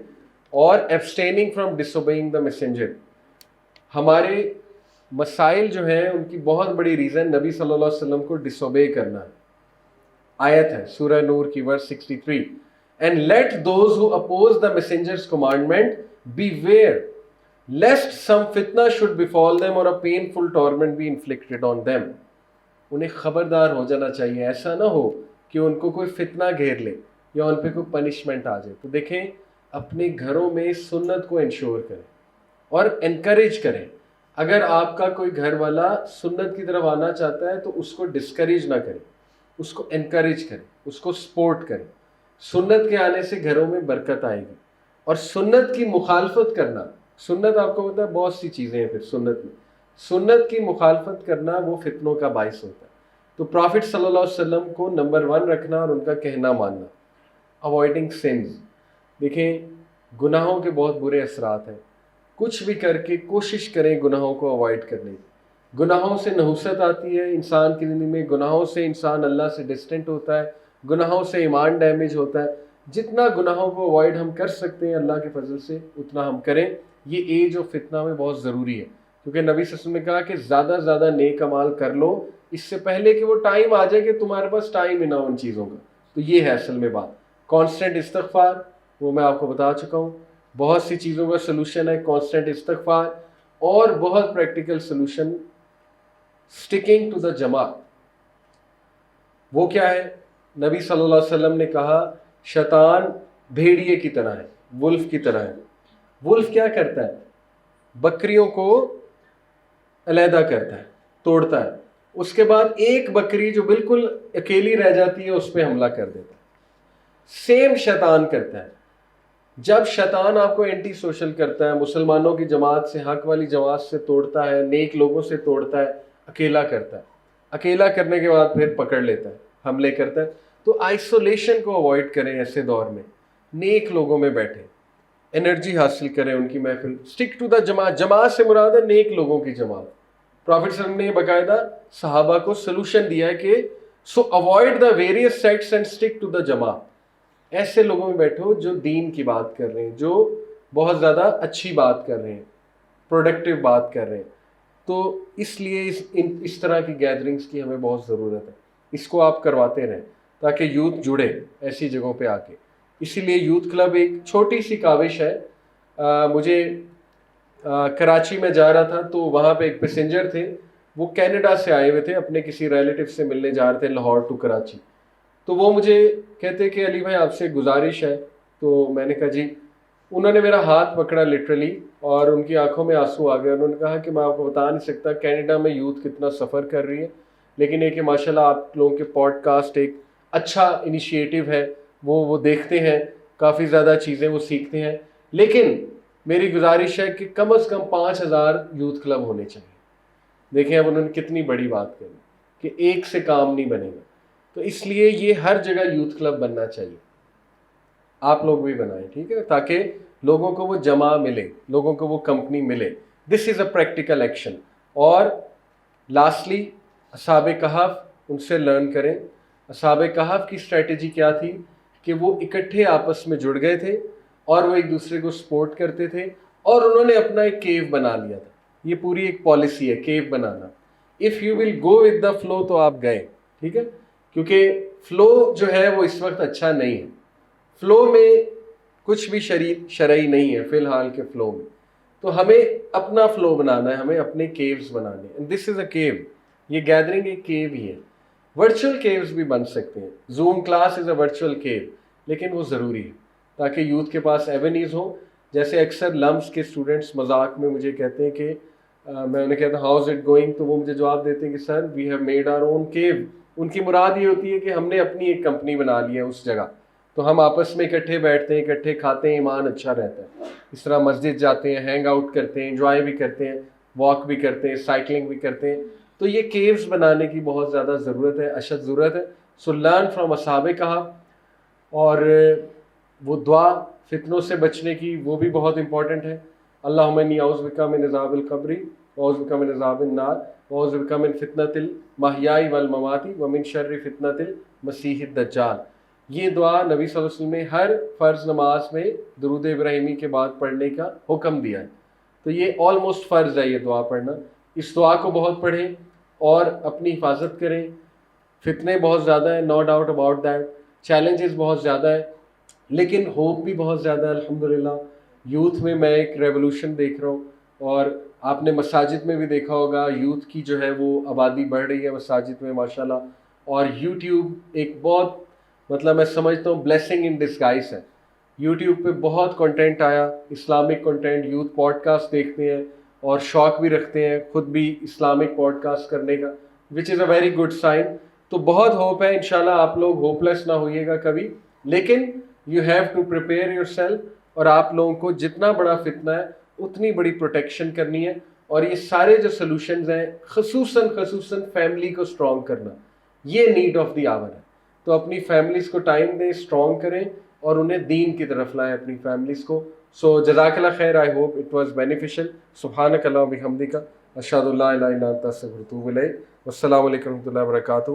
Speaker 1: اور abstaining from disobeying the messenger. ہمارے مسائل جو ہیں ان کی بہت بڑی ریزن نبی صلی اللہ علیہ وسلم کو ڈس اوبے کرنا ہے۔ آیت ہے سورہ نور کی ورس 63، and let those who oppose the messenger's commandment beware lest some fitna should befall them or a painful torment be inflicted on them۔ انہیں خبردار ہو جانا چاہیے، ایسا نہ ہو کہ ان کو کوئی فتنہ گھیر لے یا ان پہ کوئی پنشمنٹ آ جائے۔ تو دیکھیں اپنے گھروں میں سنت کو انشور کریں اور انکریج کریں۔ اگر آپ کا کوئی گھر والا سنت کی طرف آنا چاہتا ہے تو اس کو ڈسکریج نہ کریں، اس کو انکریج کریں، اس کو سپورٹ کریں۔ سنت کے آنے سے گھروں میں برکت آئے گی۔ اور سنت کی مخالفت کرنا، سنت آپ کو پتا ہے بہت سی چیزیں ہیں، پھر سنت میں سنت کی مخالفت کرنا وہ فتنوں کا باعث ہوتا ہے۔ تو پرافٹ صلی اللہ علیہ وسلم کو نمبر 1 رکھنا اور ان کا کہنا ماننا۔ اوائڈنگ سنز، دیکھیں گناہوں کے بہت برے اثرات ہیں، کچھ بھی کر کے کوشش کریں گناہوں کو اوائڈ کرنے کی۔ گناہوں سے نحوست آتی ہے انسان کی زندگی میں، گناہوں سے انسان اللہ سے ڈسٹنٹ ہوتا ہے، گناہوں سے ایمان ڈیمیج ہوتا ہے۔ جتنا گناہوں کو اوائڈ ہم کر سکتے ہیں اللہ کے فضل سے اتنا ہم کریں. یہ ایج آف فتنہ میں بہت ضروری ہے، کیونکہ نبی صلی اللہ علیہ وسلم نے کہا کہ زیادہ سے زیادہ نیک اعمال کر لو اس سے پہلے کہ وہ ٹائم آ جائے کہ تمہارے پاس ٹائم ہی نہ ہو ان چیزوں کا. تو یہ ہے اصل میں بات. کانسٹنٹ استغفار وہ میں آپ کو بتا چکا ہوں، بہت سی چیزوں کا سلوشن ہے کانسٹنٹ استغفار، اور بہت پریکٹیکل سلوشن سٹکنگ ٹو دا جماعت. وہ کیا ہے؟ نبی صلی اللہ علیہ وسلم نے کہا شیطان بھیڑیے کی طرح ہے، ولف کی طرح ہے. ولف کیا کرتا ہے؟ بکریوں کو علیحدہ کرتا ہے، توڑتا ہے، اس کے بعد ایک بکری جو بالکل اکیلی رہ جاتی ہے اس پہ حملہ کر دیتا ہے. سیم شیطان کرتا ہے. جب شیطان آپ کو اینٹی سوشل کرتا ہے، مسلمانوں کی جماعت سے، حق والی جماعت سے توڑتا ہے، نیک لوگوں سے توڑتا ہے، اکیلا کرتا ہے، اکیلا کرنے کے بعد پھر پکڑ لیتا ہے، حملے کرتا ہے. تو آئسولیشن کو اوائڈ کریں ایسے دور میں، نیک لوگوں میں بیٹھیں، انرجی حاصل کریں ان کی محفل. اسٹک ٹو دا جماعت. جماعت سے مراد ہے نیک لوگوں کی جماعت. پروفیٹ صلی اللہ علیہ وسلم نے باقاعدہ صحابہ کو سلوشن دیا ہے کہ so avoid the various sects and stick to the جماعت. ایسے لوگوں میں بیٹھو جو دین کی بات کر رہے ہیں، جو بہت زیادہ اچھی بات کر رہے ہیں، پروڈکٹیو بات کر رہے ہیں. تو اس لیے اس طرح کی گیدرنگز کی ہمیں بہت ضرورت ہے. اس کو آپ کرواتے رہیں تاکہ یوتھ جڑے ایسی جگہوں پہ آ کے. اسی لیے یوتھ کلب ایک چھوٹی سی کاوش ہے. مجھے کراچی میں جا رہا تھا تو وہاں پہ ایک پیسنجر تھے، وہ کینیڈا سے آئے ہوئے تھے، اپنے کسی ریلیٹیو سے ملنے جا رہے تھے لاہور ٹو کراچی. تو وہ مجھے کہتے کہ علی بھائی آپ سے گزارش ہے. تو میں نے کہا جی. انہوں نے میرا ہاتھ پکڑا لٹرلی اور ان کی آنکھوں میں آنسو آ گئے. انہوں نے کہا کہ میں آپ کو بتا نہیں سکتا کینیڈا میں یوتھ کتنا سفر کر رہی ہے، لیکن یہ کہ ماشاءاللہ آپ لوگوں کے پوڈ کاسٹ ایک اچھا انیشیٹو ہے، وہ دیکھتے ہیں، کافی زیادہ چیزیں وہ سیکھتے ہیں. لیکن میری گزارش ہے کہ کم از کم 5000 یوتھ کلب ہونے چاہیے. دیکھیں اب انہوں نے کتنی بڑی بات کری کہ ایک سے کام نہیں بنے گا. تو اس لیے یہ ہر جگہ یوتھ کلب بننا چاہیے. آپ لوگ بھی بنائیں، ٹھیک ہے، تاکہ لوگوں کو وہ جمع ملے، لوگوں کو وہ کمپنی ملے. دس از اے پریکٹیکل ایکشن. اور لاسٹلی اصحاب کہف، ان سے لرن کریں. اصحاب کہف کی اسٹریٹجی کیا تھی کہ وہ اکٹھے آپس میں جڑ گئے تھے اور وہ ایک دوسرے کو سپورٹ کرتے تھے، اور انہوں نے اپنا ایک کیو بنا لیا تھا. یہ پوری ایک پالیسی ہے کیو بنانا. If you will go with the flow تو آپ گئے، ٹھیک ہے، کیونکہ فلو جو ہے وہ اس وقت اچھا نہیں ہے. فلو میں کچھ بھی شرعی نہیں ہے فی الحال کے فلو میں. تو ہمیں اپنا فلو بنانا ہے، ہمیں اپنے کیوز بنانے ہیں. دس از اے کیو. یہ گیدرنگ ایک کیو ہی ہے. ورچوئل کیوز بھی بن سکتے ہیں. Zoom class is a virtual queue, لیکن وہ ضروری ہے تاکہ یوتھ کے پاس ایونیوز ہوں. جیسے اکثر لمس کے اسٹوڈنٹس مذاق میں مجھے کہتے ہیں کہ میں انہیں کہتا ہوں ہاؤ از اٹ گوئنگ، تو وہ مجھے جواب دیتے ہیں کہ سر وی ہیو میڈ آور اون کیو. ان کی مراد یہ ہوتی ہے کہ ہم نے اپنی ایک کمپنی بنا لی ہے اس جگہ. تو ہم آپس میں اکٹھے بیٹھتے ہیں، اکٹھے کھاتے ہیں، ایمان اچھا رہتا ہے. اس طرح مسجد جاتے ہیں، ہینگ آؤٹ کرتے ہیں، انجوائے بھی کرتے ہیں، واک بھی کرتے ہیں، سائیکلنگ بھی کرتے ہیں. تو یہ کیوز بنانے کی بہت زیادہ ضرورت ہے، اشد ضرورت ہے. سو لرن فرام اصحاب کہف. اور وہ دعا فتنوں سے بچنے کی وہ بھی بہت امپورٹنٹ ہے. اللہم انی اعوذ بک من عذاب القبر واعوذ بک من عذاب النار واعوذ بک من فتنۃ المحیاء والممات ومن شر فتنۃ المسیح الدجال. یہ دعا نبی صلی اللہ علیہ وسلم نے ہر فرض نماز میں درود ابراہیمی کے بعد پڑھنے کا حکم دیا ہے. تو یہ آلموسٹ فرض ہے یہ دعا پڑھنا. اس دعا کو بہت پڑھیں اور اپنی حفاظت کریں. فتنے بہت زیادہ ہیں، no doubt about that. Challenges بہت زیادہ ہیں، لیکن ہوپ بھی بہت زیادہ ہے. الحمدللہ یوتھ میں میں ایک ریولوشن دیکھ رہا ہوں. اور آپ نے مساجد میں بھی دیکھا ہوگا یوتھ کی جو ہے وہ آبادی بڑھ رہی ہے مساجد میں ماشاءاللہ. اور یوٹیوب ایک بہت مطلب میں سمجھتا ہوں بلیسنگ ان ڈسگائز ہے. یوٹیوب پہ بہت کنٹینٹ آیا، Islamic content. Youth podcast دیکھتے ہیں اور شوق بھی رکھتے ہیں خود بھی اسلامک پوڈ کاسٹ کرنے کا، وچ از اے ویری گڈ سائن. تو بہت ہوپ ہے. انشاءاللہ آپ لوگ ہوپ لیس نہ ہوئیے گا کبھی، لیکن you have to prepare yourself. اور آپ لوگوں کو جتنا بڑا فتنہ ہے اتنی بڑی پروٹیکشن کرنی ہے. اور یہ سارے جو سلوشنز ہیں خصوصاً فیملی کو اسٹرانگ کرنا، یہ نیڈ آف دی آور ہے. تو اپنی فیملیز کو ٹائم دیں، اسٹرانگ کریں اور انہیں دین کی طرف لائیں اپنی فیملیز کو. سو جزاک اللہ خیر. I hope it was beneficial. سبحانک اللہم و بحمدک اشہد ان لا الہ الا انت استغفرک و اتوب الیک. والسلام علیکم و رحمۃ اللہ وبرکاتہ.